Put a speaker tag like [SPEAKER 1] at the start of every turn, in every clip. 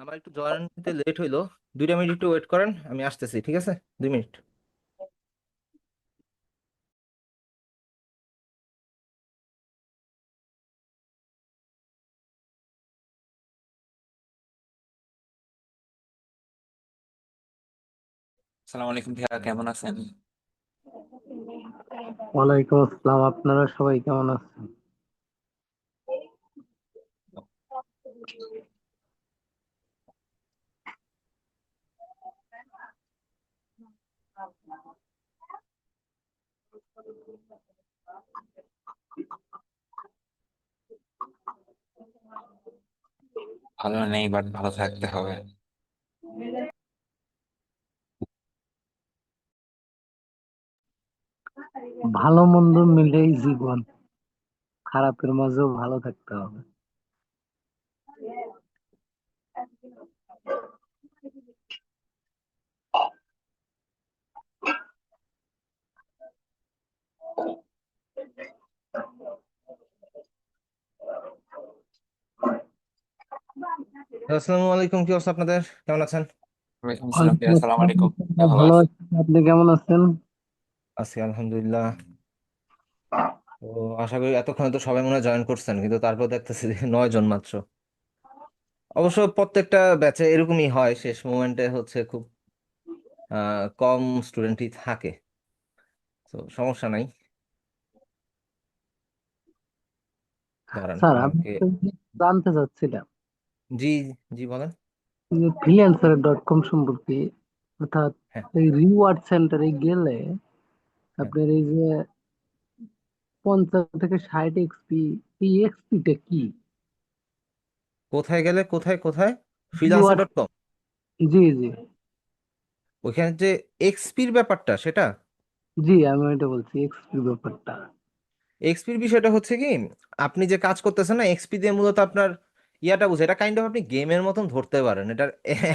[SPEAKER 1] আমার একটু জয়েন নিতে লেট হইলো। 2টা মিনিট একটু ওয়েট করেন, আমি আসতেছি, ঠিক আছে? 2 মিনিট।
[SPEAKER 2] সালাম আলাইকুম ভাইয়া, কেমন আছেন?
[SPEAKER 3] ওয়ালাইকুম আসসালাম। আপনারা সবাই কেমন আছেন?
[SPEAKER 2] ভালো নেই, বাট ভালো থাকতে হবে।
[SPEAKER 3] ভালো মন্দ মিলেই জীবন, খারাপের মাঝেও ভালো থাকতে হবে।
[SPEAKER 1] আসসালামু আলাইকুম, কি অবস্থা আপনাদের? কেমন আছেন?
[SPEAKER 2] ওয়ালাইকুম আসসালাম
[SPEAKER 3] ওয়ালাইকুম
[SPEAKER 2] ভাইয়া, সালাম
[SPEAKER 3] আসসালাম।
[SPEAKER 2] আলাইকুম ভাইয়া, ভালো
[SPEAKER 3] ভালো
[SPEAKER 2] আছেন?
[SPEAKER 3] আছি, আপনি কেমন আছেন?
[SPEAKER 1] আছি আলহামদুলিল্লাহ। তো আশা করি এতক্ষণে তো সবাই মনে হয় জয়েন করছেন, কিন্তু তারপর দেখতেছি যে 9 জন মাত্র। অবশ্য প্রত্যেকটা ব্যাচে এরকমই হয়, শেষ মোমেন্টে হচ্ছে খুব কম স্টুডেন্টই থাকে। তো সমস্যা নাই, দাঁড়ান
[SPEAKER 3] স্যার, আমি
[SPEAKER 1] আমাকে।
[SPEAKER 3] একটা জিনিস জানতে চাচ্ছিলাম
[SPEAKER 1] জি, জি বলেন।
[SPEAKER 3] যে ফ্রিল্যান্সার ডট কম সম্পর্কে, অর্থাৎ
[SPEAKER 1] হ্যাঁ,
[SPEAKER 3] এই রিওয়ার্ড সেন্টারে গেলে
[SPEAKER 1] হ্যাঁ।
[SPEAKER 3] আপনার এই যে 50 থেকে 60 এক্সপি, এই এক্সপিটা কি?
[SPEAKER 1] কোথায় গেলে, কোথায় কোথায়? Freelancer
[SPEAKER 3] reward,
[SPEAKER 1] dot com.
[SPEAKER 3] জি জি
[SPEAKER 1] ওইখানে যে এক্সপির ব্যাপারটা সেটা।
[SPEAKER 3] জি, আমি এটা বলছি এক্সপি ব্যাপারটা।
[SPEAKER 1] এক্সপির বিষয়টা হচ্ছে কি, আপনি যে কাজ করতেছেন না এক্সপি দিয়ে, মূলত আপনার ইয়াটা বুঝে, এটা কাইন্ড অফ আপনি গেমের মতন ধরতে পারেন। এটা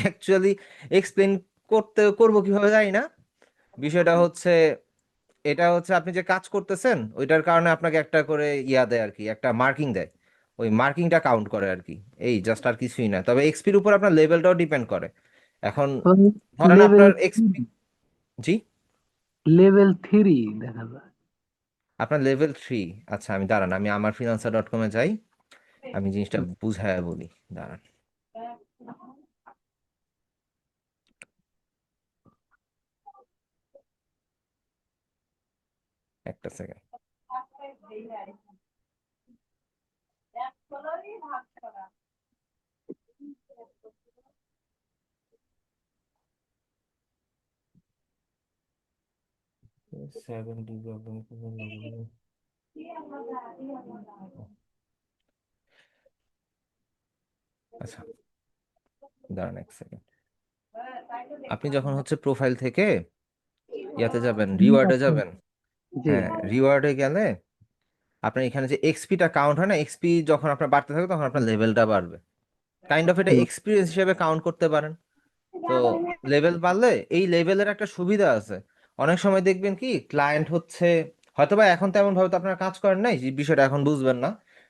[SPEAKER 1] অ্যাকচুয়ালি এক্সপ্লেন করবো কিভাবে জানি না। বিষয়টা হচ্ছে, এটা হচ্ছে আপনি যে কাজ করতেছেন ওইটার কারণে আপনাকে একটা করে ইয়া দেয় আর কি, একটা মার্কিং দেয়। ওই মার্কিংটা কাউন্ট করে আর কি। এই জাস্ট, আর কিছুই না। তবে এক্সপির উপর আপনার লেভেলটাও ডিপেন্ড করে। এখন ধরেন
[SPEAKER 3] লেভেল
[SPEAKER 1] আপনার এক্সপি। জি।
[SPEAKER 3] লেভেল 3 দেখা যায়।
[SPEAKER 1] আপনার লেভেল 3। আচ্ছা, আমি দাঁড়ান, আমি আমার ফ্রিল্যান্সার ডট কমে যাই, আমি জিনিসটা বুঝায় বলি। দাঁড়ান একটা সেকেন্ড। 70। আচ্ছা, দাঁড়ান এক সেকেন্ড। আপনি যখন হচ্ছে প্রোফাইল থেকে ইয়াতে যাবেন, রিওয়ার্ডে যাবেন।
[SPEAKER 3] জি,
[SPEAKER 1] হ্যাঁ, রিওয়ার্ডে গেলে আপনার এখানে যে এক্সপিটা কাউন্ট হয় না, এক্সপি যখন আপনার বাড়তে থাকবে তখন আপনার লেভেলটা বাড়বে। কাইন্ড অফ এটা এক্সপিরিয়েন্স হিসেবে কাউন্ট করতে পারেন। তো লেভেল বাড়লে এই লেভেলের একটা সুবিধা আছে। অনেক সময় দেখবেন কি, ক্লায়েন্ট হচ্ছে, হয়তোবা এখন তেমন ভাবে তো আপনারা কাজ করেন নাই, যে বিষয়টা এখন বুঝবেন না।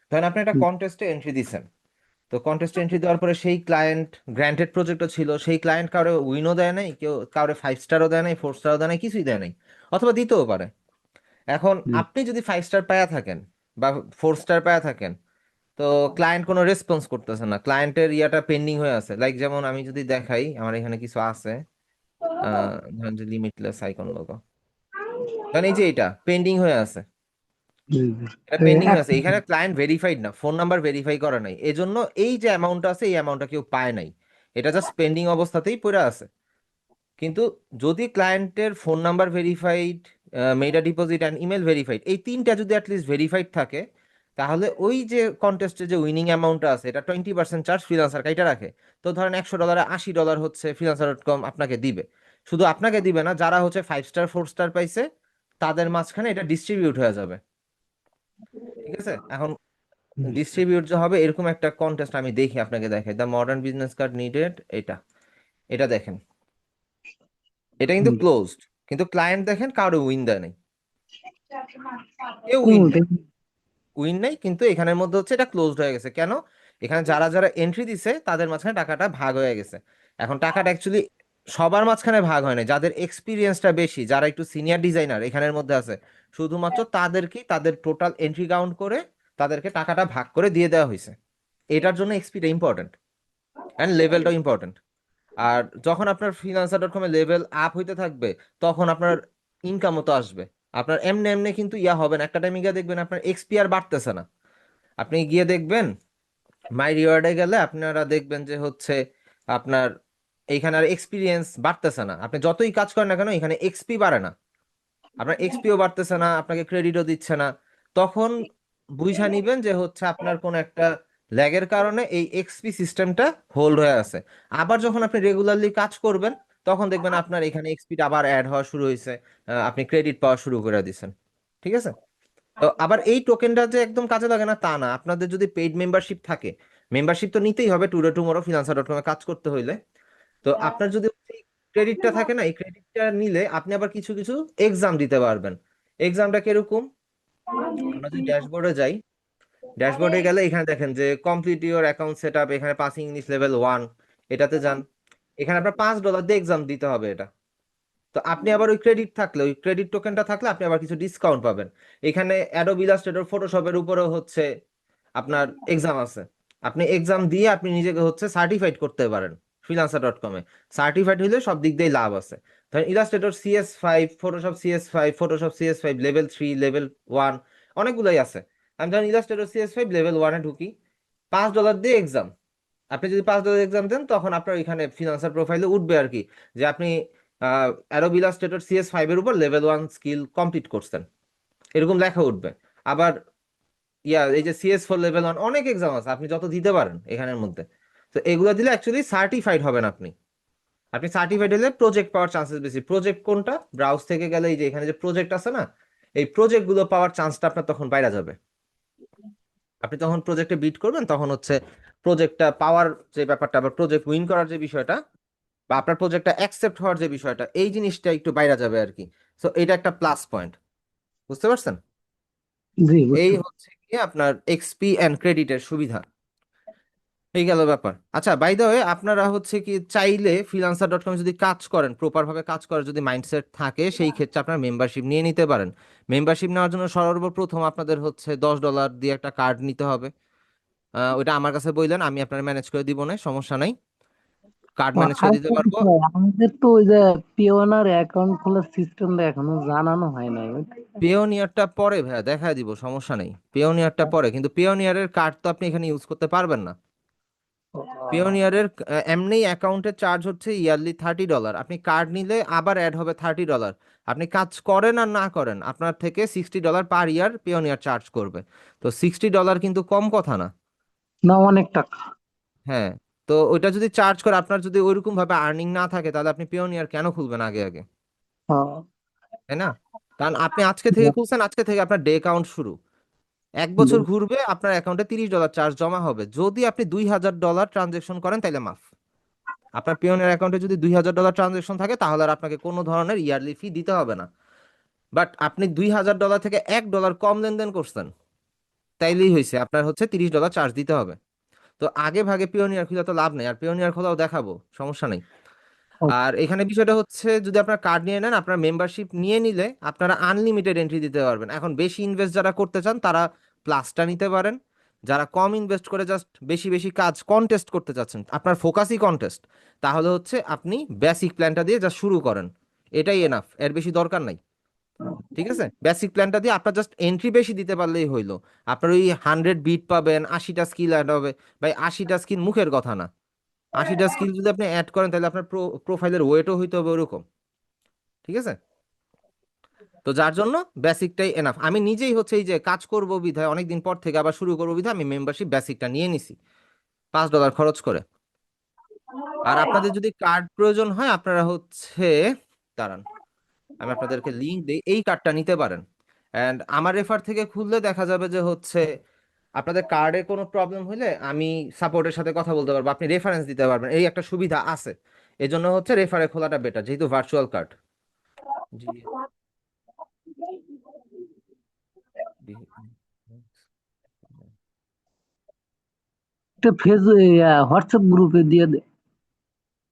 [SPEAKER 1] ধরেন আপনি একটা কন্টেস্টে এন্ট্রি দিচ্ছেন। তো কন্টেস্টে এন্ট্রি দেওয়ার পরে সেই ক্লায়েন্ট, গ্র্যান্টেড প্রজেক্টও ছিল, সেই ক্লায়েন্ট কাউরে উইনও দেয় নাই, কেউ কাউরে 5 স্টারও দেয় নাই, 4 স্টারও দেয় নাই, কিছুই দেয় নাই। অথবা দিতেও পারে। এখন আপনি যদি 5 স্টার পায়া থাকেন বা 4 স্টার পায়া থাকেন, তো ক্লায়েন্ট কোনো রেসপন্স করতেছে না, ক্লায়েন্টের ইয়াটা পেন্ডিং হয়ে আছে। লাইক যেমন আমি যদি দেখাই, আমার এখানে কিছু আছে। ধরেন যে লিমিটলেস আইকন লোগো, ধরেন এই যে এটা পেন্ডিং হয়ে আছে।
[SPEAKER 3] জি, জি।
[SPEAKER 1] এটা
[SPEAKER 3] এই
[SPEAKER 1] পেন্ডিং হয়ে আছে,
[SPEAKER 3] একটা
[SPEAKER 1] এখানে ক্লায়েন্ট ভেরিফাইড না, ফোন নাম্বার ভেরিফাই করা নাই, এজন্য এই যে অ্যামাউন্টটা আছে এই অ্যামাউন্টটা কেউ পায় নাই। এটা জাস্ট পেন্ডিং অবস্থাতেই পড়ে আছে। কিন্তু যদি ক্লায়েন্টের ফোন নাম্বার ভেরিফাইড, মেইডা ডিপোজিট অ্যান্ড ইমেল ভেরিফাইড, এই তিনটা যদি অ্যাটলিস্ট ভেরিফাইড থাকে, তাহলে ওই যে কন্টেস্টে যে উইনিং অ্যামাউন্টটা আছে এটা 20% চার্জ ফ্রিল্যান্সার কাইটা রাখে। তো ধরেন $100, $80 হচ্ছে ফ্রিল্যান্সার ডট কম আপনাকে দিবে। শুধু আপনাকে দিবে না, যারা হচ্ছে 5 স্টার 4 স্টার পাইছে তাদের মাঝখানে এটা ডিস্ট্রিবিউট হয়ে যাবে। ঠিক আছে? এখন ডিস্ট্রিবিউট যে হবে এরকম একটা কন্টেস্ট আমি দেখি, আপনাকে দেখাই। The modern business card needed, এটা। এটা দেখেন, এটা কিন্তু ক্লোজড। কিন্তু ক্লায়েন্ট দেখেন কারো উইন দেয় নাই, কেউ উইন নাই।
[SPEAKER 3] কোনটা?
[SPEAKER 1] উইন নাই, কিন্তু এখানের মধ্যে হচ্ছে এটা ক্লোজড হয়ে গেছে কেন? এখানে যারা যারা এন্ট্রি দিছে তাদের মাঝখানে টাকাটা ভাগ হয়ে গেছে। এখন টাকাটা অ্যাকচুয়ালি সবার মাঝখানে ভাগ হয় না, যাদের এক্সপিরিয়েন্সটা বেশি, যারা একটু সিনিয়র ডিজাইনার এখানের মধ্যে আছে, শুধুমাত্র তাদেরকে তাদের টোটাল এন্ট্রি কাউন্ট করে তাদেরকে টাকাটা ভাগ করে দিয়ে দেওয়া হয়েছে। এটার জন্য এক্সপিটা ইম্পর্টেন্ট অ্যান্ড লেভেলটাও ইম্পর্টেন্ট। আর যখন আপনার ফ্রিল্যান্সার.কম এ লেভেল আপ হইতে থাকবে, তখন আপনার ইনকামও তো আসবে। আপনার এমনি এমনি কিন্তু ইয়া হবে না, একটা টাইমে গিয়ে দেখবেন আপনার এক্সপি আর বাড়তেছে না। আপনি গিয়ে দেখবেন মাই রিওয়ার্ডে গেলে আপনারা দেখবেন যে হচ্ছে আপনার এইখানে আর এক্সপিরিয়েন্স বাড়তেছে না। আপনি যতই কাজ করেন না কেন এখানে এক্সপি বাড়ে না, আপনার এক্সপিও বাড়তেছে না, আপনাকে ক্রেডিটও দিচ্ছে না। তখন বুঝা নিবেন যে হচ্ছে আপনার কোন একটা ল্যাগের কারণে এই এক্সপি সিস্টেমটা হোল্ড হয়ে আছে। আবার যখন আপনি রেগুলারলি কাজ করবেন, তখন দেখবেন আপনার এখানে এক্সপিটা আবার অ্যাড হওয়া শুরু হয়েছে, আপনি ক্রেডিট পাওয়া শুরু করে দিচ্ছেন। ঠিক আছে? তো আবার এই টোকেনটা যে একদম কাজে লাগে না তা না। আপনাদের যদি পেইড মেম্বারশিপ থাকে, মেম্বারশিপ তো নিতেই হবে টুডে টুমরো ফ্রিল্যান্সার.কম এ কাজ করতে হইলে। তো আপনার যদি ক্রেডিটটা থাকে না, এই ক্রেডিটটা নিলে আপনি আবার কিছু কিছু এক্সাম দিতে পারবেন। এক্সামটা কিরকম? আমরা যদি ড্যাশবোর্ডে যাই, ড্যাশবোর্ডে গেলে এখানে দেখেন যে complete your account set up, এখানে পাসিং ইংলিশ লেভেল 1, এটাতে যান। এখানে আপনার $5 দিয়ে এক্সাম দিতে হবে এটা। তো আপনি আবার ওই ক্রেডিট থাকলে, ওই ক্রেডিট টোকেনটা থাকলে আপনি আবার কিছু ডিসকাউন্ট পাবেন। এখানে অ্যাডোব ইলাস্ট্রেটর, ফটোশপের উপরেও হচ্ছে আপনার এক্সাম আছে। আপনি এক্সাম দিয়ে আপনি নিজেকে হচ্ছে সার্টিফাইড করতে পারেন ফ্রিল্যান্সার.কম এ। সার্টিফাইড হইলে সব দিক দিয়ে লাভ আছে। ধরেন Illustrator CS5, Photoshop CS5 level 3, level 1, অনেকগুলোই আছে। আমি ধরেন ইলাস্ট্রেটর CS5 লেভেল 1-এ ঢুকি, $5 দিয়ে এক্সাম। আপনি যদি $5 এক্সাম দেন তখন আপনার এখানে ফিনান্সার প্রোফাইলে উঠবে আর কি, যে আপনি অ্যাডোব ইলাস্ট্রেটর CS5 এর উপর লেভেল 1 স্কিল কমপ্লিট করছেন, এরকম লেখা উঠবে। আবার এই যে CS4 লেভেল 1, অনেক এক্সাম আছে, আপনি যত দিতে পারেন এখানের মধ্যে। তো এগুলো দিলে অ্যাকচুয়ালি সার্টিফাইড হবেন আপনি। আপনি সার্টিফাইড হলে প্রজেক্ট পাওয়ার চান্সেস বেশি। প্রজেক্ট কোনটা? ব্রাউজ থেকে গেলে এই যে এখানে যে প্রজেক্ট আছে না, এই প্রজেক্ট গুলো পাওয়ার চান্সটা আপনার তখন বাইরে যাবে। আপনি তখন প্রজেক্টে বিট করবেন, তখন হচ্ছে প্রজেক্টটা পাওয়ার যে ব্যাপারটা বা প্রজেক্ট উইন করার যে বিষয়টা বা আপনার প্রজেক্টটা অ্যাকসেপ্ট হওয়ার যে বিষয়টা, এই জিনিসটা একটু বাইরে যাবে আর কি। সো এটা একটা প্লাস পয়েন্ট। বুঝতে পারছেন?
[SPEAKER 3] জি,
[SPEAKER 1] এই
[SPEAKER 3] বুঝতে
[SPEAKER 1] হচ্ছে কি আপনার এক্সপি এন্ড ক্রেডিটের সুবিধা। এই গেল ব্যাপার। আচ্ছা, বাই দ্য ওয়ে, আপনারা হচ্ছে কি চাইলে ফ্রিল্যান্সার.কম যদি কাজ করেন, প্রপার ভাবে কাজ করার যদি মাইন্ডসেট থাকে, সেই ক্ষেত্রে আপনারা মেম্বারশিপ নিয়ে নিতে পারেন। মেম্বারশিপ নেওয়ার জন্য সর্বপ্রথম আপনাদের হচ্ছে $10 দিয়ে একটা কার্ড নিতে হবে। ওইটা আমার কাছে বললেন, আমি আপনার ম্যানেজ করে দিব, না সমস্যা নাই, কার্ড ম্যানেজ করে দিতে
[SPEAKER 3] আরেকটা
[SPEAKER 1] পারবো।
[SPEAKER 3] বিষয়, আমাদের তো ওই যে পিওনার অ্যাকাউন্ট খোলার সিস্টেমটা এখনো জানানো হয় নাই।
[SPEAKER 1] পেওনিয়ারটা পরে ভাইয়া দেখা দিব, সমস্যা নেই। পেওনিয়ারটা পরে, কিন্তু পেওনিয়ারের কার্ড তো আপনি এখানে ইউজ করতে পারবেন না। পিওনিয়ারের এমনি অ্যাকাউন্টের চার্জ হচ্ছে ইয়ারলি $30। আপনি কার্ড নিলে আবার অ্যাড হবে $30। আপনি কাজ করেন আর না করেন, আপনার থেকে $60 পার ইয়ার পিওনিয়ার চার্জ করবে। তো $60 কিন্তু কম কথা না।
[SPEAKER 3] না, অনেক টাকা।
[SPEAKER 1] হ্যাঁ। তো ওইটা যদি চার্জ করে, আপনার যদি ওইরকম ভাবে আর্নিং না থাকে, তাহলে আপনি পিওনিয়ার কেন খুলবেন আগে আগে?
[SPEAKER 3] হ্যাঁ।
[SPEAKER 1] তাই না? কারণ আপনি আজকে থেকে খুলছেন, আজকে থেকে আপনার ডে কাউন্ট শুরু। 1 বছর ঘুরবে, আপনার অ্যাকাউন্টে $30 চার্জ জমা হবে। যদি আপনি $2000 ট্রানজেকশন করেন তাহলে মাফ। আপনার পিওনের অ্যাকাউন্টে যদি $2000 ট্রানজেকশন থাকে, তাহলে আর আপনাকে কোনো ধরনের ইয়ারলি ফি দিতে হবে না। বাট আপনি $2000 থেকে $1 কম লেনদেন করছেন, তাইলেই হয়েছে আপনার হচ্ছে $30 চার্জ দিতে হবে। তো আগে ভাগে পিওনিয়ার খোলা তো লাভ নেই, আর পিওনিয়ার খোলাও দেখাবো, সমস্যা নেই। আর এখানে বিষয়টা হচ্ছে, যদি আপনার কার্ড নিয়ে নেন, আপনার মেম্বারশিপ নিয়ে নিলে আপনারা আনলিমিটেড এন্ট্রি দিতে পারবেন। এখন বেশি ইনভেস্ট যারা করতে চান তারা প্লাসটা নিতে পারেন। যারা কম ইনভেস্ট করে জাস্ট বেশি বেশি কাজ কন্টেস্ট করতে চাচ্ছেন, আপনার ফোকাসই কন্টেস্ট, তাহলে হচ্ছে আপনি বেসিক প্ল্যানটা দিয়ে যা শুরু করেন, এটাই এনাফ, এর বেশি দরকার নাই। ঠিক আছে? বেসিক প্ল্যানটা দিয়ে আপনার জাস্ট এন্ট্রি বেশি দিতে পারলেই হইলো। আপনার ওই 100 বিট পাবেন, 80টা স্কিল অ্যাড হবে। ভাই 80টা স্কিল মুখের কথা না। 80টা স্কিল যদি আপনি অ্যাড করেন, তাহলে আপনার প্রোফাইলের ওয়েটও হইতে হবে ওরকম। ঠিক আছে? তো যার জন্য বেসিকটাই এনাফ। আমি নিজেই হচ্ছে এই যে কাজ করব বিধায়, অনেকদিন পর থেকে আবার শুরু করবো বিধায় আমি মেম্বারশিপ বেসিকটা নিয়ে নিছি $5 খরচ করে। আর আপনাদের যদি কার্ড প্রয়োজন হয়, আপনারা হচ্ছে দাঁড়ান, আমি আপনাদেরকে লিঙ্ক দিই, এই কার্ডটা নিতে পারেন। অ্যান্ড আমার রেফার থেকে খুললে দেখা যাবে যে হচ্ছে আপনাদের কার্ডে কোনো প্রবলেম হলে আমি সাপোর্টের সাথে কথা বলতে পারবো, আপনি রেফারেন্স দিতে পারবেন, এই একটা সুবিধা আছে। এজন্য হচ্ছে রেফারে খোলাটা বেটার, যেহেতু ভার্চুয়াল কার্ড। জি।
[SPEAKER 3] একটা হোয়াটসঅ্যাপ গ্রুপে দিয়ে দে।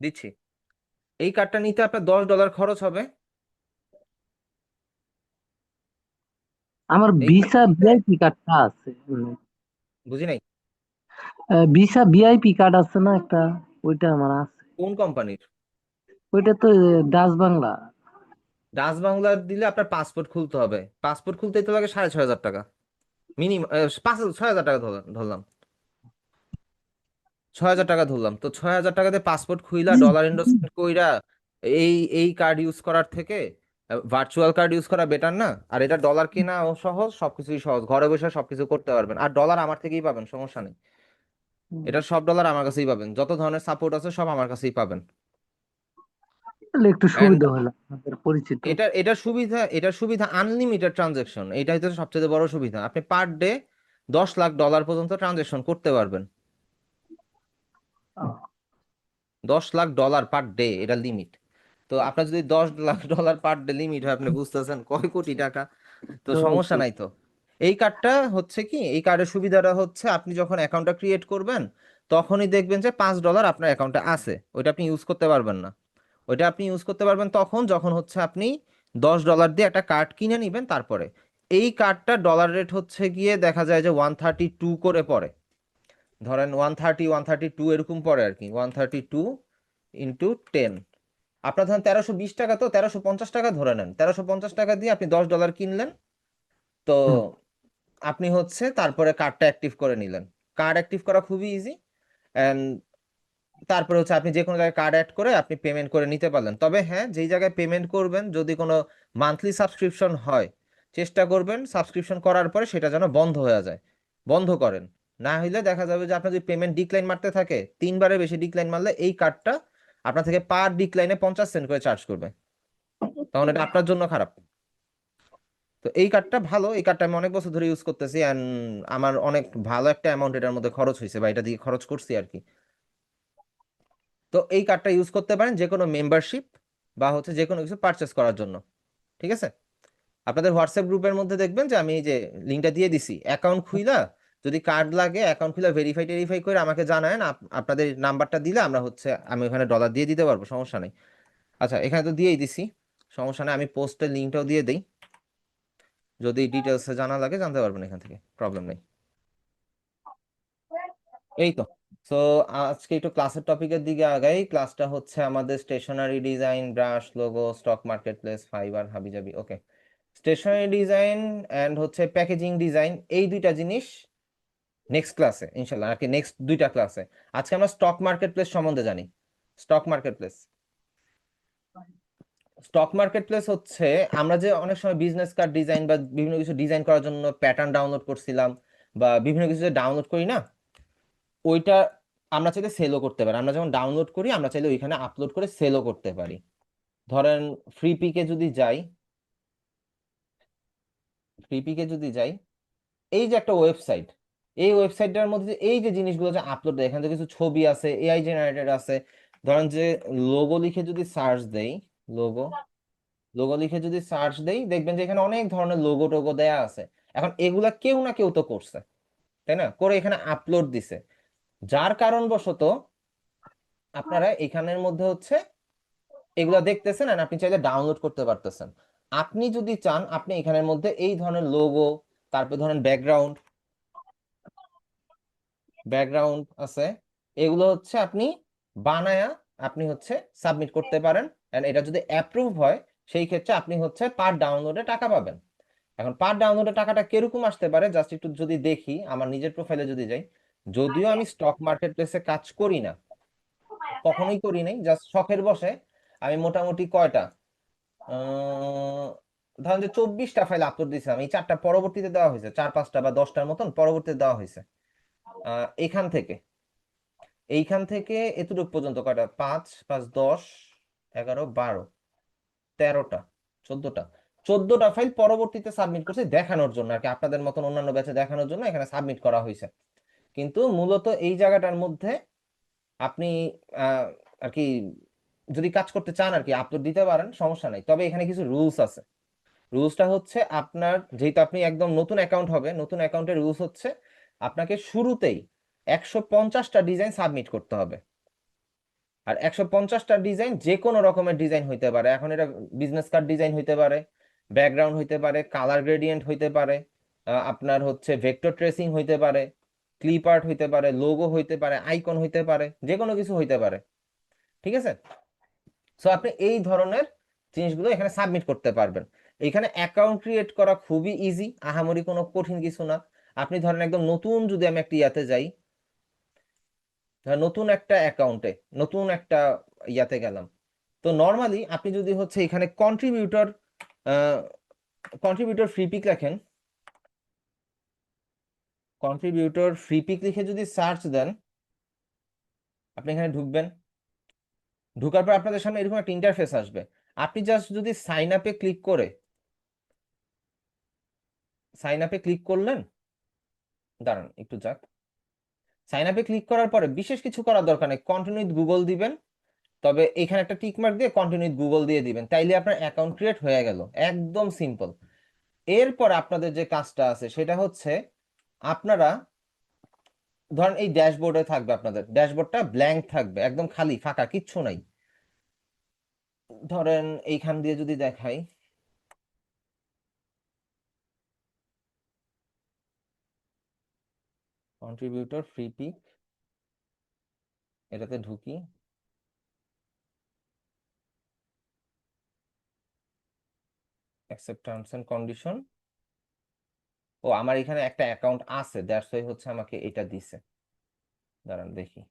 [SPEAKER 1] দিচ্ছি। এই কার্ডটা নিতে আপনার $10 খরচ হবে।
[SPEAKER 3] আমার
[SPEAKER 1] এই কার্ডটা
[SPEAKER 3] ভিসা
[SPEAKER 1] নিতে
[SPEAKER 3] ভিআইপি কার্ডটা আছে।
[SPEAKER 1] বুঝি নাই
[SPEAKER 3] ভিসা ভিআইপি কার্ড আছে না একটা, ওইটা আমার আছে।
[SPEAKER 1] কোন কোম্পানির।
[SPEAKER 3] ওইটা তো ডাচ বাংলা।
[SPEAKER 1] ডাচ বাংলার দিলে আপনার পাসপোর্ট খুলতে হবে, পাসপোর্ট খুলতেই তো লাগে 6,500 টাকা মিনিমাম। 6,000 টাকা ধরলাম, 6,000 টাকা ধরলাম, তো 6,000 টাকা দিয়ে পাসপোর্ট খুইলা ডলার এন্ডোর্সমেন্ট কইরা এই এই কার্ড ইউজ করার থেকে ভার্চুয়াল কার্ড ইউজ করা বেটার না? আর এটা ডলার কেনা ও সহজ, সবকিছুই সহজ, ঘরে বসে সবকিছু করতে পারবেন। আর ডলার আমার থেকেই পাবেন, সমস্যা নেই। এটা সব ডলার আমার কাছেই পাবেন, যত ধরনের সাপোর্ট আছে সব আমার কাছেই পাবেন।
[SPEAKER 3] তাহলে একটু
[SPEAKER 1] অ্যান্ড
[SPEAKER 3] সুবিধা হলো আমাদের পরিচিত।
[SPEAKER 1] এটার সুবিধা আনলিমিটেড ট্রানজেকশন, এটাই তো সবচেয়ে বড় সুবিধা। আপনি পার ডে $10 লাখ পর্যন্ত ট্রানজেকশন করতে পারবেন। $10 লাখ পার ডে, এটা লিমিট। তো আপনার যদি $10 লাখ পার ডে লিমিট হয়, আপনি বুঝতেছেন কয় কোটি টাকা। তো সমস্যা
[SPEAKER 3] তো
[SPEAKER 1] নাই তো। এই কার্ডটা হচ্ছে কি, এই কার্ডের সুবিধাটা হচ্ছে আপনি যখন অ্যাকাউন্টটা ক্রিয়েট করবেন তখনই দেখবেন যে $5 আপনার অ্যাকাউন্টে আছে, ওইটা আপনি ইউজ করতে পারবেন না। ওইটা আপনি ইউজ করতে পারবেন তখন যখন হচ্ছে আপনি $10 দিয়ে একটা কার্ড কিনে নিবেন। তারপরে এই কার্ডটা ডলার রেট হচ্ছে গিয়ে দেখা যায় যে 132 করে পড়ে। ধরেন 130 132 এরকম পড়ে আর কি, 132 × 10। আপনার ধরেন 1320 টাকা, তো 1350 টাকা ধরে নেন, 1350 টাকা দিয়ে আপনি $10 কিনলেন। তো
[SPEAKER 3] হুম,
[SPEAKER 1] আপনি হচ্ছে তারপরে কার্ডটা অ্যাক্টিভ করে নিলেন। কার্ড অ্যাক্টিভ করা খুবই ইজি। অ্যান্ড তারপরে হচ্ছে আপনি যে কোনো জায়গায় কার্ড অ্যাড করে আপনি পেমেন্ট করে নিতে পারলেন। তবে হ্যাঁ, যেই জায়গায় পেমেন্ট করবেন যদি কোনো মান্থলি সাবস্ক্রিপশন হয়, চেষ্টা করবেন সাবস্ক্রিপশন করার পরে সেটা যেন বন্ধ হয়ে যায়, বন্ধ করেন। না হলে দেখা যাবে যে আপনার যদি পেমেন্ট ডিক্লাইন মারতে থাকে, 3বারের বেশি ডিক্লাইন মারলে এই কার্ডটা আপনার থেকে পার ডিক্লাইনে 50 সেন্ট করে চার্জ করবে, তখন এটা আপনার জন্য খারাপ। তো এই কার্ডটা ভালো, এই কার্ডটা আমি অনেক বছর ধরে ইউজ করতেছি, অ্যান্ড আমার অনেক ভালো একটা অ্যামাউন্ট এটার মধ্যে খরচ হয়েছে, বা এটা দিয়ে খরচ করছি আর কি। তো এই কার্ডটা ইউজ করতে পারেন যে কোনো মেম্বারশিপ বা হচ্ছে যে কোনো কিছু পারচেস করার জন্য। ঠিক আছে, আপনাদের হোয়াটসঅ্যাপ গ্রুপের মধ্যে দেখবেন যে আমি এই যে লিঙ্কটা দিয়ে দিছি, অ্যাকাউন্ট খুইলা যদি কার্ড লাগে অ্যাকাউন্ট খুলে ভেরিফাই টেরিফাই করে আমাকে জানায়েন। আপনাদের নাম্বারটা দিলে আমরা হচ্ছে আমি ওখানে ডলার দিয়ে দিতে পারবো, সমস্যা নেই। আচ্ছা, এখানে তো দিয়েই দিছি, সমস্যা নেই। আমি পোস্টের লিঙ্কটাও দিয়ে দিই, যদি ডিটেলসে জানা লাগে জানতে পারবেন এখান থেকে, প্রবলেম নেই। এই তো। সো আজকে একটু ক্লাসের টপিকের দিকে আগাই। ক্লাসটা হচ্ছে আমাদের stationery design, brush, logo, stock market place, Fiverr, হাবিজাবি। ওকে, স্টেশনারি ডিজাইন অ্যান্ড হচ্ছে প্যাকেজিং ডিজাইন, এই দুইটা জিনিস নেক্সট ক্লাসে ইনশাল্লাহ, আর কি নেক্সট 2টা ক্লাসে। আজকে আমরা স্টক মার্কেট প্লেস সম্বন্ধে জানি। Stock market place, stock market place হচ্ছে আমরা যে অনেক সময় বিজনেস কার্ড ডিজাইন বা বিভিন্ন কিছু ডিজাইন করার জন্য প্যাটার্ন ডাউনলোড করছিলাম, বা বিভিন্ন কিছু যে ডাউনলোড করি না, ওইটা আমরা চাইলে সেলও করতে পারি। আমরা যেমন ডাউনলোড করি, আমরা চাইলে ওইখানে আপলোড করে সেলও করতে পারি। ধরেন ফ্রি পিকে যদি যাই, ফ্রি পিকে যদি যাই, এই যে একটা ওয়েবসাইট, এই ওয়েবসাইটটার মধ্যে এই যে জিনিসগুলো যে আপলোড দেয়, এখানে তো কিছু ছবি আছে, এআই জেনারেটেড আছে। ধরেন যে লোগো লিখে যদি সার্চ দেই, লোগো, লোগো লিখে যদি সার্চ দেই, দেখবেন যে এখানে অনেক ধরনের লোগো টোগো দেয়া আছে। এখন এগুলা কেউ না কেউ তো করছে, তাই না, করে এখানে আপলোড দিছে। যার কারণবশত আপনারা এখানের মধ্যে হচ্ছে এগুলা দেখতেছেন, আর আপনি চাইলে ডাউনলোড করতে পারতেছেন। আপনি যদি চান, আপনি এখানের মধ্যে এই ধরনের লোগো, তারপর ধরেন ব্যাকগ্রাউন্ড, ব্যাকগ্রাউন্ড আছে, এগুলো হচ্ছে আপনি বানায়া আপনি হচ্ছে সাবমিট করতে পারেন। এন্ড এটা যদি অ্যাপ্রুভ হয়, সেই ক্ষেত্রে আপনি হচ্ছে পার ডাউনলোডে টাকা পাবেন। এখন পার ডাউনলোডে টাকাটা কিরকম আসতে পারে, জাস্ট একটু যদি দেখি আমার নিজের প্রোফাইলে যদি যাই, যদিও আমি স্টক মার্কেট প্লেসে কাজ করি না, কখনোই করি নাই, জাস্ট শখের বসে আমি মোটামুটি কয়টা ধরেন যে 24টা ফাইল আপলোড দিয়েছিলাম, এই 4টা পরবর্তীতে দেওয়া হয়েছে, 4 5টা বা 10টার মতন পরবর্তীতে দেওয়া হয়েছে। এখান থেকে, এইখান থেকে এতটুকু পর্যন্ত কয়টা, 5 5 10 11 12 13টা 14টা, 14টা ফাইল পরবর্তীতে সাবমিট করছি দেখানোর জন্য আর কি, আপনাদের মতন অন্যান্য ব্যাচে দেখানোর জন্য এখানে সাবমিট করা হয়েছে। কিন্তু মূলত এই জায়গাটার মধ্যে আপনি আহ, আর কি যদি কাজ করতে চান আর কি আপলোড দিতে পারেন, সমস্যা নাই। তবে এখানে কিছু রুলস আছে। রুলসটা হচ্ছে আপনার যেহেতু আপনি একদম নতুন অ্যাকাউন্ট হবে, নতুন অ্যাকাউন্টের রুলস হচ্ছে আপনাকে শুরুতেই 150টা ডিজাইন সাবমিট করতে হবে। আর 150টা ডিজাইন যে কোনো রকমের ডিজাইন হইতে পারে। এখন এটা বিজনেস কার্ড ডিজাইন হইতে পারে, ব্যাকগ্রাউন্ড হইতে পারে, কালার গ্রেডিয়েন্ট হইতে পারে, আপনার হচ্ছে ভেক্টর ট্রেসিং হইতে পারে, ক্লিপ আর্ট হইতে পারে, লোগো হইতে পারে, আইকন হইতে পারে, যে কোনো কিছু হইতে পারে। ঠিক আছে? সো আপনি এই ধরনের জিনিসগুলো এখানে সাবমিট করতে পারবেন। এখানে অ্যাকাউন্ট ক্রিয়েট করা খুবই ইজি, আহামরি কোনো কঠিন কিছু না। আপনি ধরেন একদম নতুন, যদি আমি একটা ইয়াতে যাই, নতুন একটা অ্যাকাউন্টে, নতুন একটা ইয়াতে গেলাম, তো নর্মালি আপনি যদি হচ্ছে এখানে কন্ট্রিবিউটর ফ্রি পিক লেখেন, কন্ট্রিবিউটর ফ্রি পিক লিখে যদি সার্চ দেন, আপনি এখানে ঢুকবেন। ঢুকার পর আপনাদের সামনে এরকম একটা ইন্টারফেস আসবে। আপনি জাস্ট যদি সাইন আপে ক্লিক করে, সাইন আপে ক্লিক করলেন, দাঁড়ান একটু যাক, সাইন আপে ক্লিক করার পরে বিশেষ কিছু করার দরকার নেই, কন্টিনিউ উইথ গুগল দিবেন। তবে এখানে একটা টিক মার্ক দিয়ে কন্টিনিউ উইথ গুগল দিয়ে দিবেন, তাইলে আপনার অ্যাকাউন্ট ক্রিয়েট হয়ে গেল। একদম সিম্পল। এরপর আপনাদের যে কাজটা আছে সেটা হচ্ছে, আপনারা ধরেন এই ড্যাশবোর্ডে থাকবে, আপনাদের ড্যাশবোর্ডটা ব্ল্যাঙ্ক থাকবে, একদম খালি ফাঁকা, কিচ্ছু নাই। ধরেন এইখান দিয়ে যদি দেখাই, কন্ট্রিবিউটর ফ্রি পিক, এটাতে ঢুকি, অ্যাকসেপ্ট টার্মস এন্ড কন্ডিশন। ও, আমার এখানে একটা অ্যাকাউন্ট আছে, দ্যাটস ওয়াই হচ্ছে আমাকে এটা দিছে। দাঁড়ান দেখি,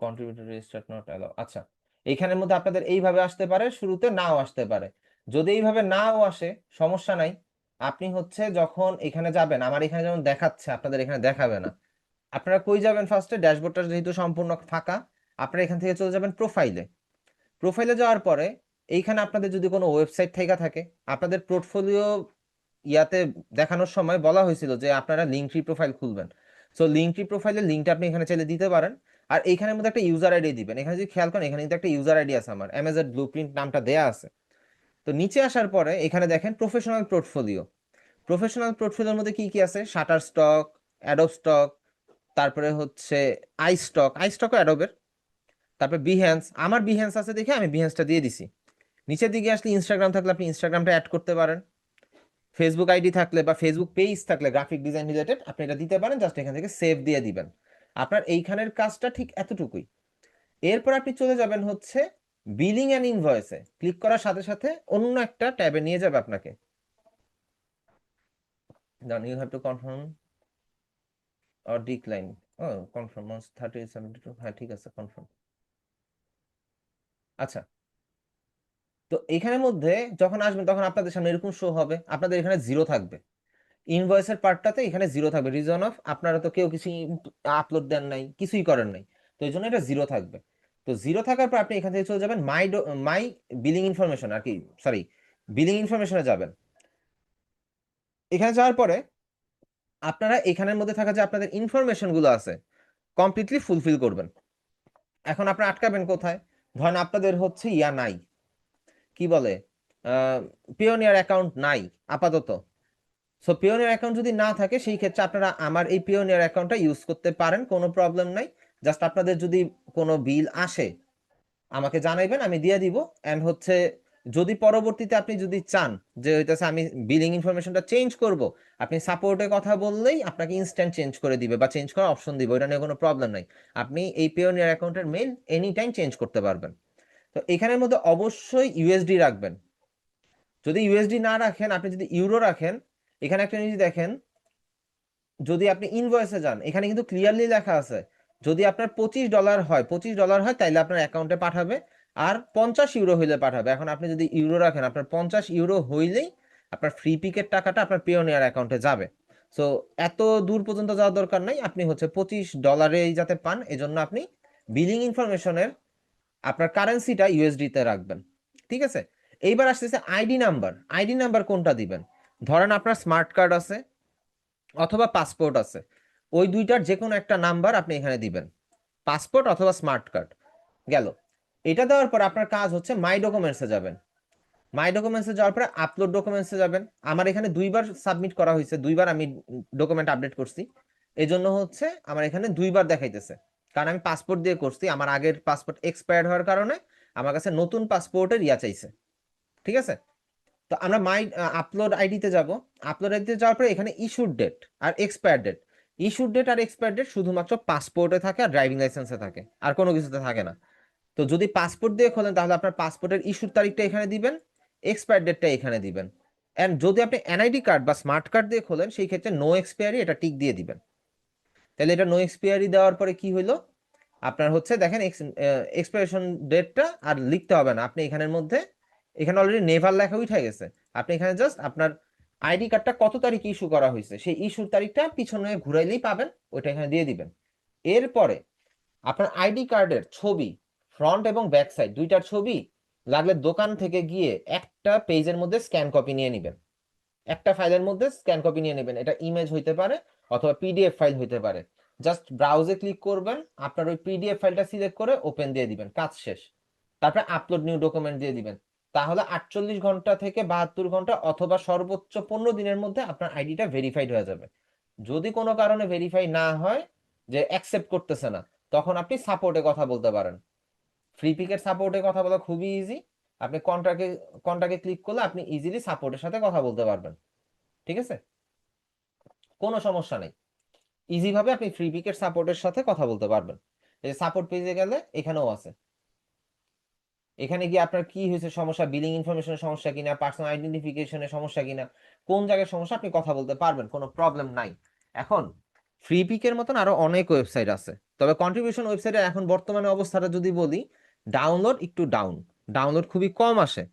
[SPEAKER 1] কন্ট্রিবিউটর রেজিস্টার্ড নট অ্যালাউ। আচ্ছা, এইখানের মধ্যে আপনাদের এইভাবে আসতে পারে, শুরুতে নাও আসতে পারে। যদি এইভাবে নাও আসে, সমস্যা নাই। আপনি হচ্ছে যখন এখানে যাবেন, আমার এখানে যেমন দেখাচ্ছে, আপনাদের এখানে দেখাবে না। আপনারা কই যাবেন ফার্স্টে, ড্যাশবোর্ডটা যেহেতু সম্পূর্ণ ফাঁকা, আপনারা এখান থেকে চলে যাবেন প্রোফাইলে। প্রোফাইলে যাওয়ার পরে এইখানে আপনাদের যদি কোনো ওয়েবসাইট থেকে থাকে, আপনাদের পোর্টফোলিও ইয়াতে দেখানোর সময় বলা হয়েছিল যে আপনারা লিঙ্কট্রি প্রোফাইল খুলবেন। সো লিঙ্কট্রি প্রোফাইলের লিঙ্কটা আপনি এখানে চাইলে দিতে পারেন। আর এইখানের মধ্যে একটা ইউজার আইডি দিবেন। এখানে যদি খেয়াল করেন, এখানে কিন্তু একটা ইউজার আইডি আছে, আমার অ্যামাজন ব্লুপ্রিন্ট নামটা দেয়া আছে। তো নিচে আসার পরে এখানে দেখেন প্রফেশনাল পোর্টফোলিও। প্রফেশনাল পোর্টফোলিওর মধ্যে কি কি আছে, শাটার স্টক, অ্যাডোব স্টক, তারপরে হচ্ছে আই স্টক, আই স্টকও অ্যাডোবের, তারপরে বিহেন্স। আমার বিহেন্স আছে দেখে আমি বিহেন্সটা দিয়ে দিছি। নিচের দিকে আসলে ইনস্টাগ্রাম থাকলে আপনি ইনস্টাগ্রামটা অ্যাড করতে পারেন। ফেসবুক আইডি থাকলে বা ফেসবুক পেজ থাকলে গ্রাফিক ডিজাইন রিলেটেড আপনি এটা দিতে পারেন, জাস্ট এখান থেকে সেভ দিয়ে দিবেন। আপনার এইখানের কাজটা ঠিক এতটুকুই। এরপর আপনি চলে যাবেন হচ্ছে বিলিং অ্যান্ড ইনভয়েসে, ক্লিক করার সাথে সাথে অন্য একটা ট্যাবে নিয়ে যাবে আপনাকে। Then you have to confirm or decline. ও, কনফার্ম 3072, হ্যাঁ ঠিক আছে, কনফার্ম। আচ্ছা, তো এখানের মধ্যে যখন আসবেন তখন আপনাদের সামনে এরকম শো হবে, আপনাদের এখানে জিরো থাকবে। ইনভয়েসের পার্টটাতে এখানে জিরো থাকবে, রিজন অফ আপনারা তো কেউ কিছু আপলোড দেন নাই, কিছুই করেন নাই, তো এই জন্য এটা জিরো থাকবে। তো জিরো থাকার পর আপনি এখান থেকে চলে যাবেন মাই বিলিং ইনফরমেশন, আর কি সরি, বিলিং ইনফরমেশনে যাবেন। এখানে যাওয়ার পরে আপনারা এখানের মধ্যে থাকা যে আপনাদের ইনফরমেশন গুলো আছে কমপ্লিটলি ফুলফিল করবেন। এখন আপনারা আটকাবেন কোথায়, ধরেন আপনাদের হচ্ছে ইয়া নাই, কি বলে, পিওনিয়ার অ্যাকাউন্ট নাই আপাতত। সো পিওনিয়ার অ্যাকাউন্ট যদি না থাকে, সেই ক্ষেত্রে আপনারা আমার এই পিওনিয়ার অ্যাকাউন্টটা ইউজ করতে পারেন, কোনো প্রবলেম নাই। জাস্ট আপনাদের যদি কোনো বিল আসে আমাকে জানাইবেন, আমি দিয়ে দিব। অ্যান্ড হচ্ছে যদি পরবর্তীতে আপনি যদি চান যে হইতেছে আমি বিলিং ইনফরমেশনটা চেঞ্জ করব, আপনি সাপোর্টে কথা বললেই আপনাকে ইনস্ট্যান্ট চেঞ্জ করে দিবে বা চেঞ্জ করার অপশন দিবে, এটা নিয়ে কোনো প্রবলেম নাই। আপনি এই পিওনিয়ার অ্যাকাউন্টের মেইল এনি টাইম চেঞ্জ করতে পারবেন। তো এখানের মধ্যে অবশ্যই ইউএসডি রাখবেন। যদি ইউএসডি না রাখেন, আপনি যদি ইউরো রাখেন, এখানে একটা জিনিস দেখেন, যদি আপনি ইনভয়েসে যান এখানে কিন্তু ক্লিয়ারলি লেখা আছে, যদি আপনার $25 হয়, $25 হয়, তাইলে আপনার অ্যাকাউন্টে পাঠাবে, আর 50 ইউরো হইলে পাঠাবে। এখন আপনি যদি ইউরো রাখেন, আপনার 50 ইউরো হইলেই আপনার ফ্রি পিকের টাকাটা আপনার পিওনিয়ার অ্যাকাউন্টে যাবে। সো এত দূর পর্যন্ত যাওয়ার দরকার নাই, আপনি হচ্ছে $25 যাতে পান, এজন্য আপনি বিলিং ইনফরমেশনের আপনার কারেন্সিটা ইউএসডি তে রাখবেন। ঠিক আছে? এইবার আসতেছে আইডি নাম্বার। আইডি নাম্বার কোনটা দিবেন, ধরেন আপনার স্মার্ট কার্ড আছে অথবা পাসপোর্ট আছে, ওই দুইটার যে কোনো একটা নাম্বার আপনি এখানে দিবেন, পাসপোর্ট অথবা স্মার্ট কার্ড। গেল। এটা দেওয়ার পর আপনার কাজ হচ্ছে মাই ডকুমেন্টসে যাবেন। মাই ডকুমেন্টসে যাওয়ার পরে আপলোড ডকুমেন্টসে যাবেন। আমার এখানে 2বার সাবমিট করা হয়েছে, 2বার আমি ডকুমেন্ট আপডেট করছি, এই জন্য হচ্ছে আমার এখানে 2বার দেখাইতেছে। কারণ আমি পাসপোর্ট দিয়ে করছি, আমার আগের পাসপোর্ট এক্সপায়ার্ড হওয়ার কারণে আমার কাছে নতুন পাসপোর্টের চাইছে। ঠিক আছে, তো আমরা মাই আপলোড আইডিতে যাব। আপলোড আইডিতে যাওয়ার পরে এখানে ইস্যুড ডেট আর এক্সপায়ার ডেট। ইস্যুড ডেট আর এক্সপায়ার ডেট শুধুমাত্র পাসপোর্টে থাকে আর ড্রাইভিং লাইসেন্সে থাকে, আর কোনো কিছুতে থাকে না। তো যদি পাসপোর্ট দিয়ে খোলেন তাহলে আপনার পাসপোর্টের ইস্যুর তারিখটা এখানে দিবেন, এক্সপায়ার ডেটটা এখানে দিবেন। এন্ড যদি আপনি এনআইডি কার্ড বা স্মার্ট কার্ড দিয়ে খোলেন সেই ক্ষেত্রে নো এক্সপায়ারি এটা টিক দিয়ে দিবেন। তাহলে এটা নো এক্সপায়ারি দেওয়ার পরে কি হইলো, আপনার হচ্ছে দেখেন এক্সপায়ারেশন ডেটটা আর লিখতে হবে না, আপনি এখানের মধ্যে এখানে অলরেডি নেভার লেখা উঠে গেছে। আপনি এখানে জাস্ট আপনার আইডি কার্ডটা কত তারিখে ইস্যু করা হয়েছে সেই ইস্যুর তারিখটা পিছনে ঘুরাইলেই পাবেন, ওইটা এখানে দিয়ে দিবেন। এরপরে আপনার আইডি কার্ডের ছবি, ফ্রন্ট এবং ব্যাক সাইড দুইটার ছবি লাগলে দোকান থেকে গিয়ে একটা পেজের মধ্যে স্ক্যান কপি নিয়ে নেবেন, একটা ফাইলের মধ্যে স্ক্যান কপি নিয়ে নেবেন। এটা ইমেজ হইতে পারে অথবা পিডিএফ ফাইল হইতে পারে। জাস্ট ব্রাউজে ক্লিক করবেন, আপনার ওই পিডিএফ ফাইলটা সিলেক্ট করে ওপেন দিয়ে দিবেন, কাজ শেষ। তারপরে আপলোড নিউ ডকুমেন্ট দিয়ে দিবেন। তাহলে 48 ঘন্টা থেকে 72 ঘন্টা অথবা সর্বোচ্চ 15 দিনের মধ্যে আপনার আইডিটা ভেরিফাইড হয়ে যাবে। যদি কোনো কারণে ভেরিফাই না হয়, যে অ্যাকসেপ্ট করতেছে না, তখন আপনি সাপোর্টে কথা বলতে পারেন। ফ্রিপিকের সাপোর্টে কথা বলা খুবই ইজি। আপনি কন্টাক্টে ক্লিক করলে আপনি ইজিলি সাপোর্টের সাথে কথা বলতে পারবেন। ঠিক আছে, কোনো সমস্যা নেই, ইজি ভাবে আপনি ফ্রিপিকের সাপোর্টের সাথে কথা বলতে পারবেন। এই সাপোর্ট পেজে গেলে এখানেও আছে, এখানে গিয়ে আপনার কি হয়েছে সমস্যা, বিলিং ইনফরমেশনের সমস্যা কিনা, পার্সোনাল আইডেন্টিফিকেশনের সমস্যা কিনা, কোন জায়গায় সমস্যা আপনি কথা বলতে পারবেন, কোনো প্রবলেম নাই। এখন ফ্রিপিকের মতন আরো অনেক ওয়েবসাইট আছে, তবে কন্ট্রিবিউশন ওয়েবসাইটের এখন বর্তমানে অবস্থাটা যদি বলি, ডাউনলোড একটু ডাউনলোড খুবই কম আসে।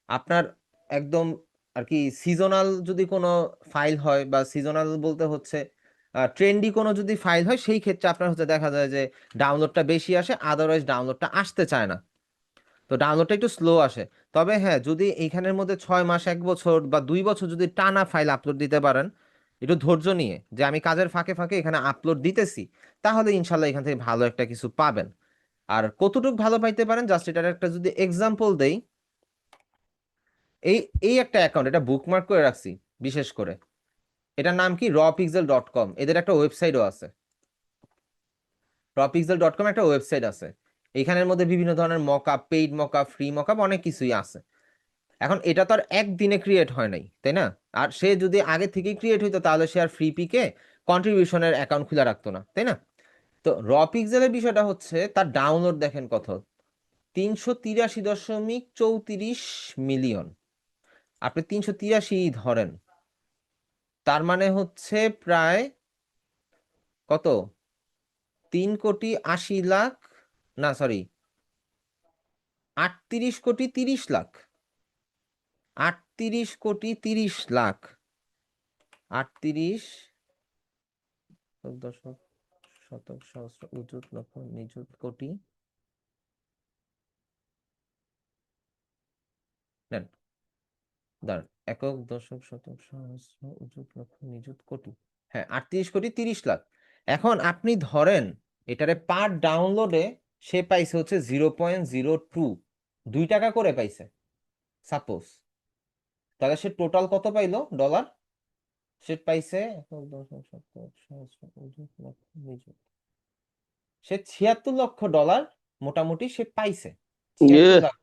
[SPEAKER 1] আপনার একদম আর কি সিজনাল যদি কোনো ফাইল হয়, বা সিজনাল বলতে হচ্ছে ট্রেন্ডি কোনো যদি ফাইল হয়, সেই ক্ষেত্রে আপনার হচ্ছে দেখা যায় যে ডাউনলোডটা বেশি আসে, আদারওয়াইজ ডাউনলোডটা আসতে চায় না। তো ডাউনলোডটা একটু স্লো আসে। তবে হ্যাঁ, যদি এইখানের মধ্যে 6 মাস, 1 বছর বা 2 বছর যদি টানা ফাইল আপলোড দিতে পারেন, একটু ধৈর্য নিয়ে, যে আমি কাজের ফাঁকে ফাঁকে এখানে আপলোড দিতেছি, তাহলে ইনশাল্লাহ এখান থেকে ভালো একটা কিছু পাবেন। আর কতটুকু ভালো পাইতে পারেন, জাস্ট এটার একটা যদি এক্সাম্পল দেই, এই এই একটা অ্যাকাউন্ট, এটা বুকমার্ক করে রাখছি বিশেষ করে, এটার নাম কি rawpixel.com, এদের একটা ওয়েবসাইটও আছে। rawpixel.com একটা ওয়েবসাইট আছে, এখানের মধ্যে বিভিন্ন ধরনের mockup, paid mockup, free mockup, অনেক কিছুই আছে। এখন এটা তো আর একদিনে ক্রিয়েট হয় নাই, তাই না? আর সে যদি আগে থেকেই ক্রিয়েট হইতো তাহলে সে আর ফ্রি পিকে কন্ট্রিবিউশনের অ্যাকাউন্ট খোলা রাখতো না, তাই না? তো rawpixel বিষয়টা হচ্ছে তার ডাউনলোড দেখেন কত, 383.34 মিলিয়ন। আপনি 383 ধরেন, তার মানে হচ্ছে প্রায় কত, 3,80,00,000, না সরি, 38,30,00,000, 38,30,00,000, 38 দশক শতক সহস্র অযুত লক্ষ নিযুত কোটি, নেন দাঁড়ান, একক দশক শতক সহস্র অযুত লক্ষ নিযুত কোটি, হ্যাঁ 38,30,00,000। এখন আপনি ধরেন এটারে পার ডাউনলোডে সে পাইছে হচ্ছে 0.02, 2 টাকা করে পাইছে সাপোজ, তাহলে সে টোটাল কত পাইলো ডলার, সে পাইছে একক দশক শতক সহস্র অযুত লক্ষ নিযুত, সে 76 লক্ষ ডলার মোটামুটি সে পাইছে, 76 লাখ।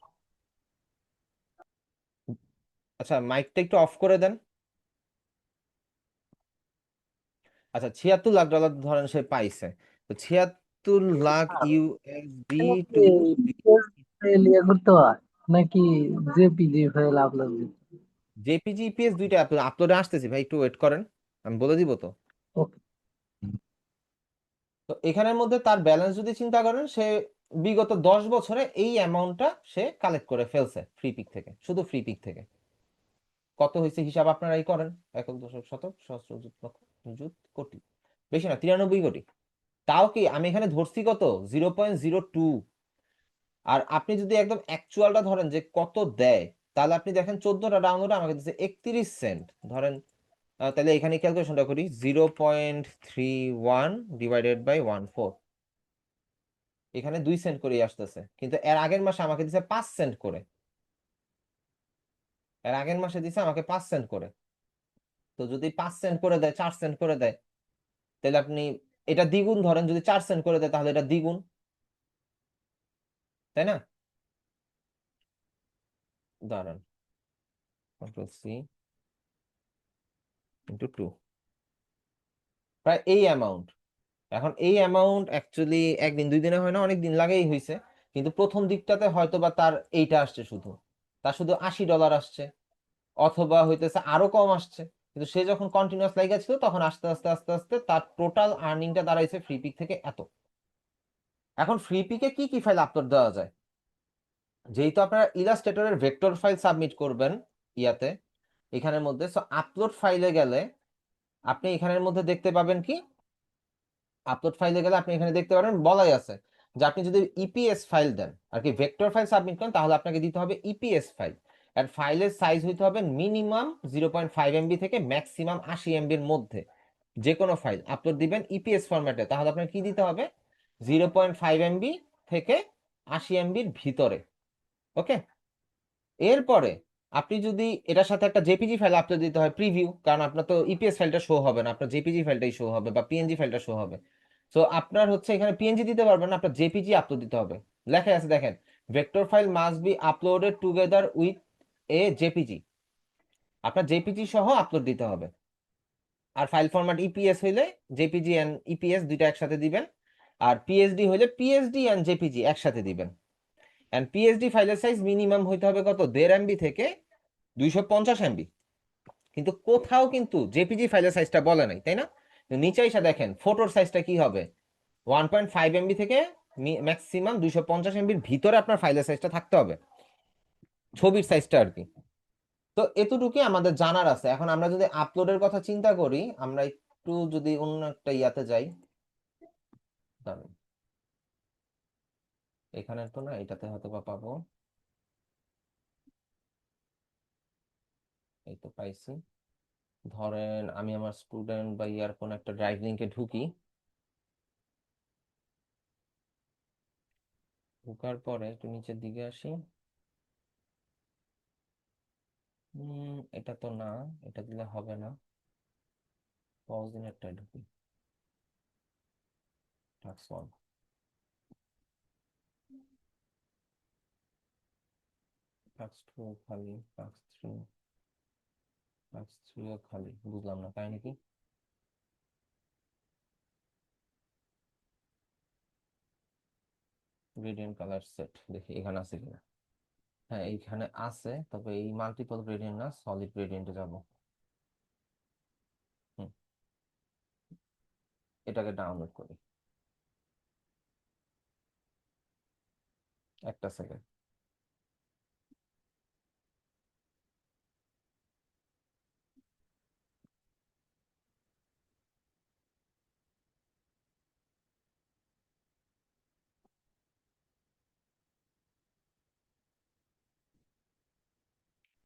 [SPEAKER 1] আচ্ছা মাইকটা একটু অফ করে দেন। আচ্ছা 76 লাখ ডলার ধরেন সে পাইছে, তো 76 লাখ ইউএসডি টু
[SPEAKER 3] ফাইল ইয়ে করতে হয় নাকি জেপিজি ফাইল আপলোড দিতে
[SPEAKER 1] জেপিজি ইপিএস দুইটা আপলোডে আসতেছি ভাই, একটু ওয়েট করেন, আমি বলে দিব তো।
[SPEAKER 3] ওকে
[SPEAKER 1] তো এখানের মধ্যে তার ব্যালেন্স যদি চিন্তা করেন, সে বিগত 10 বছরে এই অ্যামাউন্টটা সে কালেক্ট করে ফেলছে ফ্রি পিক থেকে, শুধু ফ্রি পিক থেকে। কত হয়েছে হিসাব আপনারাই করেন, একক দশক শতক সহস্র অযুত লক্ষ নিযুত কোটি, বেশি না 93 কোটি। তাও কি আমি এখানে ধরছি কত, 0.02। আর আপনি যদি একদম অ্যাকচুয়ালটা ধরেন যে কত দেয়, তাহলে আপনি দেখেন 14টা ডাউনলোড আমাকে দিচ্ছে 31 সেন্ট ধরেন। তাহলে এখানে ক্যালকুলেশনটা করি, 0.31 ডিভাইডেড বাই 1/4, এখানে 2 সেন্ট করে আসতেছে, কিন্তু এর আগের মাসে আমাকে দিচ্ছে 5 সেন্ট করে। এর আগের মাসে দিছে আমাকে 5 সেন্ট করে। তো যদি 5 সেন্ট করে দেয়, 4 সেন্ট করে দেয়, তাহলে আপনি এটা দ্বিগুণ ধরেন, যদি 4 সেন্ট করে দেয় তাহলে এটা দ্বিগুণ, তাই না? দাঁড়ান, Ctrl+C × 2, প্রায় এই অ্যামাউন্ট। এখন এই অ্যামাউন্ট অ্যাকচুয়ালি একদিন দুই দিনে হয় না, অনেক দিন লাগেই হয়েছে। কিন্তু প্রথম দিকটাতে হয়তো বা তার এইটা আসছে, শুধু তার শুধু $80 আসছে, অথবা হইতেছে আরো কম আসছে। কিন্তু সে যখন কন্টিনিউয়াস লাইগা ছিল তখন আস্তে আস্তে আস্তে আস্তে তার টোটাল আর্নিংটা দাঁড়াইছে ফ্রি পিক থেকে এত। এখন ফ্রি পিকে কি কি ফাইল আপলোড দেওয়া যায়? যেহেতু আপনারা ইলাস্ট্রেটরের ভেক্টর ফাইল সাবমিট করবেন ইয়াতে, এখানের মধ্যে, সো আপলোড ফাইলে গেলে আপনি এখানের মধ্যে দেখতে পাবেন কি, আপলোড ফাইলে গেলে আপনি এখানে দেখতে পারেন বলাই আছে যে আপনি যদি ইপিএস ফাইল দেন আর কি, ভেক্টর ফাইল সাবমিট করেন, তাহলে আপনাকে দিতে হবে ইপিএস ফাইল। আর ফাইলের সাইজ হইতে হবে মিনিমাম 0.5 MB থেকে ম্যাক্সিমাম 80 MBর মধ্যে। যে কোনো ফাইল আপলোড দিবেন ইপিএস ফরম্যাটে, তাহলে আপনার কি দিতে হবে, 0.5 MB থেকে 80 MBর ভিতরে। ওকে, এরপরে আপনি যদি এটার সাথে একটা জেপিজি ফাইল আপলোড দিতে হয়, প্রিভিউ, কারণ আপনার তো ইপিএস ফাইলটা শো হবে না, আপনার জেপিজি ফাইলটাই শো হবে বা পিএনজি ফাইলটা শো হবে। সো আপনার হচ্ছে এখানে পিএনজি দিতে পারবেন না, আপনার জেপিজি আপলোড দিতে হবে। লেখা আছে দেখেন, vector file must be uploaded together with a JPG, আপনার জেপিজি সহ আপলোড দিতে হবে। আর ফাইল ফরম্যাট ইপিএস হইলে জেপিজি এন্ড ইপিএস দুইটা একসাথে দিবেন, আর পিএসডি হইলে পিএসডি এন্ড জেপিজি একসাথে দিবেন। এন্ড পিএসডি ফাইলের সাইজ মিনিমাম হইতে হবে কত, 1.5 MB থেকে 250 MB। কিন্তু কোথাও কিন্তু জেপিজি ফাইলের সাইজটা বলে নাই, তাই না? তো নিচে এসে দেখেন ফটোর সাইজটা কি হবে, 1.5 MB থেকে ম্যাক্সিমাম 250 MBর ভিতরে আপনার ফাইলের সাইজটা থাকতে হবে, ছবির সাইজটা আর কি। তো এতটুকুই আমাদের জানার আছে। এখন আমরা যদি আপলোডের কথা চিন্তা করি, আমরা একটু যদি অন্য একটা ইয়াতে যাই, দাঁড়ান, এখানে তো না, এটাতে হয়তো বা পাবো, এই তো পাইছি। ধরেন আমি আমার স্টুডেন্ট বা ইয়ার কোন একটা ড্রাইভ লিঙ্কে ঢুকি, ঢুকার পরে একটু নিচের দিকে আসি। এটা তো না, এটা দিলে হবে না, পজ দিন একটা ঢুকি, টাস্ক 1, টাস্ক 2 খালি, টাস্ক 3 ও খালি, বুঝলাম না কাহিনী কি। গ্রেডিয়েন্ট কালার সেট, দেখি এখানে আছে কিনা। হ্যাঁ এইখানে আছে, তবে এই মাল্টিপল গ্রেডিয়েন্ট না, সলিড গ্রেডিয়েন্টে যাব। হুম, এটাকে ডাউনলোড করি, একটা সেকেন্ড।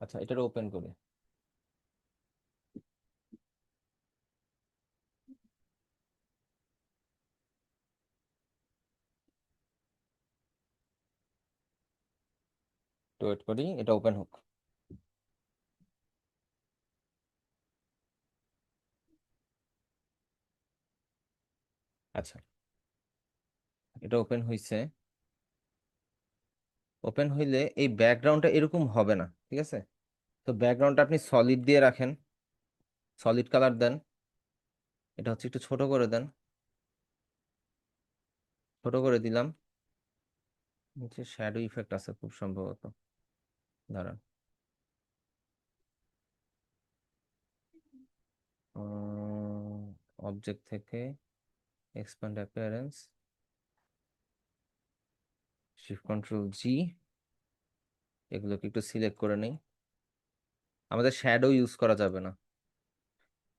[SPEAKER 1] আচ্ছা, এটার ওপেন করি। তো ওয়েট করি, এটা ওপেন হোক। আচ্ছা, এটা ওপেন হইছে। ওপেন হইলে এই ব্যাকগ্রাউন্ডটা এরকম হবে না, ঠিক আছে? তো ব্যাকগ্রাউন্ডটা আপনি সলিড দিয়ে রাখেন, সলিড কালার দেন, এটা হচ্ছে একটু ছোট করে দেন, ছোট করে দিলাম। নিচে শ্যাডো ইফেক্ট আছে খুব সম্ভবত, দাঁড়ান, অবজেক্ট থেকে এক্সপ্যান্ড অ্যাপিয়ারেন্স, Shift Ctrl+G, এগুলোকে একটু সিলেক্ট করে নেই। আমাদের শ্যাডো ইউজ করা যাবে না,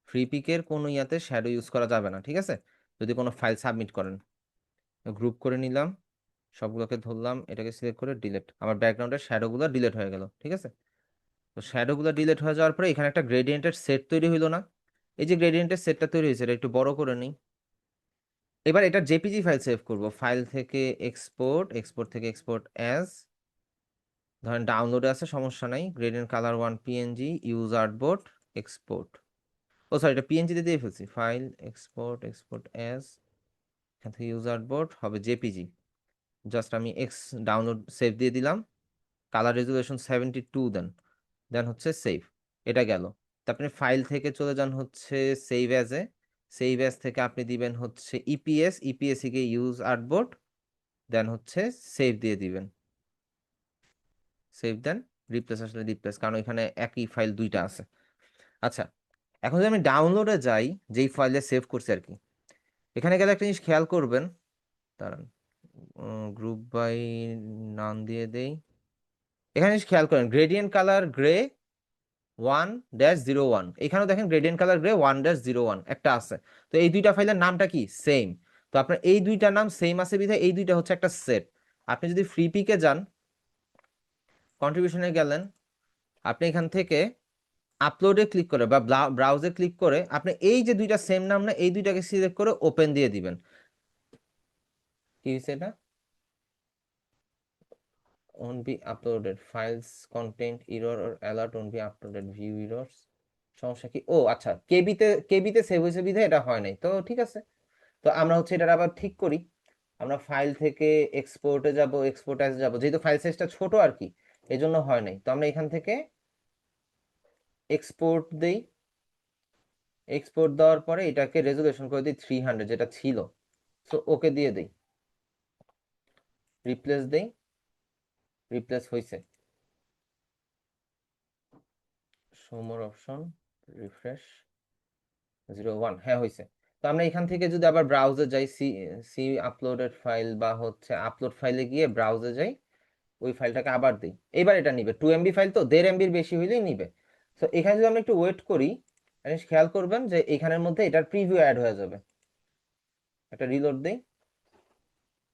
[SPEAKER 1] ফ্রি পিকের কোনো ইয়াতে শ্যাডো ইউজ করা যাবে না, ঠিক আছে? যদি কোনো ফাইল সাবমিট করেন, গ্রুপ করে নিলাম, সবগুলোকে ধরলাম, এটাকে সিলেক্ট করে ডিলিট, আমার ব্যাকগ্রাউন্ডের শ্যাডোগুলো ডিলিট হয়ে গেল, ঠিক আছে? তো শ্যাডোগুলো ডিলিট হয়ে যাওয়ার পরে এখানে একটা গ্রেডিয়েন্টের সেট তৈরি হইলো না? এই যে গ্রেডিয়েন্টের সেটটা তৈরি হয়েছে, এটা একটু বড় করে নিই। এবার এটা জেপিজি ফাইল সেভ করব, ফাইল থেকে এক্সপোর্ট, এক্সপোর্ট থেকে এক্সপোর্ট অ্যাজ, ধরেন ডাউনলোডে আছে, সমস্যা নাই, gradient colour 1 PNG use artboard export. ও সরি, এটা পিএনজিতে দিয়ে ফেলছি, ফাইল এক্সপোর্ট অ্যাজ, এখান থেকে ইউজ আর্টবোর্ড হবে জেপিজি। জাস্ট আমি ডাউনলোড সেভ দিয়ে দিলাম, কালার রেজুলেশন 72 দেন, দেন হচ্ছে সেভ। এটা গেল। তো আপনি ফাইল থেকে চলে যান হচ্ছে সেভ অ্যাজে, সেভ অ্যাজ থেকে আপনি দিবেন হচ্ছে ইপিএস কে ইউজ আর্টবোর্ড, দেন হচ্ছে সেভ দিয়ে দিবেন, সেভ দেন। রিপ্লেস আসলে রিপ্লেস, কারণ এখানে একই ফাইল দুইটা আছে। আচ্ছা, এখন যদি আমি ডাউনলোডে যাই, যেই ফাইলে সেভ করছি আর কি, এখানে গেলে একটা জিনিস খেয়াল করবেন, দাঁড়ান, গ্রুপ বাই নাম দিয়ে দেই। এখানে জিনিস খেয়াল করেন, গ্রেডিয়েন্ট কালার গ্রে 1-01, এখানেও দেখেন গ্রেডিয়েন্ট কালার গ্রে 1-01 একটা আছে। তো এই দুইটা ফাইলের নামটা কি সেম, তো আপনার এই দুইটা নাম সেম আছে বিধায় এই দুইটা হচ্ছে একটা সেট। আপনি যদি ফ্রি পিকে যান, কন্ট্রিবিউশনে গেলেন, আপনি এখান থেকে আপলোডে ক্লিক করে বা ব্রাউজে ক্লিক করে আপনি এই যে দুইটা সেম নাম না, এই দুইটাকে সিলেক্ট করে ওপেন দিয়ে দিবেন। কি হয়েছে এটা? won't be uploaded, files content error or alert won't be uploaded, view errors, সমস্যা কি? ও আচ্ছা, কেবিতে সেভ হয়েছে বিধায় এটা হয় নাই, তো ঠিক আছে। তো আমরা হচ্ছে এটা আবার ঠিক করি, আমরা ফাইল থেকে এক্সপোর্টে যাব, এক্সপোর্ট অ্যাজ যাব, যেহেতু ফাইল সাইজটা ছোট আর কি, এই জন্য হয় নাই। তো আমরা এখান থেকে এক্সপোর্ট দেই, এক্সপোর্ট দেওয়ার পরে এটাকে রেজুলেশন করে দিই 300 যেটা ছিল। তো ওকে দিয়ে দেই, রিপ্লেস দেই, রিপ্লেস হয়েছে, শো মোর অপশন, রিফ্রেশ, 01, হ্যাঁ হয়েছে। তো আমরা এখান থেকে যদি আবার ব্রাউজে যাই, সি আপলোডেড ফাইল বা হচ্ছে আপলোড ফাইলে গিয়ে ব্রাউজে যাই, ওই ফাইলটাকে আবার দিই, এবার এটা নিবে 2 MB ফাইল, তো 1.5 MBর বেশি হইলেই নিবে। তো এখানে যদি আমরা একটু ওয়েট করি, খেয়াল করবেন যে এখানের মধ্যে এটার প্রিভিউ অ্যাড হয়ে যাবে। একটা রিলোড দেই,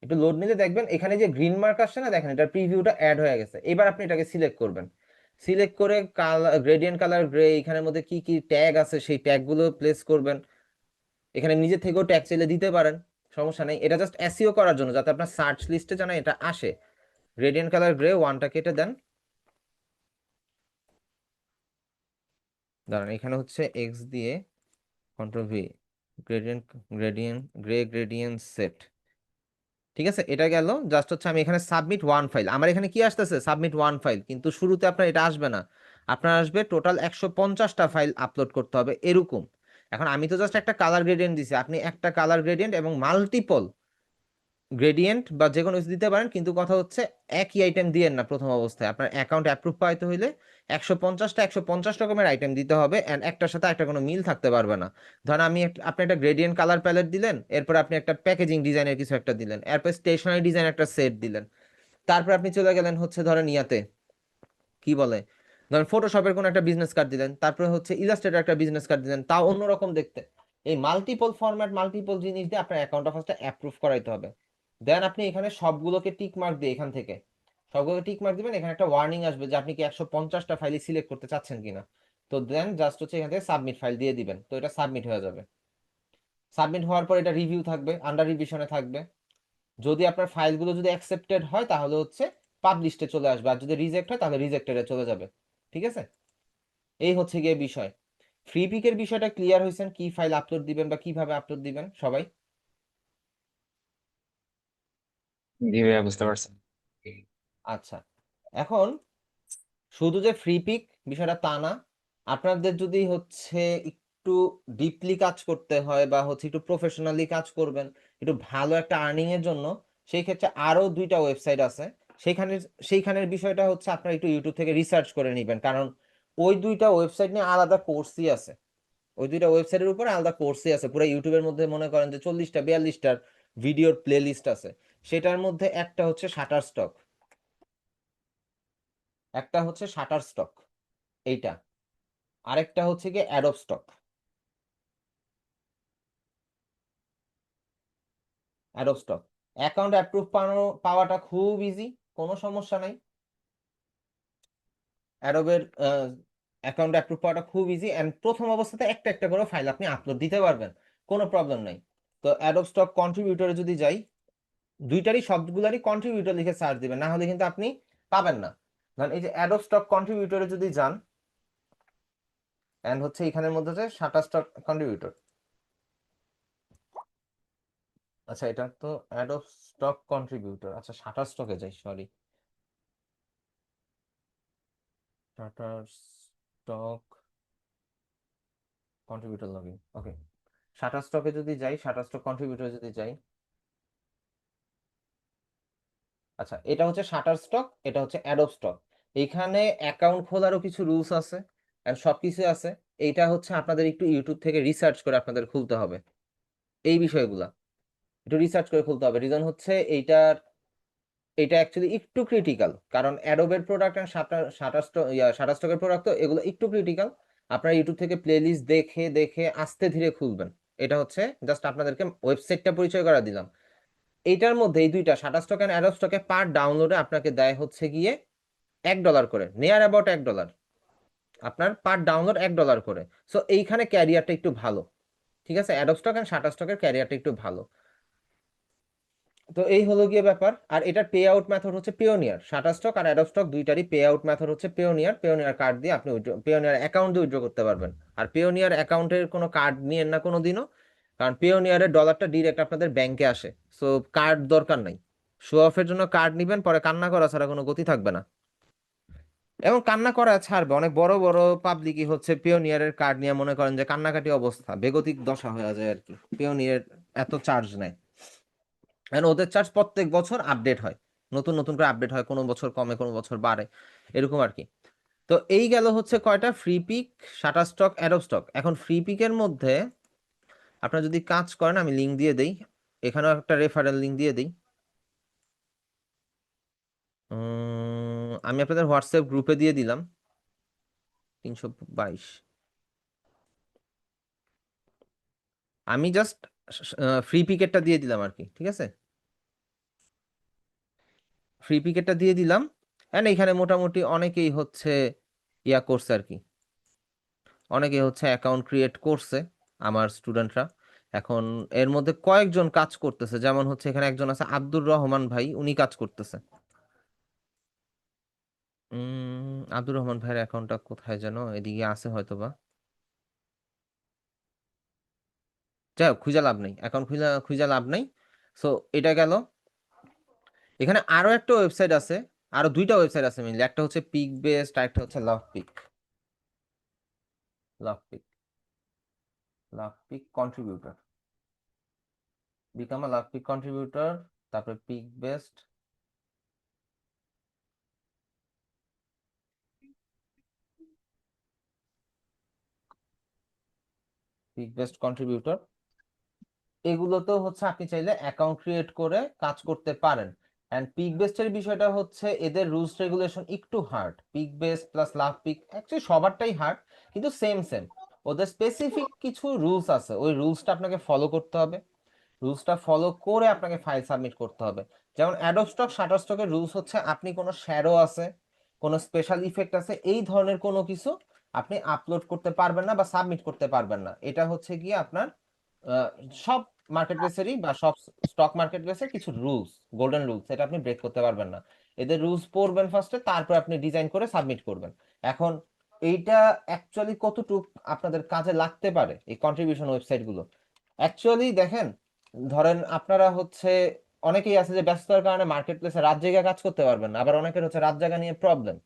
[SPEAKER 1] একটু লোড নিলে দেখবেন এখানে যে গ্রিন মার্ক আসছে না, দেখেন এটার প্রিভিউটা অ্যাড হয়ে গেছে। এবার আপনি এটাকে সিলেক্ট করবেন, সিলেক্ট করে কালার, গ্রেডিয়েন্ট কালার গ্রে, এখানের মধ্যে কি কি ট্যাগ আছে সেই ট্যাগগুলো প্লেস করবেন। এখানে নিজে থেকেও ট্যাগ চাইলে দিতে পারেন, সমস্যা নেই। এটা জাস্ট এসইও করার জন্য, যাতে আপনার সার্চ লিস্টে যেন এটা আসে। গ্রেডিয়েন্ট কালার গ্রে 1টা কেটে দেন, দাঁড়ান, এখানে হচ্ছে এক্স দিয়ে control V, gradient gradient set, ঠিক আছে। এটা গেল। জাস্ট হচ্ছে আমি এখানে সাবমিট 1 ফাইল, আমার এখানে কি আসতেছে সাবমিট 1 ফাইল, কিন্তু শুরুতে আপনার এটা আসবে না, আপনার আসবে টোটাল 150টা ফাইল আপলোড করতে হবে এরকম। এখন আমি তো জাস্ট একটা কালার গ্রেডিয়েন্ট দিছি, আপনি একটা কালার গ্রেডিয়েন্ট এবং মাল্টিপল গ্রেডিয়েন্ট বা যে কোনো কিছু দিতে পারেন, কিন্তু কথা হচ্ছে একই আইটেম দিয়েন না প্রথম অবস্থায়। আপনার অ্যাকাউন্ট অ্যাপ্রুভ পাইতে হইলে 150 রকমের আইটেম দিতে হবে, এন্ড একটার সাথে একটা কোনো মিল থাকতে পারবে না। ধরেন আপনি একটা গ্রেডিয়েন্ট কালার প্যালেট দিলেন, এরপর আপনি একটা প্যাকেজিং ডিজাইনের কিছু একটা দিলেন, এরপর স্টেশনারি ডিজাইন একটা সেট দিলেন, তারপর আপনি চলে গেলেন হচ্ছে ধরেন ইয়াতে কি বলে, ধরেন ফটোশপের কোনো একটা বিজনেস কার্ড দিলেন, তারপরে হচ্ছে ইলাস্ট্রেটর একটা বিজনেস কার্ড দিলেন, তাও অন্যরকম দেখতে। এই মাল্টিপল ফরম্যাট, মাল্টিপল জিনিস দিয়ে আপনার অ্যাকাউন্টটা ফার্স্টে অ্যাপ্রুভ করাইতে হবে। দেন আপনি এখানে সবগুলোকে টিক মার্ক দিয়ে, এখান থেকে সবগুলোকে টিক মার্ক দিবেন, এখানে একটা ওয়ার্নিং আসবে যে আপনি কি 150টা ফাইল সিলেক্ট করতে চাচ্ছেন কিনা। তো দেন জাস্ট হচ্ছে এখান থেকে সাবমিট ফাইল দিয়ে দিবেন, তো এটা সাবমিট হয়ে যাবে। সাবমিট হওয়ার পর এটা রিভিউ থাকবে, আন্ডার রিভিশনে থাকবে। যদি আপনার ফাইলগুলো যদি অ্যাকসেপ্টেড হয় তাহলে হচ্ছে পাবলিশডে চলে আসবে, আর যদি রিজেক্ট হয় তাহলে রিজেক্টেডে চলে যাবে, ঠিক আছে। এই হচ্ছে গিয়ে বিষয়। ফ্রি পিকের বিষয়টা ক্লিয়ার হয়েছেন, কি ফাইল আপলোড দিবেন বা কিভাবে আপলোড দিবেন সবাই?
[SPEAKER 2] জি ভাইয়া, বুঝতে পারছেন।
[SPEAKER 1] আচ্ছা, এখন শুধু যে ফ্রি পিক বিষয়টা তা না, আপনাদের যদি হচ্ছে একটু ডিপলি কাজ করতে হয় বা হচ্ছে একটু প্রফেশনালি কাজ করবেন, একটু ভালো একটা আর্নিং এর জন্য, সেই ক্ষেত্রে আরো 2টা ওয়েবসাইট আছে। সেইখানের বিষয়টা হচ্ছে আপনারা একটু ইউটিউব থেকে রিসার্চ করে নেবেন, কারণ ওই 2টা ওয়েবসাইট নিয়ে আলাদা কোর্সই আছে। ওই 2টা ওয়েবসাইটের উপরে আলাদা কোর্সই আছে, পুরো ইউটিউবের মধ্যে মনে করেন যে 40টা 42টার ভিডিওর প্লে লিস্ট আছে। সেটার মধ্যে একটা হচ্ছে শাটারস্টক, একটা হচ্ছে শাটারস্টক এইটা, আরেকটা হচ্ছে গিয়ে Adobe stock. Adobe stock account approve পাওয়াটা খুব ইজি, কোনো সমস্যা নাই। অ্যাডোবের অ্যাকাউন্ট অ্যাপ্রুভ পাওয়াটা খুব ইজি, এন্ড প্রথম অবস্থাতে একটা একটা করে ফাইল আপনি আপলোড দিতে পারবেন, কোনো প্রবলেম নাই। তো অ্যাডোব স্টক কন্ট্রিবিউটরে যদি যাই, দুইটারই সবগুলারই কন্ট্রিবিউটর লিখে সার্চ দিবেন, না হলে কিন্তু আপনি পাবেন না। ধরেন এই যে অ্যাডোব স্টক কন্ট্রিবিউটরে যদি যান, এন্ড হচ্ছে এখানের মধ্যে যে শাটার স্টক কন্ট্রিবিউটর, আচ্ছা এটা তো অ্যাডোব স্টক কন্ট্রিবিউটর, আচ্ছা শাটার স্টকে যাই, sorry, Shutterstock contributor login, okay. শাটার স্টকে যদি যাই, শাটার স্টক কন্ট্রিবিউটর যদি যাই, আচ্ছা এটা হচ্ছে শাটার স্টক, এটা হচ্ছে অ্যাডোব স্টক। এইখানে অ্যাকাউন্ট খোলারও কিছু রুলস আছে এন্ড সবকিছু আছে। এইটা হচ্ছে আপনাদের একটু ইউটিউব থেকে রিসার্চ করে আপনাদের খুলতে হবে এই বিষয়গুলা, একটু রিসার্চ করে খুলতে হবে। রিজন হচ্ছে এটা অ্যাকচুয়ালি একটু ক্রিটিক্যাল, কারণ অ্যাডোবের প্রোডাক্ট এন্ড শাটার স্টকের প্রোডাক্ট তো এগুলো একটু ক্রিটিক্যাল। আপনারা ইউটিউব থেকে প্লেলিস্ট দেখে দেখে আস্তে ধীরে খুলবেন। এটা হচ্ছে জাস্ট আপনাদেরকে ওয়েবসাইটটা পরিচয় করা দিলাম। এইটার মধ্যে এই দুইটা শাটার স্টক এন্ড অ্যাডোব স্টকে পার ডাউনলোডে আপনাকে দেয় হচ্ছে গিয়ে $1 করে, নিয়ার অ্যাবাউট $1, আপনার পার ডাউনলোড $1 করে। সো এইখানে ক্যারিয়ারটা একটু ভালো, ঠিক আছে, অ্যাডোব স্টক এন্ড শাটার স্টকের ক্যারিয়ারটা একটু ভালো। তো এই হলো গিয়ে ব্যাপার। আর এটার পে আউট মেথড হচ্ছে পেওনিয়ার। শাটার স্টক আর অ্যাডোব স্টক দুইটারই পে আউট মেথড হচ্ছে পেওনিয়ার। পেওনিয়ার কার্ড দিয়ে আপনি পেওনিয়ার অ্যাকাউন্ট দিয়ে উইথড্র করতে পারবেন। আর পেওনিয়ার অ্যাকাউন্টের কোনো কার্ড নিয়েন না কোনো দিনও, কারণ পেওনিয়ারের ডলারটা ডিরেক্ট আপনাদের ব্যাংকে আসে। সো কার্ড দরকার নাই। শো অফের জন্য কার্ড নিবেন, পরে কান্না করা ছাড়া কোনো গতি থাকবে না। এবং কান্না করা ছাড়বে, অনেক বড় বড় পাবলিকই হচ্ছে পিওনিয়ারের কার্ড নিয়ে মনে করেন যে কান্নাকাটি অবস্থা, বেগতিক দশা হয়ে যায় আর কি। পিওনিয়ার এত চার্জ নেয়, কারণ ওদের চার্জ প্রত্যেক বছর আপডেট হয়, নতুন নতুন করে আপডেট হয়, কোনো বছর কমে কোনো বছর বাড়ে, এরকম আর কি। তো এই গেল হচ্ছে কয়টা, Freepik, Shutterstock, Adobe stock. এখন ফ্রি পিকের মধ্যে আপনারা যদি কাজ করেন, আমি লিঙ্ক দিয়ে দেই, এখানেও একটা রেফারেল লিঙ্ক দিয়ে দিই। আমি আপনাদের হোয়াটসঅ্যাপ গ্রুপে দিয়ে দিলাম 322। আমি জাস্ট ফ্রি পিকেটটা দিয়ে দিলাম আর কি, ঠিক আছে, ফ্রি পিকেটটা দিয়ে দিলাম। এন্ড এখানে মোটামুটি অনেকেই হচ্ছে ইয়া করছে আর কি, অনেকেই হচ্ছে অ্যাকাউন্ট ক্রিয়েট করছে আমার স্টুডেন্টরা। এখন এর মধ্যে কয়েকজন কাজ করতেছে, যেমন হচ্ছে এখানে একজন আছে আব্দুর রহমান ভাই, উনি কাজ করতেছে। আব্দুর রহমান ভাইয়ের অ্যাকাউন্টটা কোথায় যেন, এদিকে আছে হয়তোবা, যাই হোক খুঁজে লাভ নেই, অ্যাকাউন্ট খুঁজে খুঁজে লাভ নেই। সো এটা গেল। এখানে আরো একটা ওয়েবসাইট আছে, আরো দুইটা ওয়েবসাইট আছে মেইনলি, একটা হচ্ছে পিক বেস্ট আর একটা হচ্ছে Lovepik. Lovepik, Lovepik contributor, become a Lovepik contributor, তারপরে Pikbest, Pikbest contributor. এগুলোতেও হচ্ছে আপনি চাইলে অ্যাকাউন্ট ক্রিয়েট করে কাজ করতে পারেন। এন্ড পিক বেস্টের বিষয়টা হচ্ছে এদের রুলস রেগুলেশন একটু hard, pick best plus love pick actually সবারটাই hard, কিন্তু সেম সেম। ওদের স্পেসিফিক কিছু রুলস আছে, ওই রুলসটা আপনাকে ফলো করতে হবে। রুলসটা ফলো করে আপনাকে ফাইল সাবমিট করতে হবে। যেমন অ্যাডোব স্টক, শাটার স্টকের রুলস হচ্ছে আপনি কোনো শ্যাডো আছে, কোনো স্পেশাল ইফেক্ট আছে, এই ধরনের কোনো কিছু আপনি আপলোড করতে পারবেন না বা সাবমিট করতে পারবেন না। এটা হচ্ছে গিয়ে আপনার আহ, সব মার্কেট প্লেসেরই বা সব স্টক মার্কেট প্লেসের কিছু রুলস, গোল্ডেন রুলস, এটা আপনি ব্রেক করতে পারবেন না। এদের রুলস পড়বেন ফার্স্টে, তারপর আপনি ডিজাইন করে সাবমিট করবেন। এখন এইটা অ্যাকচুয়ালি কতটুক আপনাদের কাজে লাগতে পারে এই কন্ট্রিবিউশন ওয়েবসাইট গুলো, অ্যাকচুয়ালি দেখেন, ধরেন আপনারা হচ্ছে অনেকেই আছে যে ব্যস্ততার কারণে মার্কেট প্লেসে রাত জেগে কাজ করতে পারবেন না, আবার অনেকের হচ্ছে রাত জাগা নিয়ে প্রবলেম।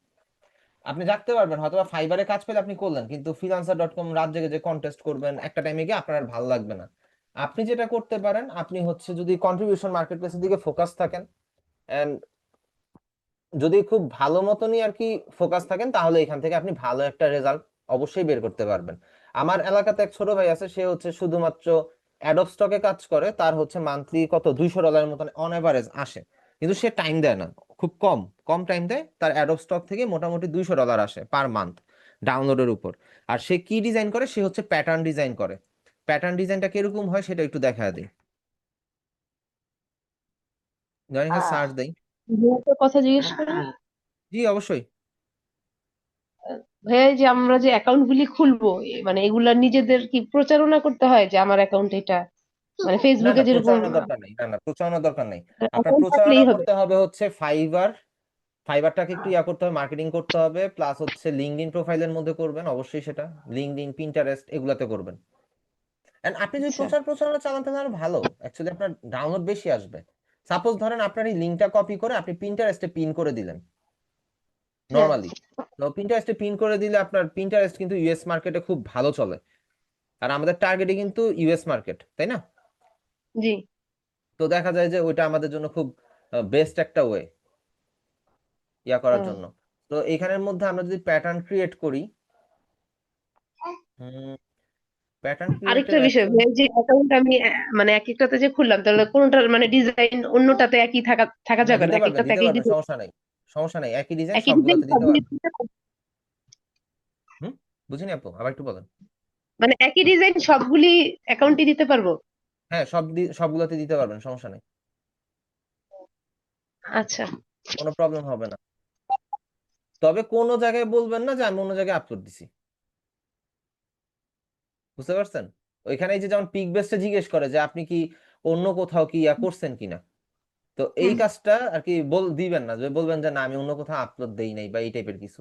[SPEAKER 1] আপনি জাগতে পারবেন হয়তো, ফাইবারে কাজ পেলে আপনি করলেন, কিন্তু ফ্রিল্যান্সার.কম রাত জেগে যে কন্টেস্ট করবেন একটা টাইমে গিয়ে আপনার আর ভালো লাগবে না। আপনি যেটা করতে পারেন, আপনি হচ্ছে যদি কন্ট্রিবিউশন মার্কেট প্লেসের দিকে ফোকাস থাকেন এন্ড যদি খুব ভালো মতনই আর কি ফোকাস থাকেন, তাহলে এখান থেকে আপনি ভালো একটা রেজাল্ট অবশ্যই বের করতে পারবেন। আমার এলাকাতে এক ছোট ভাই আছে, সে হচ্ছে শুধুমাত্র অ্যাডোব স্টকে কাজ করে, তার হচ্ছে মান্থলি কত $200 মতন অন এভারেজ আসে, কিন্তু সে টাইম দেয় না, খুব কম কম টাইম দেয়, তার অ্যাডোব স্টক থেকে মোটামুটি $200 আসে পার মান্থ ডাউনলোডের উপর। আর সে কি ডিজাইন করে, সে হচ্ছে প্যাটার্ন ডিজাইন করে। প্যাটার্ন ডিজাইনটা কিরকম হয় সেটা একটু দেখা দিই, জানি সার্চ দেই।
[SPEAKER 4] ভাইয়া একটা কথা জিজ্ঞেস করি।
[SPEAKER 1] জি অবশ্যই।
[SPEAKER 4] ভাইয়া এই যে আমরা যে অ্যাকাউন্ট গুলি খুলবো মানে এগুলা নিজেদের কি প্রচারণা করতে হয় যে আমার অ্যাকাউন্ট এটা, মানে
[SPEAKER 1] না
[SPEAKER 4] ফেসবুকে
[SPEAKER 1] না,
[SPEAKER 4] যেরকম
[SPEAKER 1] প্রচারণার দরকার নেই, না না, প্রচারণার দরকার নেই। আপনার
[SPEAKER 4] অ্যাকাউন্ট
[SPEAKER 1] প্রচারণা
[SPEAKER 4] থাকলেই হবে?
[SPEAKER 1] করতে হবে হচ্ছে ফাইবার, ফাইবারটাকে একটু করতে হবে, মার্কেটিং করতে হবে, প্লাস হচ্ছে লিঙ্কডইন প্রোফাইলের মধ্যে করবেন অবশ্যই, সেটা লিঙ্কডইন, পিন্টারেস্ট এগুলাতে করবেন। এন্ড আপনি যদি
[SPEAKER 4] আচ্ছা।
[SPEAKER 1] প্রচার প্রচারণা চালান তাহলে আরো ভালো, অ্যাকচুয়ালি আপনার ডাউনলোড বেশি আসবে। সাপোজ ধরেন আপনার এই লিঙ্কটা কপি করে আপনি পিন্টারেস্টে পিন করে দিলেন
[SPEAKER 4] হ্যাঁ।
[SPEAKER 1] নর্মালি, তো পিন্টারেস্টে পিন করে দিলে আপনার পিন্টারেস্ট কিন্তু ইউএস মার্কেটে খুব ভালো চলে, আর আমাদের টার্গেটে কিন্তু ইউএস মার্কেট, তাই না?
[SPEAKER 4] জি।
[SPEAKER 1] তো দেখা যায় যে ওইটা আমাদের জন্য খুব বেস্ট একটা ওয়ে করার
[SPEAKER 4] ও।
[SPEAKER 1] জন্য। তো এখানের মধ্যে আমরা যদি প্যাটার্ন ক্রিয়েট করি, প্যাটার্ন
[SPEAKER 4] আরেকটা
[SPEAKER 1] ক্রিয়েটের
[SPEAKER 4] বিষয় ভাই, যে অ্যাকাউন্ট আমি মানে এক একটাতে যে খুললাম, তাহলে কোনটার মানে ডিজাইন অন্যটাতে একই থাকা থাকা
[SPEAKER 1] না
[SPEAKER 4] যাবে না,
[SPEAKER 1] দিতে
[SPEAKER 4] এক
[SPEAKER 1] পারবেন,
[SPEAKER 4] একটাতে
[SPEAKER 1] দিতে
[SPEAKER 4] একই
[SPEAKER 1] পারবেন,
[SPEAKER 4] ডিজাইন।
[SPEAKER 1] সমস্যা নাই, সমস্যা নাই, একই ডিজাইন
[SPEAKER 4] একই ডিজাইন
[SPEAKER 1] সবগুলোতে দিতে
[SPEAKER 4] সবগুলি
[SPEAKER 1] পারবেন। হুম, বুঝিনি আপু, আবার একটু বলেন।
[SPEAKER 4] মানে একই ডিজাইন সবগুলি অ্যাকাউন্টই দিতে পারবো?
[SPEAKER 1] হ্যাঁ, সবগুলোতে দিতে পারবেন, সমস্যা নেই,
[SPEAKER 4] আচ্ছা।
[SPEAKER 1] কোনো প্রবলেম হবে না। তবে কোনো জায়গায় বলবেন না যে আমি অন্য জায়গায় আপলোড দিছি, বুঝতে পারছেন? ওইখানে এই যে যেমন পিক বেসটা জিজ্ঞেস করে যে আপনি কি অন্য কোথাও কি করছেন কিনা, তো এই
[SPEAKER 4] হুম।
[SPEAKER 1] কাজটা আর কি দিবেন না, যে বলবেন যে না আমি অন্য কোথাও আপলোড দেই নাই বা এই টাইপের কিছু।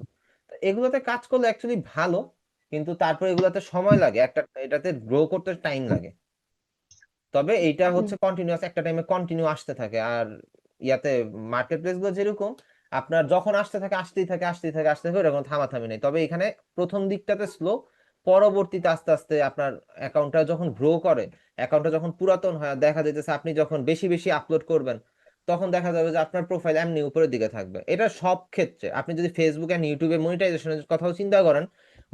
[SPEAKER 1] তো এগুলোতে কাজ করলে অ্যাকচুয়ালি ভালো, কিন্তু তারপরে এগুলোতে সময় লাগে, এটাতে গ্রো করতে টাইম লাগে। তবে এইটা
[SPEAKER 4] হুম।
[SPEAKER 1] হচ্ছে কন্টিনিউয়াস, একটা টাইমে কন্টিনিউ আসতে থাকে। আর মার্কেট প্লেস গুলো যেরকম আপনার যখন আসতে থাকে আসতেই থাকে আসতেই থাকে আসতে থাকে, এরকম থামাথামি নেই। তবে এখানে প্রথম দিকটাতে স্লো, পরবর্তীতে আস্তে আস্তে আপনার অ্যাকাউন্টটা যখন গ্রো করে, অ্যাকাউন্টটা যখন পুরাতন হয়, আর দেখা যাইতেছে আপনি যখন বেশি বেশি আপলোড করবেন, তখন দেখা যাবে যে আপনার প্রোফাইল এমনি উপরের দিকে থাকবে। এটা সব ক্ষেত্রে, আপনি যদি ফেসবুক এন্ড ইউটিউবে মনিটাইজেশনের কথাও চিন্তা করেন,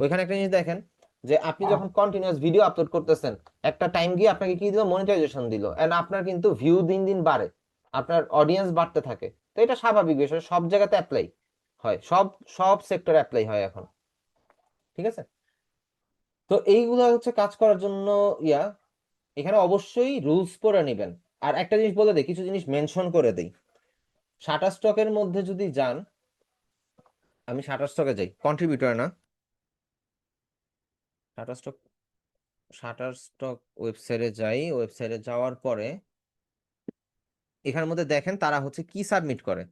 [SPEAKER 1] ওইখানে একটা জিনিস দেখেন যে আপনি যখন কন্টিনিউয়াস ভিডিও আপলোড করতেছেন, একটা টাইম গিয়ে আপনাকে কি দিল, মনিটাইজেশন দিল, এন্ড আপনার কিন্তু ভিউ দিন দিন বাড়ে, আপনার অডিয়েন্স বাড়তে থাকে। তো এটা স্বাভাবিক বিষয়, সব জায়গাতে অ্যাপ্লাই হয়, সব সব সেক্টরে অ্যাপ্লাই হয় এখন, ঠিক আছে? তো এইগুলো হচ্ছে কাজ করার জন্য ইয়া এখানে অবশ্যই রুলস পড়ে নেবেন। আর একটা জিনিস বলে দেই, কিছু জিনিস মেনশন করে দেই। শাটার স্টকের মধ্যে যদি যান, আমি শাটার স্টকে যাই, কন্ট্রিবিউটর না, শাটার স্টক, শাটার স্টক ওয়েবসাইটে যাই, ওয়েবসাইটে যাওয়ার পরে এখানের মধ্যে দেখেন তারা হচ্ছে কি সাবমিট করে।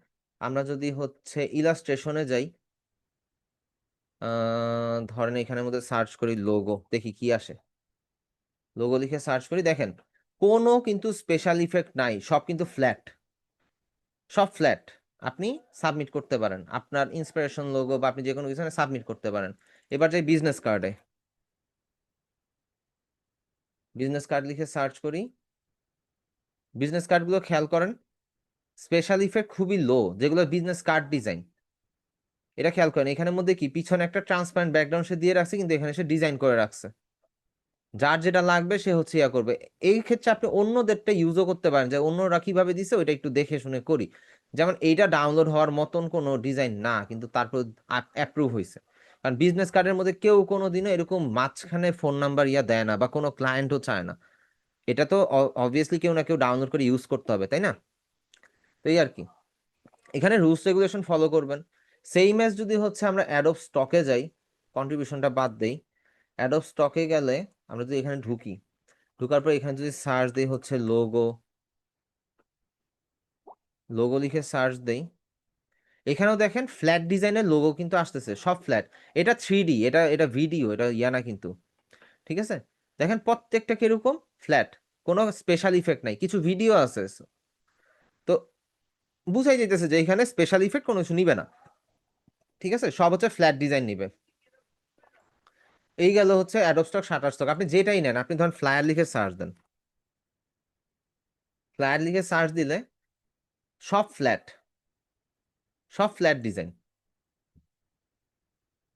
[SPEAKER 1] আমরা যদি হচ্ছে ইলাস্ট্রেশনে যাই, ধরেন এখানের মধ্যে সার্চ করি লোগো, দেখি কি আসে। লোগো লিখে সার্চ করি, দেখেন কোনো কিন্তু স্পেশাল ইফেক্ট নাই, সব কিন্তু ফ্ল্যাট, সব ফ্ল্যাট। আপনি সাবমিট করতে পারেন আপনার ইন্সপিরেশন লোগো, বা আপনি যে কোনো কিছু সাবমিট করতে পারেন। এবার যাই বিজনেস কার্ডে, বিজনেস কার্ড লিখে সার্চ করি। বিজনেস কার্ডগুলো খেয়াল করেন, স্পেশাল ইফেক্ট খুবই লো, যেগুলো বিজনেস কার্ড ডিজাইন। এটা খেয়াল করেন, এখানের মধ্যে কি পিছনে একটা ট্রান্সপারেন্ট ব্যাকগ্রাউন্ড সে দিয়ে রাখছে, কিন্তু এখানে সে ডিজাইন করে রাখছে। যার যেটা লাগবে সে হচ্ছে করবে। এই ক্ষেত্রে আপনি অন্যদেরটা ইউজও করতে পারেন, যে অন্যরা কিভাবে দিছে ওইটা একটু দেখে শুনে করি। যেমন এইটা ডাউনলোড হওয়ার মতন কোনো ডিজাইন না, কিন্তু তারপর অ্যাপ্রুভ হয়েছে। কারণ বিজনেস কার্ডের মধ্যে কেউ কোনোদিনও এরকম মাঝখানে ফোন নাম্বার দেয় না, বা কোনো ক্লায়েন্টও চায় না। এটা তো অবভিয়াসলি কেউ না কেউ ডাউনলোড করে ইউজ করতে হবে, তাই না? তো এই আর কি, এখানে রুলস রেগুলেশন ফলো করবেন। সেম এজ যদি হচ্ছে আমরা অ্যাডোব স্টকে যাই, কন্ট্রিবিউশনটা বাদ দেই, অ্যাডোব স্টকে গেলে আমরা যদি এখানে ঢুকি, ঢুকার পর এখানে যদি সার্চ দিই হচ্ছে লোগো, লোগো লিখে সার্চ দেই, এখানেও দেখেন ফ্ল্যাট ডিজাইনের লোগো কিন্তু আসতেছে, সব ফ্ল্যাট। এটা 3D, এটা এটা ভিডিও, এটা না কিন্তু, ঠিক আছে? দেখেন প্রত্যেকটা কিরকম ফ্ল্যাট, কোনো স্পেশাল ইফেক্ট নাই, কিছু ভিডিও আছে। তো বুঝাই যাইতেছে যে এখানে স্পেশাল ইফেক্ট কোনো কিছু নিবে না, ঠিক আছে? সব হচ্ছে ফ্ল্যাট ডিজাইন নিবে। এই গেল হচ্ছে অ্যাডোব স্টক, শাটার স্টক। আপনি যেটাই নেন, আপনি ধরেন ফ্লায়ার লিখে সার্চ দেন, ফ্লায়ার লিখে সার্চ দিলে সব ফ্ল্যাট, সব ফ্ল্যাট ডিজাইন।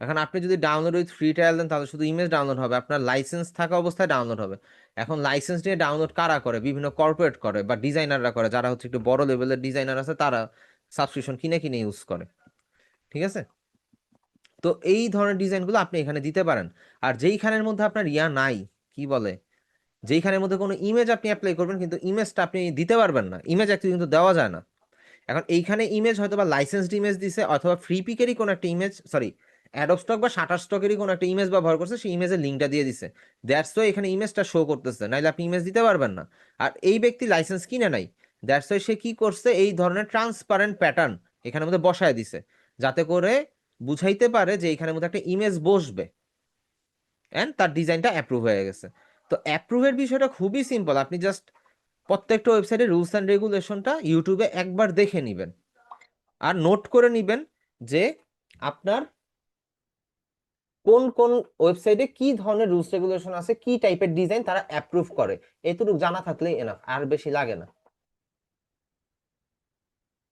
[SPEAKER 1] এখন আপনি যদি ডাউনলোড উইথ ফ্রি ট্রায়াল দেন, তাহলে শুধু ইমেজ ডাউনলোড হবে, আপনার লাইসেন্স থাকা অবস্থায় ডাউনলোড হবে। এখন লাইসেন্স নিয়ে ডাউনলোড কারা করে? বিভিন্ন কর্পোরেট করে, বা ডিজাইনাররা করে, যারা হচ্ছে একটু বড় লেভেলের ডিজাইনার আছে, তারা সাবস্ক্রিপশন কিনে কিনে ইউজ করে, ঠিক আছে? তো এই ধরনের ডিজাইনগুলো আপনি এখানে দিতে পারেন। আর যেইখানের মধ্যে আপনার নাই, কি বলে, যেইখানের মধ্যে কোনো ইমেজ আপনি অ্যাপ্লাই করবেন, কিন্তু ইমেজটা আপনি দিতে পারবেন না, ইমেজ একটু কিন্তু দেওয়া যায় না। এখন এইখানে ইমেজ হয়তো বা লাইসেন্সড ইমেজ দিছে, অথবা ফ্রি পিকেরই কোনো একটা ইমেজ, সরি, অ্যাডোব স্টক বা শাটার স্টকেরই কোনো একটা ইমেজ ব্যবহার করছে, সেই ইমেজের লিঙ্কটা দিয়ে দিছে, দ্যাটস ওয়াই এখানে ইমেজটা শো করতেছে, নাইলে আপনি ইমেজ দিতে পারবেন না। আর এই ব্যক্তি লাইসেন্স কিনে নাই, দ্যাটস ওয়াই সে কি করছে, এই ধরনের ট্রান্সপারেন্ট প্যাটার্ন এখানের মধ্যে বসায় দিছে, যাতে করে বুঝাইতে পারে যে এখানের মধ্যে একটা ইমেজ বসবে, এন্ড তার ডিজাইনটা অ্যাপ্রুভ হয়ে গেছে। তো অ্যাপ্রুভের বিষয়টা খুবই সিম্পল, আপনি জাস্ট প্রত্যেকটা ওয়েবসাইটের রুলস অ্যান্ড রেগুলেশনটা ইউটিউবে একবার দেখে নিবেন, আর নোট করে নিবেন যে আপনার কোন কোন ওয়েবসাইটে কি ধরনের রুলস রেগুলেশন আছে, কি টাইপের ডিজাইন তারা অ্যাপ্রুভ করে। এতটুকু জানা থাকলেই এনাফ, আর বেশি লাগে না।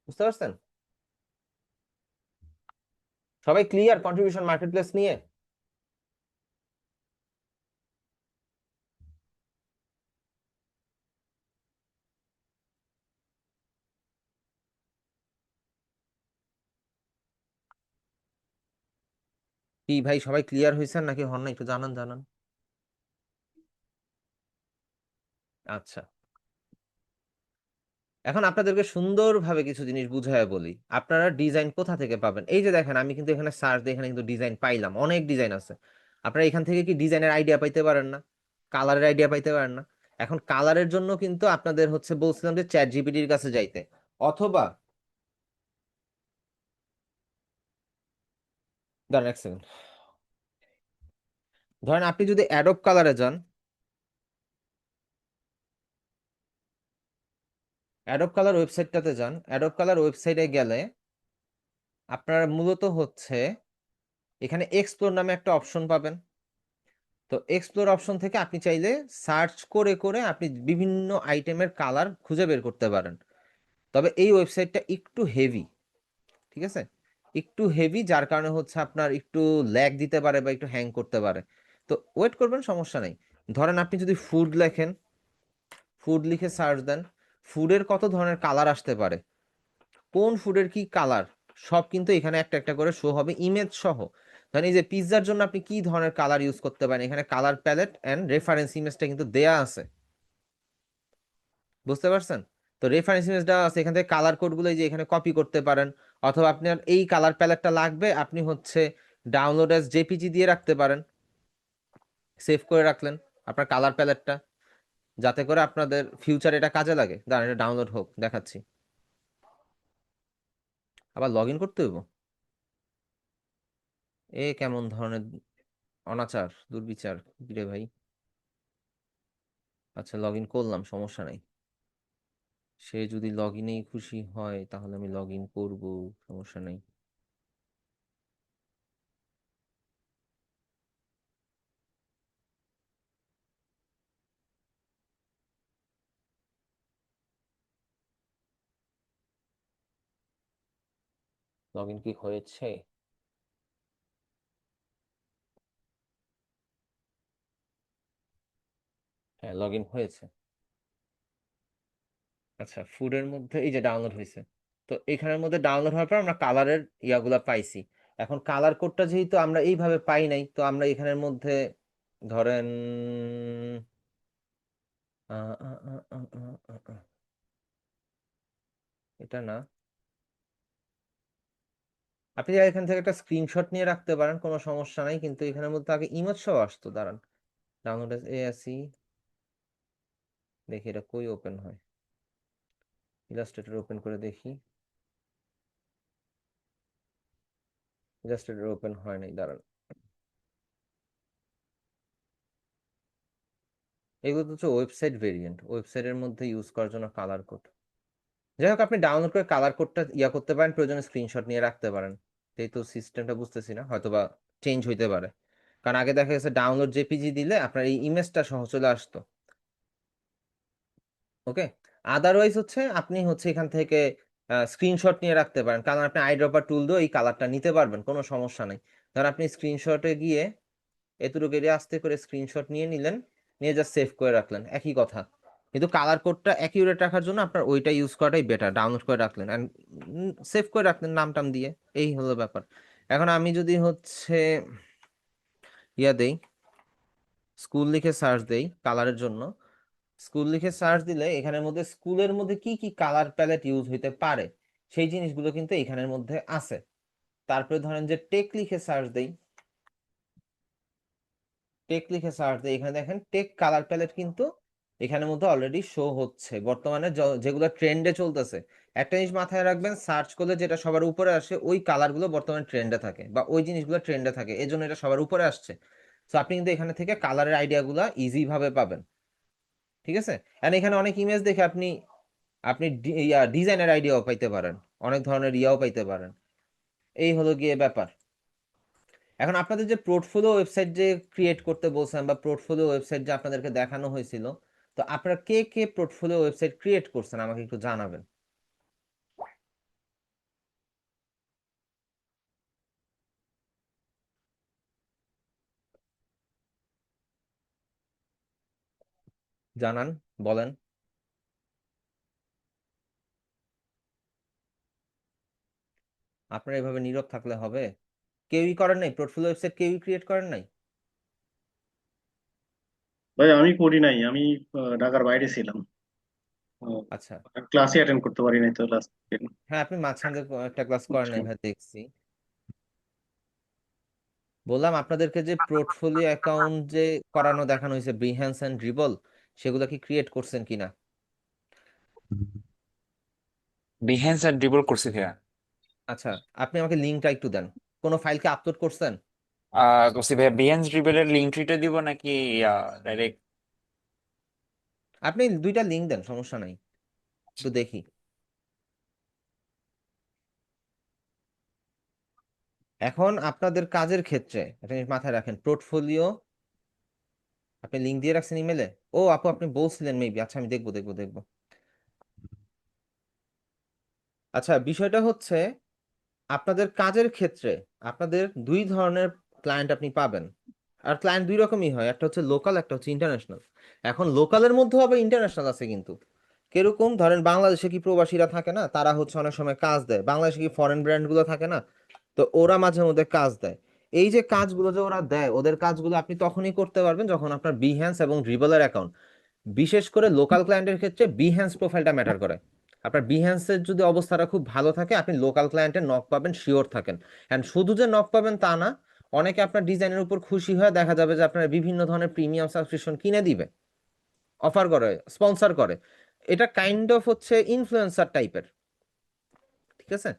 [SPEAKER 1] বুঝতে পারছেন? সবাই ক্লিয়ার কন্ট্রিবিউশন মার্কেটপ্লেস নিয়ে? কি ভাই, সবাই ক্লিয়ার হয়েছেন নাকি হন না? একটু জানান জানান। আচ্ছা, এখন আপনাদেরকে সুন্দরভাবে কিছু জিনিস বুঝায় বলি। আপনারা ডিজাইন কোথা থেকে পাবেন? এই যে দেখেন, আমি কিন্তু এখানে সার্চ দিয়ে এখানে কিন্তু ডিজাইন পাইলাম, অনেক ডিজাইন আছে। আপনারা এখান থেকে কি ডিজাইনের আইডিয়া পাইতে পারেন না? কালারের আইডিয়া পাইতে পারেন না? এখন কালারের জন্য কিন্তু আপনাদের হচ্ছে বলছিলাম যে চ্যাট জিপিটির কাছে যাইতে, অথবা দাঁড়ান এক সেকেন্ড, ধরেন আপনি যদি অ্যাডোব কালারে যান, অ্যাডোব কালার ওয়েবসাইটটাতে যান, অ্যাডোব কালার ওয়েবসাইটে গেলে আপনারা মূলত হচ্ছে এখানে এক্সপ্লোর নামে একটা অপশন পাবেন। তো এক্সপ্লোর অপশন থেকে আপনি চাইলে সার্চ করে করে আপনি বিভিন্ন আইটেমের কালার খুঁজে বের করতে পারেন। তবে এই ওয়েবসাইটটা একটু হেভি, ঠিক আছে, একটু হেভি, যার কারণে হচ্ছে আপনার একটু ল্যাগ দিতে পারে বা একটু হ্যাং করতে পারে। তো ওয়েট করবেন, সমস্যা নেই। ধরেন আপনি যদি ফুড লেখেন, ফুড লিখে সার্চ দেন, ফুডের কত ধরনের কালার আসতে পারে, কোন ফুডের কি কালার, সব কিন্তু এখানে একটা একটা করে শো হবে ইমেজ সহ। ধরেন এই যে পিৎজার জন্য আপনি কি ধরনের কালার ইউজ করতে পারেন, এখানে কালার প্যালেট এন্ড রেফারেন্স ইমেজটা কিন্তু দেয়া আছে। বুঝতে পারছেন? তো রেফারেন্স ইমেজ দেওয়া আছে, এখান থেকে কালার কোডগুলো এই যে এখানে কপি করতে পারেন, অথবা আপনার এই কালার প্যালেটটা লাগবে, আপনি হচ্ছে ডাউনলোড অ্যাজ জেপিজি দিয়ে রাখতে পারেন, সেভ করে রাখলেন আপনার কালার প্যালেটটা, যাতে করে আপনাদের ফিউচারে এটা কাজে লাগে। দাঁড়ান, এটা ডাউনলোড হোক, দেখাচ্ছি। আবার লগ ইন করতে হইব? এ কেমন ধরনের অনাচার, দুর্বিচার, রে ভাই। আচ্ছা, লগ ইন করলাম, সমস্যা নাই। সে যদি লগ ইনেই খুশি হয় তাহলে আমি লগ ইন করবো, সমস্যা নেই। লগ ইন কি হয়েছে? হ্যাঁ, লগ ইন হয়েছে। আচ্ছা, ফুডের মধ্যে এই যে ডাউনলোড হয়েছে। তো এখানের মধ্যে ডাউনলোড হওয়ার পর আমরা কালারের ইয়াগুলা পাইছি। এখন কালার কোডটা যেহেতু আমরা এইভাবে পাই নাই, তো আমরা এখানের মধ্যে ধরেন আহ, আহ, আহ, আহ, আহ, আহ, আহ, এটা না, আপনি এখান থেকে একটা স্ক্রিনশট নিয়ে রাখতে পারেন, কোনো সমস্যা নাই, কিন্তু এখানের মধ্যে আগে ইমেজ সহ আসতো। দাঁড়ান, ডাউনলোড এ আসি, দেখি এটা কই ওপেন হয়, ইলাস্ট্রেটর ওপেন করে দেখি। ইলাস্ট্রেটর ওপেন হয় নাই, দাঁড়ান। এগুলো তো হচ্ছে ওয়েবসাইট ভেরিয়েন্ট, ওয়েবসাইটের মধ্যে ইউজ করার জন্য কালার কোড। যাই হোক, আপনি ডাউনলোড করে কালার কোডটা ইয়া করতে পারেন, প্রয়োজনে স্ক্রিনশট নিয়ে রাখতে পারেন। যেহেতু সিস্টেমটা বুঝতেছি না, হয়তোবা চেঞ্জ হইতে পারে, কারণ আগে দেখা গেছে ডাউনলোড জেপিজি দিলে আপনার এই ইমেজটা সহ চলে আসতো। ওকে, আদারওয়াইজ হচ্ছে আপনি হচ্ছে এখান থেকে স্ক্রিনশট নিয়ে রাখতে পারেন, কারণ আপনি আইড্রপার টুল দিয়ে এই কালারটা নিতে পারবেন, কোনো সমস্যা নেই। ধর আপনি স্ক্রিনশটে গিয়ে এতটুকু এরিয়া আস্তে করে স্ক্রিনশট নিয়ে নিলেন, নিয়ে জাস্ট সেভ করে রাখলেন, একই কথা। কিন্তু কালার কোডটা অ্যাকিউরেট রাখার জন্য আপনার ওইটা ইউজ করাটাই বেটার, ডাউনলোড করে রাখলেন অ্যান্ড সেভ করে রাখলেন নাম টাম দিয়ে, এই হলো ব্যাপার। এখন আমি যদি হচ্ছে ইয়া দেই, স্কুল লিখে সার্চ দেই কালারের জন্য, স্কুল লিখে সার্চ দিলে এখানের মধ্যে স্কুলের মধ্যে কি কি কালার প্যালেট ইউজ হইতে পারে সেই জিনিসগুলো কিন্তু এখানের মধ্যে আছে। তারপরে ধরেন যে টেক লিখে সার্চ দেই, টেক লিখে সার্চ দেই, এখানে দেখেন টেক কালার প্যালেট কিন্তু এখানের মধ্যে অলরেডি শো হচ্ছে বর্তমানে যেগুলো ট্রেন্ডে চলতেছে। একটা জিনিস মাথায় রাখবেন, সার্চ করলে যেটা সবার উপরে আসে ওই কালারগুলো বর্তমানে ট্রেন্ডে থাকে বা ওই জিনিসগুলো ট্রেন্ডে থাকে, এই জন্য এটা সবার উপরে আসছে। তো আপনি কিন্তু এখানে থেকে কালারের আইডিয়াগুলো ইজি ভাবে পাবেন। ঠিক আছে, এন্ড এখানে অনেক ইমেজ দেখে আপনি আপনি ডিজাইনের আইডিয়াও পাইতে পারেন, অনেক ধরনের ইয়াও পাইতে পারেন। এই হলো গিয়ে ব্যাপার। এখন আপনাদের যে পোর্টফোলিও ওয়েবসাইট যে ক্রিয়েট করতে বলছেন বা পোর্টফোলিও ওয়েবসাইট যে আপনাদেরকে দেখানো হয়েছিল, তো আপনারা কে কে পোর্টফোলিও ওয়েবসাইট ক্রিয়েট করছেন আমাকে একটু জানাবেন। জানান, বলেন। আপনারা এভাবে নীরব থাকলে হবে? কেউই করেন নাই পোর্টফোলিও ওয়েবসাইট, কেউই ক্রিয়েট করেন নাই?
[SPEAKER 5] ভাই আমি করি নাই, আমি ঢাকার বাইরে ছিলাম।
[SPEAKER 1] আচ্ছা,
[SPEAKER 5] ক্লাসে অ্যাটেন্ড করতে পারি নাই তো লাস্ট।
[SPEAKER 1] হ্যাঁ আপনি মাঝখানে একটা ক্লাস করেন নাই ভাই, দেখছি। বললাম আপনাদেরকে যে পোর্টফোলিও অ্যাকাউন্ট যে করানো দেখানো হয়েছে বিহ্যান্স এন্ড ড্রিবল, সেগুলো কি ক্রিয়েট করছেন কিনা?
[SPEAKER 2] বিহেন্স আর ড্রিবল করছি ভাইয়া।
[SPEAKER 1] আচ্ছা, আপনি আমাকে লিঙ্কটা একটু দেন। কোনো ফাইলকে আপলোড করছেন?
[SPEAKER 2] করছি ভাইয়া। বিহেন্স ড্রিবলের লিঙ্ক ট্রিটা দিব নাকি ডাইরেক্ট?
[SPEAKER 1] আপনি দুইটা লিঙ্ক দেন, সমস্যা নাই, একটু দেখি। এখন আপনাদের কাজের ক্ষেত্রে একটা জিনিস মাথায় রাখেন, পোর্টফোলিও আপনি লিঙ্ক দিয়ে রাখছেন ইমেলে। ও আপু আপনি বলছিলেন মেবি, আচ্ছা আমি দেখবো দেখবো দেখবো। আচ্ছা, বিষয়টা হচ্ছে আপনাদের কাজের ক্ষেত্রে আপনাদের দুই ধরনের ক্লায়েন্ট আপনি পাবেন। আর ক্লায়েন্ট দুই রকমই হয়, একটা হচ্ছে লোকাল, একটা হচ্ছে ইন্টারন্যাশনাল। এখন লোকালের মধ্যেও আবার ইন্টারন্যাশনাল আছে কিন্তু। কিরকম ধরেন, বাংলাদেশে কি প্রবাসীরা থাকে না, তারা হচ্ছে অনেক সময় কাজ দেয়। বাংলাদেশে কি ফরেন ব্র্যান্ড গুলো থাকে না, তো ওরা মাঝে মধ্যে কাজ দেয়। এই যে কাজগুলো যে ওরা দেয়, ওদের কাজগুলো আপনি তখনই করতে পারবেন যখন আপনার বিহ্যান্স এবং ড্রিবলের অ্যাকাউন্ট, বিশেষ করে লোকাল ক্লায়েন্টের ক্ষেত্রে বিহ্যান্স প্রোফাইলটা ম্যাটার করে। আপনার বিহ্যান্সের যদি অবস্থাটা খুব ভালো থাকে, আপনি লোকাল ক্লায়েন্টের নক পাবেন, শিওর থাকেন। অ্যান্ড শুধু যে নক পাবেন তা না, অনেকে আপনার ডিজাইনের উপর খুশি হয়ে দেখা যাবে যে আপনার বিভিন্ন ধরনের প্রিমিয়াম সাবস্ক্রিপশন কিনে দিবে, অফার করে, স্পন্সর করে। এটা কাইন্ড অফ হচ্ছে ইনফ্লুয়েন্সার টাইপের। ঠিক আছে,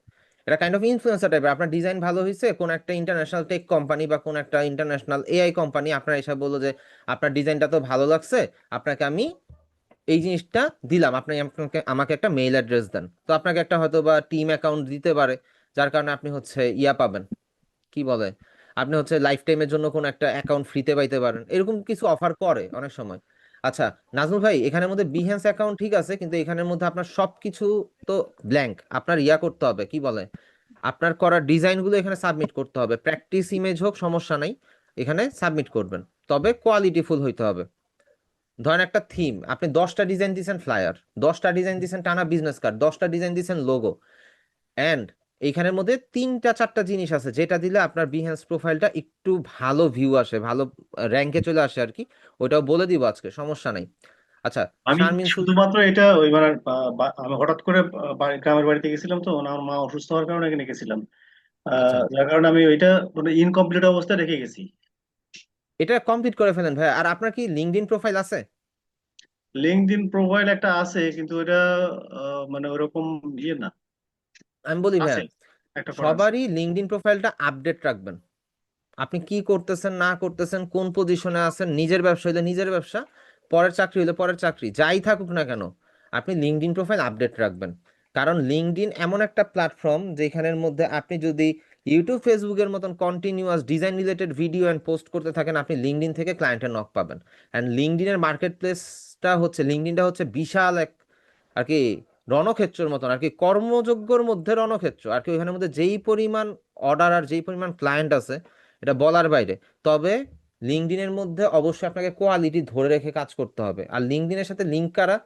[SPEAKER 1] এটা কাইন্ড অফ ইনফ্লুয়েন্সার টাইপের। আপনার ডিজাইন ভালো হয়েছে, কোন একটা ইন্টারন্যাশনাল টেক কোম্পানি বা কোন একটা ইন্টারন্যাশনাল এআই কোম্পানি আপনার এসে বললো যে আপনার ডিজাইনটা তো ভালো লাগছে, আপনাকে আমি এই জিনিসটা দিলাম, আপনি আপনাকে আমাকে একটা মেইল অ্যাড্রেস দেন। তো আপনাকে একটা হয়তো বা টিম অ্যাকাউন্ট দিতে পারে, যার কারণে আপনি হচ্ছে ইয়া পাবেন, কি বলে, আপনি হচ্ছে লাইফ টাইমের জন্য কোন একটা অ্যাকাউন্ট ফ্রিতে পাইতে পারেন, এরকম কিছু অফার করে অনেক সময়। আচ্ছা নাজমুল ভাই, এখানের মধ্যে বিহেন্স অ্যাকাউন্ট ঠিক আছে, কিন্তু এখানের মধ্যে আপনার সবকিছু তো ব্ল্যাঙ্ক। আপনার ইয়া করতে হবে, কি বলে, আপনার করা ডিজাইনগুলো এখানে সাবমিট করতে হবে। প্র্যাকটিস ইমেজ হোক সমস্যা নাই, এখানে সাবমিট করবেন, তবে কোয়ালিটিফুল হইতে হবে। ধরেন একটা থিম, আপনি 10টা ডিজাইন দিয়েছেন ফ্লায়ার, 10টা ডিজাইন দিয়েছেন টানা বিজনেস কার্ড, 10টা ডিজাইন দিয়েছেন লোগো, এন্ড এইখানের মধ্যে 3টা 4টা জিনিস আছে যেটা দিলে আপনার বিহেন্স প্রোফাইলটা একটু ভালো ভিউ আসে, ভালো র্যাঙ্কে চলে আসে আর কি। ওইটাও বলে দিব আজকে, সমস্যা নাই। আচ্ছা,
[SPEAKER 5] আমি
[SPEAKER 1] শারমিন সুলতানা।
[SPEAKER 5] শুধুমাত্র এটা ওই মানে আমি হঠাৎ করে গ্রামের বাড়িতে গেছিলাম, তো আমার মা অসুস্থ হওয়ার কারণে এখানে গেছিলাম।
[SPEAKER 1] আচ্ছা,
[SPEAKER 5] যার কারণে আমি ওইটা মানে ইনকমপ্লিট অবস্থায় রেখে গেছি।
[SPEAKER 1] এটা কমপ্লিট করে ফেলেন ভাই। আর আপনার কি লিঙ্কডইন প্রোফাইল আছে?
[SPEAKER 5] লিঙ্কডইন প্রোফাইল একটা আছে, কিন্তু ওটা মানে ওরকম ইয়ে না।
[SPEAKER 1] আমি বলি ভাই,
[SPEAKER 5] আছে, একটা করা আছে।
[SPEAKER 1] সবারই লিঙ্কডইন প্রোফাইলটা আপডেট রাখবেন। আপনি কি করতেছেন না করতেছেন, কোন পজিশনে আছেন, নিজের ব্যবসা হইলে নিজের ব্যবসা, পরের চাকরি হইলে পরের চাকরি, যাই থাকুক না কেন, আপনি লিঙ্কডইন প্রোফাইল আপডেট রাখবেন। কারণ লিঙ্কডইন এমন একটা প্ল্যাটফর্ম যেখানের মধ্যে আপনি যদি ইউটিউব ফেসবুকের মতন continuous design related video and post করতে থাকেন, আপনি লিঙ্কডইন থেকে ক্লায়েন্টের নক পাবেন। অ্যান্ড লিঙ্কডইনের মার্কেট প্লেসটা হচ্ছে, লিঙ্কডইনটা হচ্ছে বিশাল এক আর কি রণক্ষেত্রের মতন আর কি, কর্মযোগ্যর মধ্যে রণক্ষেত্র আর কি। ওইখানের মধ্যে যেই পরিমাণ অর্ডার আর যেই পরিমাণ ক্লায়েন্ট আছে, এটা বলার বাইরে। তবে লিঙ্কডইনের মধ্যে অবশ্যই আপনাকে কোয়ালিটি ধরে রেখে কাজ করতে হবে। আর লিঙ্কডইনের সাথে লিঙ্ক কারা,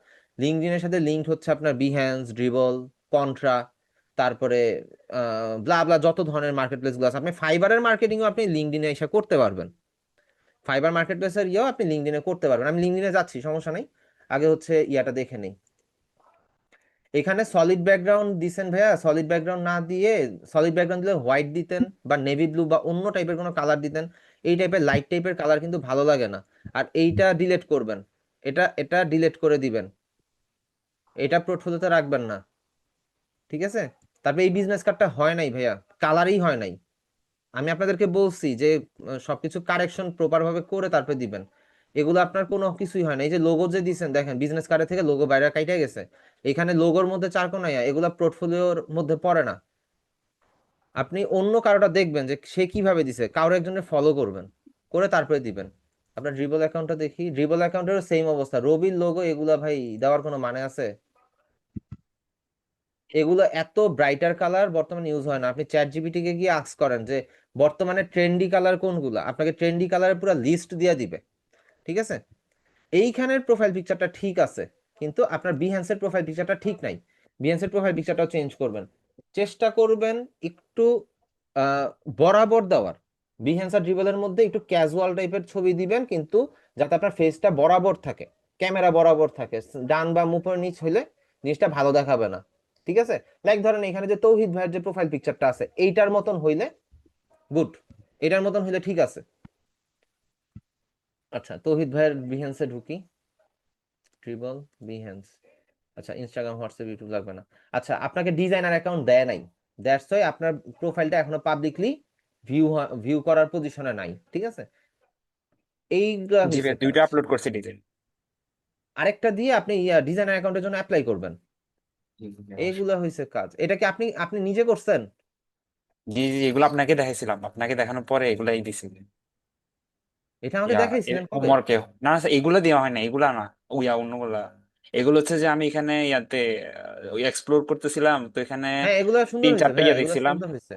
[SPEAKER 1] লিঙ্কডইনের সাথে লিঙ্ক হচ্ছে আপনার বিহ্যান্স, ড্রিবল, কন্ট্রা, তারপরে ব্লা ব্লা যত ধরনের মার্কেট প্লেস গুলো আছে। আপনি ফাইবারের মার্কেটিংও আপনি লিঙ্কডইনে এসে করতে পারবেন, ফাইবার মার্কেট প্লেসের ইয়েও আপনি লিঙ্কডইনে করতে পারবেন। আমি লিঙ্কডইনে যাচ্ছি, সমস্যা নেই। আগে হচ্ছে ইয়াটা দেখে নেই। এখানে সলিড ব্যাকগ্রাউন্ড দিছেন ভাইয়া, সলিড ব্যাকগ্রাউন্ড না দিয়ে, সলিড ব্যাকগ্রাউন্ড দিলে হোয়াইট দিতেন বা নেভি ব্লু বা অন্য টাইপের কোনো কালার দিতেন। এই টাইপের লাইট টাইপের কালার কিন্তু ভালো লাগে না। আর এইটা ডিলিট করবেন, এটা এটা ডিলিট করে দিবেন, এটা পোর্টফোলিওতে রাখবেন না, ঠিক আছে? তারপরে এই বিজনেস কার্ডটা হয় নাই ভাইয়া, কালারই হয় নাই। আমি আপনাদেরকে বলছি যে সবকিছু কারেকশন প্রপার ভাবে করে তারপরে দিবেন। এগুলো আপনার কোনো কিছুই হয় না। এই যে লোগো যে দিছেন দেখেন, বিজনেস কার্ডে থেকে লোগো বাইরে কাইটা গেছে, এখানে লোগোর মধ্যে চারকোনাইয়া, এগুলা পোর্টফোলিওর মধ্যে পড়ে না। আপনি অন্য কারোটা দেখবেন যে সে কিভাবে দিছে, কারো একজনের ফলো করবেন, করে তারপরে দিবেন। আপনার ড্রিবল অ্যাকাউন্টটা দেখি, ড্রিবল অ্যাকাউন্টেরও সেম অবস্থা, রবির লোগো এগুলা ভাই দেওয়ার কোনো মানে আছে? এগুলো এত ব্রাইটার কালার বর্তমানে ইউজ হয় না। আপনি চ্যাট জিপিটি কে গিয়ে আস্ক করেন যে বর্তমানে ট্রেন্ডি কালার কোনগুলা, আপনাকে ট্রেন্ডি কালারের পুরো লিস্ট দিয়ে দিবে, ঠিক আছে? এইখানের প্রোফাইল পিকচারটা ঠিক আছে, কিন্তু আপনার বিহেন্সের প্রোফাইল পিকচারটা ঠিক নাই। বিহেন্সের প্রোফাইল পিকচারটাও চেঞ্জ করবেন, চেষ্টা করবেন একটু আহ, বরাবর দেওয়ার। বিহেন্স আর ড্রিবলের মধ্যে একটু ক্যাজুয়াল টাইপের ছবি দিবেন, কিন্তু যাতে আপনার ফেসটা বরাবর থাকে, ক্যামেরা বরাবর থাকে, ডান বা মুখের নিচ হইলে জিনিসটা ভালো দেখাবে না, ঠিক আছে? লাইক ধরেন এখানে যে তৌহিদ ভাইয়ের যে প্রোফাইল পিকচারটা আছে এইটার মতন হইলে গুড, এটার মতন হইলে ঠিক আছে। আচ্ছা, তৌহিদ ভাইয়ের বিহেন্সে ঢুকি, ট্রিবল বিহেন্স। আচ্ছা, ইনস্টাগ্রাম হোয়াটসঅ্যাপ ইউটিউব লাগবে না। আচ্ছা, আপনাকে ডিজাইনার অ্যাকাউন্ট দেয় নাই, দ্যাটস ওয়াই আপনার প্রোফাইলটা এখনো পাবলিকলি ভিউ করার পজিশনে নাই, ঠিক আছে? এইগুলা
[SPEAKER 2] জি
[SPEAKER 1] হয়েছে
[SPEAKER 2] ভাইয়া, দুইটা
[SPEAKER 1] কাজ।
[SPEAKER 2] আপলোড করছি ডিজাইন।
[SPEAKER 1] আরেকটা দিয়ে আপনি ডিজাইনার অ্যাকাউন্টের জন্য অ্যাপ্লাই করবেন। এইগুলা হয়েছে কাজ। এটা কি আপনি আপনি নিজে করছেন?
[SPEAKER 2] জি জি, এগুলো আপনাকে দেখাইছিলাম, আপনাকে দেখানোর পরে এগুলাই দিছি।
[SPEAKER 1] এটা আমাকে দেখাইছিলেন কবে?
[SPEAKER 2] হোমওয়ার্কে না না, এগুলো দেওয়া হয় না, এগুলা না, অন্যগুলা। এগুলো হচ্ছে যে আমি এখানে ইয়াতে ওই এক্সপ্লোর করতেছিলাম, তো এখানে
[SPEAKER 1] হ্যাঁ, এগুলা সুন্দর
[SPEAKER 2] তিন
[SPEAKER 1] হয়েছে
[SPEAKER 2] চারটা
[SPEAKER 1] ভাইয়া,
[SPEAKER 2] ইয়ে
[SPEAKER 1] এগুলা
[SPEAKER 2] দেখছিলাম।
[SPEAKER 1] সুন্দর হয়েছে,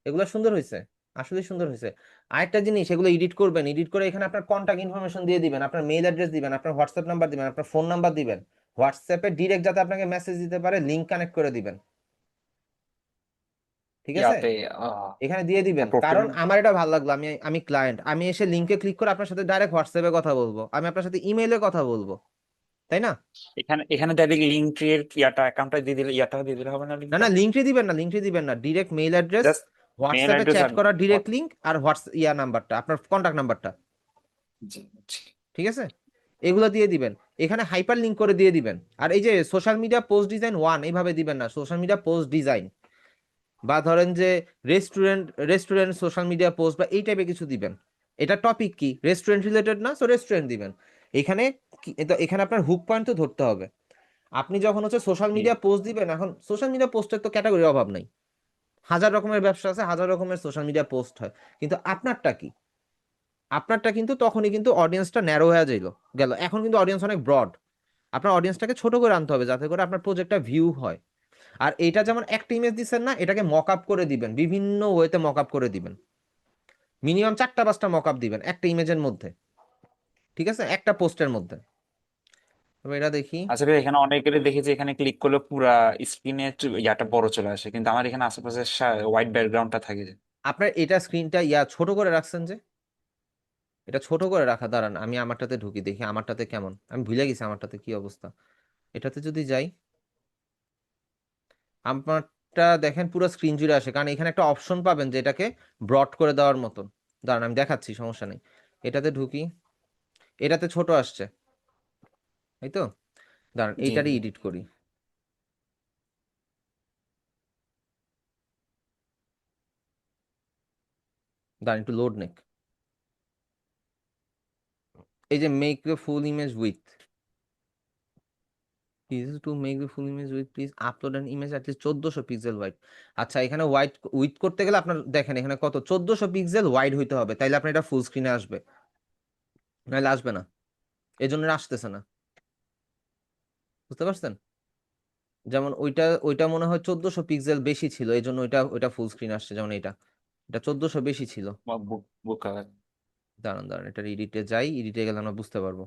[SPEAKER 1] এগুলা সুন্দর হয়েছে, আসলে সুন্দর হয়েছে। আরেকটা জিনিস, এগুলো এডিট করবেন, এডিট করে এখানে আপনার কন্টাক্ট ইনফরমেশন দিয়ে দিবেন, আপনার মেইল অ্যাড্রেস দিবেন, আপনার হোয়াটসঅ্যাপ নাম্বার দিবেন, আপনার ফোন নাম্বার দিবেন। হোয়াটসঅ্যাপে ডিরেক্ট যাতে আপনাকে মেসেজ দিতে পারে, লিংক কানেক্ট করে দিবেন, ঠিক আছে?
[SPEAKER 2] ইয়াতে
[SPEAKER 1] এখানে দিয়ে দিবেন,
[SPEAKER 2] প্রোফাইল।
[SPEAKER 1] কারণ আমার এটা ভালো লাগলো, আমি আমি ক্লায়েন্ট, আমি এসে লিংকে ক্লিক করে আপনার সাথে ডাইরেক্ট হোয়াটসঅ্যাপে কথা বলবো, আমি আপনার সাথে ইমেইলে কথা বলবো, তাই না?
[SPEAKER 2] এখানে এখানে ডাইরেক্ট লিঙ্ক ট্রির ইয়াটা অ্যাকাউন্টটা দিয়ে দিলে, ইয়াটা দিয়ে দিলে হবে না,
[SPEAKER 1] না
[SPEAKER 2] লিঙ্কটা?
[SPEAKER 1] না, লিঙ্কটি দিবেন না, লিঙ্কটি দিবেন না, direct mail address,
[SPEAKER 2] just mail
[SPEAKER 1] হোয়াটসঅ্যাপে
[SPEAKER 2] অ্যাড্রেস
[SPEAKER 1] চ্যাট
[SPEAKER 2] আর
[SPEAKER 1] করার ডিরেক্ট লিংক, আর নাম্বারটা, আপনার কন্টাক্ট নাম্বারটা,
[SPEAKER 2] জি জি।
[SPEAKER 1] ঠিক আছে? এগুলো দিয়ে দিবেন, এখানে হাইপার লিংক করে দিয়ে দিবেন। আর এই যে social media post design one এইভাবে দিবেন না, সোশ্যাল মিডিয়া পোস্ট ডিজাইন, বা ধরেন যে restaurant restaurant social media post বা এই টাইপের কিছু দিবেন। এটা টপিক কি, রেস্টুরেন্ট রিলেটেড না, সো রেস্টুরেন্ট দিবেন। এখানে এখানে আপনার হুক পয়েন্ট তো ধরতে হবে। আপনি যখন হচ্ছে সোশ্যাল
[SPEAKER 2] জি।
[SPEAKER 1] মিডিয়া পোস্ট দিবেন, এখন সোশ্যাল মিডিয়া পোস্টের তো ক্যাটাগরির অভাব নাই, হাজার রকমের ব্যবসা আছে, হাজার রকমের সোশ্যাল মিডিয়া পোস্ট হয়, কিন্তু আপনারটা কি? আপনারটা কিন্তু তখনই কিন্তু অডিয়েন্সটা ন্যারো হয়ে যাইলো গেল, এখন কিন্তু অডিয়েন্স অনেক ব্রড। আপনার অডিয়েন্সটাকে ছোট করে আনতে হবে যাতে করে আপনার প্রজেক্টটা ভিউ হয়। আর এটা যেমন একটা ইমেজ দিচ্ছেন না, এটাকে মক আপ করে দিবেন, বিভিন্ন ওয়েতে মক আপ করে দিবেন, মিনিমাম 4টা 5টা মক আপ দিবেন একটা ইমেজের মধ্যে, ঠিক আছে, একটা পোস্টের মধ্যে। তবে এটা দেখি,
[SPEAKER 2] আচ্ছা ভাই, এখানে অনেকেরই দেখেছি এখানে ক্লিক করলে পুরা স্ক্রিনে ইয়াটা বড় চলে আসে, কিন্তু আমার এখানে আশেপাশে হোয়াইট ব্যাকগ্রাউন্ডটা থাকে।
[SPEAKER 1] আপনার এটা স্ক্রিনটা ছোট করে রাখছেন যে, এটা ছোট করে রাখা, দাঁড়ান আমি আমারটাতে ঢুকি দেখি আমারটাতে কেমন, আমি ভুলে গেছি আমারটাতে কি অবস্থা। এটাতে যদি যাই, আমারটা দেখেন পুরো স্ক্রিন জুড়ে আসে, কারণ এখানে একটা অপশন পাবেন যে এটাকে ব্রড করে দেওয়ার মতন। দাঁড়ান আমি দেখাচ্ছি, সমস্যা নেই। এটাতে ঢুকি, এটাতে ছোট আসছে, এই তো। দাঁড়ান
[SPEAKER 2] জি
[SPEAKER 1] এইটারই
[SPEAKER 2] জি।
[SPEAKER 1] এডিট করি, দাঁড়ান একটু লোড নেক। এই যে make the full image with, please to make the full image with please upload an image at least 1400 pixel wide. আচ্ছা, এখানে ওয়াইড উইথ করতে গেলে আপনার দেখেন এখানে কত, 1400 পিক্সেল ওয়াইড হইতে হবে, তাইলে আপনার এটা ফুল স্ক্রিনে আসবে, নাহলে আসবে না, এই জন্য আসতেছে না, বুঝতে পারছেন? যেমন ওইটা ওইটা মনে হয় 1400 পিক্সেল বেশি ছিল, এই জন্য ওইটা ওইটা ফুল স্ক্রিন আসছে, যেমন এটা এটা 1400 বেশি ছিল।
[SPEAKER 2] বুক বুক কালার।
[SPEAKER 1] দাঁড়ান দাঁড়ান, এটা এডিটে যাই, এডিটে গেলে আমরা বুঝতে পারবো।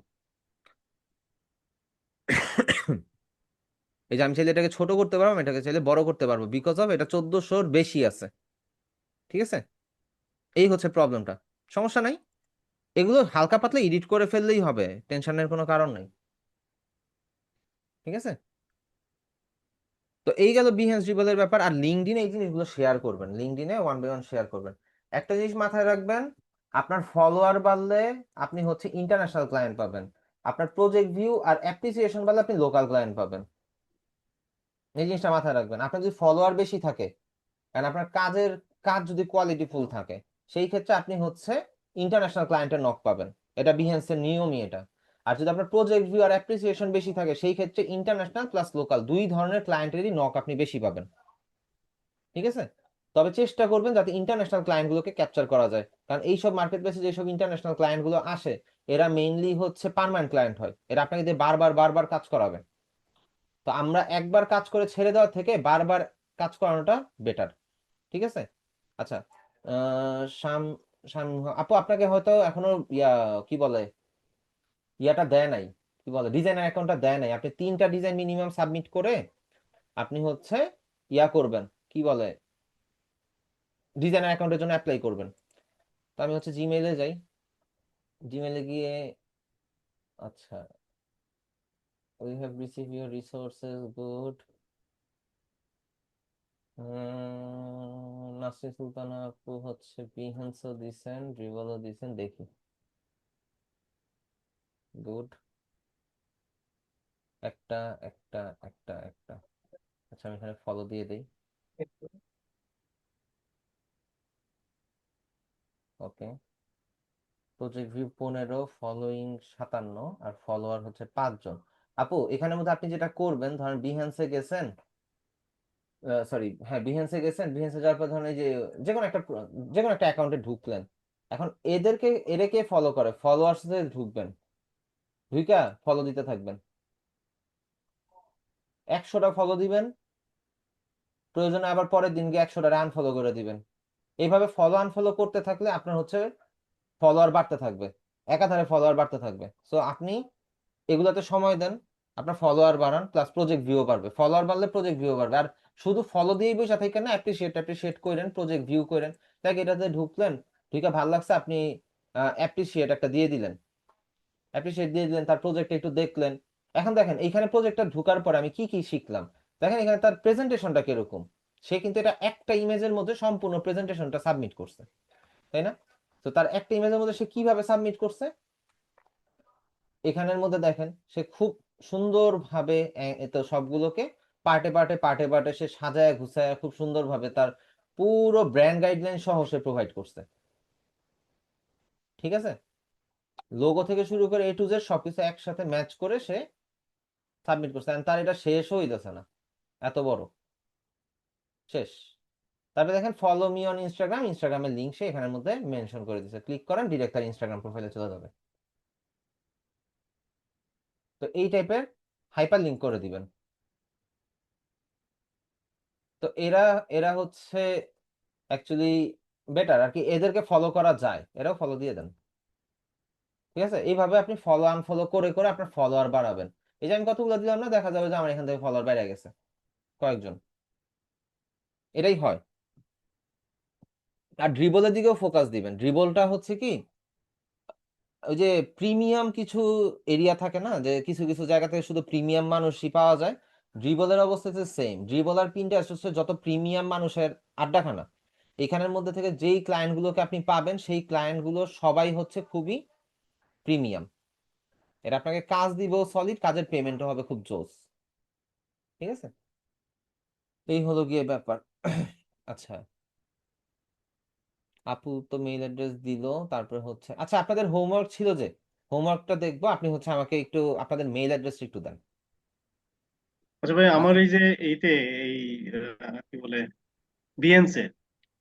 [SPEAKER 1] এই যে আমি চাইলে এটাকে ছোট করতে পারবো, এটাকে চাইলে বড় করতে পারবো, বিকজ অফ এটা 1400-র বেশি আছে, ঠিক আছে? এই হচ্ছে প্রবলেমটা, সমস্যা নাই, এগুলো হালকা পাতলা এডিট করে ফেললেই হবে, টেনশনের কোনো কারণ নেই, ঠিক আছে? তো এই গেল বিহেন্স ড্রিবলের ব্যাপার। আর লিঙ্কডইনে এই জিনিসগুলো শেয়ার করবেন, লিঙ্কডইনে 1 by 1 শেয়ার করবেন। একটা জিনিস মাথায় রাখবেন, আপনার ফলোয়ার বাড়লে আপনি হচ্ছে ইন্টারন্যাশনাল ক্লায়েন্ট পাবেন, আপনার প্রজেক্ট ভিউ আর অ্যাপ্রিসিয়েশন বাদে আপনি লোকাল ক্লায়েন্ট পাবেন। এই জিনিসটা মাথায় রাখবেন। আপনার যদি ফলোয়ার বেশি থাকে, কারণ আপনার কাজ যদি কোয়ালিটিফুল থাকে, সেই ক্ষেত্রে আপনি হচ্ছে ইন্টারন্যাশনাল ক্লায়েন্টের নক পাবেন। এটা বিহেন্সের নিয়মই এটা। আর যদি আপনার প্রজেক্ট ভিউ আর অ্যাপ্রিসিয়েশন বেশি থাকে, সেই ক্ষেত্রে ইন্টারন্যাশনাল প্লাস লোকাল দুই ধরনের ক্লায়েন্টেরই নক আপনি বেশি পাবেন। ঠিক আছে? তবে চেষ্টা করবেন যাতে ইন্টারন্যাশনাল ক্লায়েন্ট গুলোকে ক্যাপচার করা যায়, কারণ এইসব মার্কেট প্লেসে যেসব ইন্টারন্যাশনাল ক্লায়েন্ট গুলো আসে, এরা মেইনলি হচ্ছে পার্মানেন্ট ক্লায়েন্ট হয়। এরা আপনাকে দিয়ে বারবার বারবার কাজ করাবে। তো আমরা একবার কাজ করে ছেড়ে দেওয়ার থেকে বারবার কাজ করানোটা বেটার। ঠিক আছে? আচ্ছা, শাম শাম আপু, আপনাকে হয়তো এখনো কি বলে ইয়াটা দেয় নাই, কি বলে ডিজাইনার অ্যাকাউন্টটা দেয় নাই। আপনি 3টা ডিজাইন মিনিমাম সাবমিট করে আপনি হচ্ছে করবেন, কি বলে ডিজাইনার অ্যাকাউন্টের জন্য অ্যাপ্লাই করবেন। তো আমি হচ্ছে জিমেইলে যাই, জিমেইলে গিয়ে আচ্ছা, we have receive your resources, good. Nasrin Sultana আপু হচ্ছে বিহান্সও দিছেন, ড্রিবলও দিছেন, দেখি গুড। একটা একটা একটা একটা আচ্ছা, আমি এখানে ফলো দিয়ে দেই। ওকে, প্রজেক্ট ভিউ 15, ফলোইং 57, আর ফলোয়ার হচ্ছে 5 জন। আপু, এখানের মধ্যে আপনি যেটা করবেন, ধরেন বিহান্সে গেছেন, সরি হ্যাঁ বিহেন্সে গেছেন, বিহেন্সে যাওয়ার পর ধরেন এই যে যে কোনো একটা অ্যাকাউন্টে ঢুকলেন। এখন এদেরকে ফলো করে ফলোয়ার্স ঢুকবেন, ঢুইকা ফলো দিতে থাকবেন। 100টা ফলো দিবেন, প্রয়োজনে আবার পরের দিন গিয়ে 100টা আনফলো করে দিবেন। এইভাবে ফলো আনফলো করতে থাকলে আপনার হচ্ছে ফলোয়ার বাড়তে থাকবে, একাধারে ফলোয়ার বাড়তে থাকবে। সো আপনি এগুলাতে সময় দেন, আপনার ফলোয়ার বাড়ান, প্লাস প্রজেক্ট ভিউ বাড়বে। ফলোয়ার বাড়লে প্রজেক্ট ভিউ বাড়বে। আর শুধু ফলো দিয়েই বসে থাকেন না, অ্যাপ্রিসিয়েট করেন, প্রজেক্ট ভিউ করেন। দেখ এটাতে ঢুকলেন, ঢুকে ভালো লাগছে, আপনি অ্যাপ্রিসিয়েট একটা দিয়ে দিলেন, তার প্রজেক্টটা একটু দেখলেন। এখন দেখেন এইখানে প্রজেক্টটা ঢুকার পরে আমি কি কি শিখলাম। দেখেন এখানে তার প্রেজেন্টেশনটা কিরকম, সে কিন্তু এটা একটা ইমেজের মধ্যে সম্পূর্ণ প্রেজেন্টেশনটা সাবমিট করছে, তাই না? তো তার একটা ইমেজের মধ্যে সে কিভাবে সাবমিট করছে, এখানের মধ্যে দেখেন সে খুব সুন্দরভাবে তো সবগুলোকে পার্টে পার্টে পার্টে পার্টে সে সাজায় গুছায় খুব সুন্দরভাবে তার পুরো ব্র্যান্ড গাইডলাইন সহ সে প্রোভাইড করছে। ঠিক আছে? লোগো থেকে শুরু করে A to Z সবকিছু একসাথে ম্যাচ করে সে সাবমিট করছে। আর তার এটা শেষও হইতেছে না, এত বড় শেষ। তারপরে দেখেন ফলো মি অন ইনস্টাগ্রামের লিঙ্ক সে এখানের মধ্যে মেনশন করে দিয়েছে, ক্লিক করেন ডিরেক্ট তার ইনস্টাগ্রাম প্রোফাইলে চলে যাবে। তো এই টাইপের হাইপার লিঙ্ক করে দিবেন। তো এরা এরা হচ্ছে অ্যাকচুয়ালি বেটার আর কি, এদেরকে ফলো করা যায়, এরাও ফলো দিয়ে দেন। ঠিক আছে? এইভাবে আপনি ফলো আনফলো করে করে আপনার ফলোয়ার বাড়াবেন। এই যে আমি কতগুলো দিলাম না, দেখা যাবে যে আমার এখান থেকে ফলোয়ার বেড়ে গেছে কয়েকজন। এটাই হয়। আর ড্রিবলের দিকেও ফোকাস দিবেন। ড্রিবলটা হচ্ছে কি, ওই যে প্রিমিয়াম কিছু এরিয়া থাকে না, যে কিছু কিছু জায়গা থেকে শুধু প্রিমিয়াম মানুষই পাওয়া যায়। ড্রিবলের অবস্থা হচ্ছে সেম। ড্রিবল আর পিন্টারেস্ট হচ্ছে যত প্রিমিয়াম মানুষের আড্ডাখানা। এখানের মধ্যে থেকে যেই ক্লায়েন্ট গুলোকে আপনি পাবেন, সেই ক্লায়েন্ট গুলো সবাই হচ্ছে খুবই প্রিমিয়াম। এটা আপনাকে কাজ দিব সলিড, কাজের পেমেন্টও হবে খুব জোস। ঠিক আছে? এই হলো গিয়ে ব্যাপার। আচ্ছা, আপু তো মেইল অ্যাড্রেস দিল, তারপরে হচ্ছে আচ্ছা আপনাদের হোমওয়ার্ক ছিল, যে হোমওয়ার্কটা দেখবো, আপনি হচ্ছে আমাকে একটু আপনাদের মেইল অ্যাড্রেসটা একটু দেন।
[SPEAKER 5] আচ্ছা ভাই, আমার
[SPEAKER 1] বাকি
[SPEAKER 5] এই যে এইতে এই কি বলে বিএনসে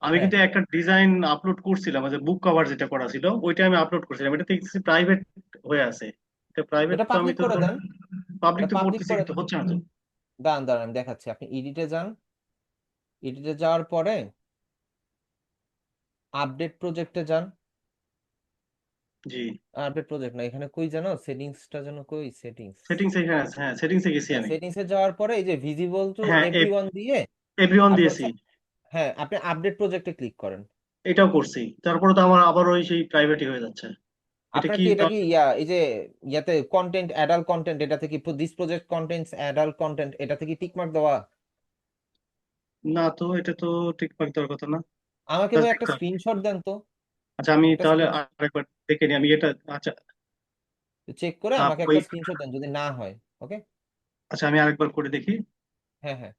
[SPEAKER 5] আমি
[SPEAKER 1] হ্যাঁ,
[SPEAKER 5] কিন্তু একটা ডিজাইন আপলোড করছিলাম, যে বুক কভার যেটা করা ছিল ওইটা আমি আপলোড করছিলাম, এটা দেখতেছি প্রাইভেট হয়ে আছে। এটা প্রাইভেট
[SPEAKER 1] ওটা
[SPEAKER 5] তো আমি
[SPEAKER 1] পাবলিক
[SPEAKER 5] তো
[SPEAKER 1] করে দেন,
[SPEAKER 5] পাবলিক
[SPEAKER 1] ওটা
[SPEAKER 5] তো
[SPEAKER 1] পাবলিক
[SPEAKER 5] করতেছি
[SPEAKER 1] করে
[SPEAKER 5] কিন্তু হচ্ছে না তো।
[SPEAKER 1] দাঁড়ান দাঁড়ান আমি দেখাচ্ছি। আপনি এডিটে যান, এডিটে যাওয়ার পরে আপডেট প্রজেক্টে যান।
[SPEAKER 5] জি,
[SPEAKER 1] আপডেট প্রজেক্ট না, এখানে কই জানো সেটিংসটা যেন, কই সেটিংস,
[SPEAKER 5] সেটিংস এখানে আছে, হ্যাঁ সেটিংসে গেছি
[SPEAKER 1] হ্যাঁ
[SPEAKER 5] আমি।
[SPEAKER 1] সেটিংসে যাওয়ার পরে এই যে ভিজিবল টু
[SPEAKER 5] হ্যাঁ,
[SPEAKER 1] এভরিওয়ান দিয়ে
[SPEAKER 5] এভরিওয়ান
[SPEAKER 1] আপনি
[SPEAKER 5] দিয়েছি,
[SPEAKER 1] হচ্ছে হ্যাঁ আপনি আপডেট প্রজেক্টে ক্লিক করেন।
[SPEAKER 5] এটাও করছি, তারপরে তো আমার আবার ওই সেই প্রাইভেটই হয়ে যাচ্ছে। এটা
[SPEAKER 1] আপনার
[SPEAKER 5] কি
[SPEAKER 1] কি এটা কি এই যে ইয়াতে কন্টেন্ট অ্যাডাল্ট কন্টেন্ট, এটাতে কি this project contents adult content, এটাতে কি টিক মার্ক দেওয়া?
[SPEAKER 5] না তো, এটা তো ঠিক পাক দেওয়ার কথা না।
[SPEAKER 1] আমাকে
[SPEAKER 5] Just
[SPEAKER 1] ভাই একটা
[SPEAKER 5] দেখতে হবে।
[SPEAKER 1] স্ক্রিনশট দেন তো,
[SPEAKER 5] আচ্ছা আমি
[SPEAKER 1] একটা
[SPEAKER 5] তাহলে
[SPEAKER 1] স্ক্রিন।
[SPEAKER 5] আরেকবার দেখে নিই আমি এটা। আচ্ছা,
[SPEAKER 1] চেক করে আমাকে
[SPEAKER 5] ওই
[SPEAKER 1] একটা স্ক্রিনশট দেন যদি না হয়। ওকে।
[SPEAKER 5] আচ্ছা, আমি আরেকবার করে দেখি।
[SPEAKER 1] হ্যাঁ হ্যাঁ।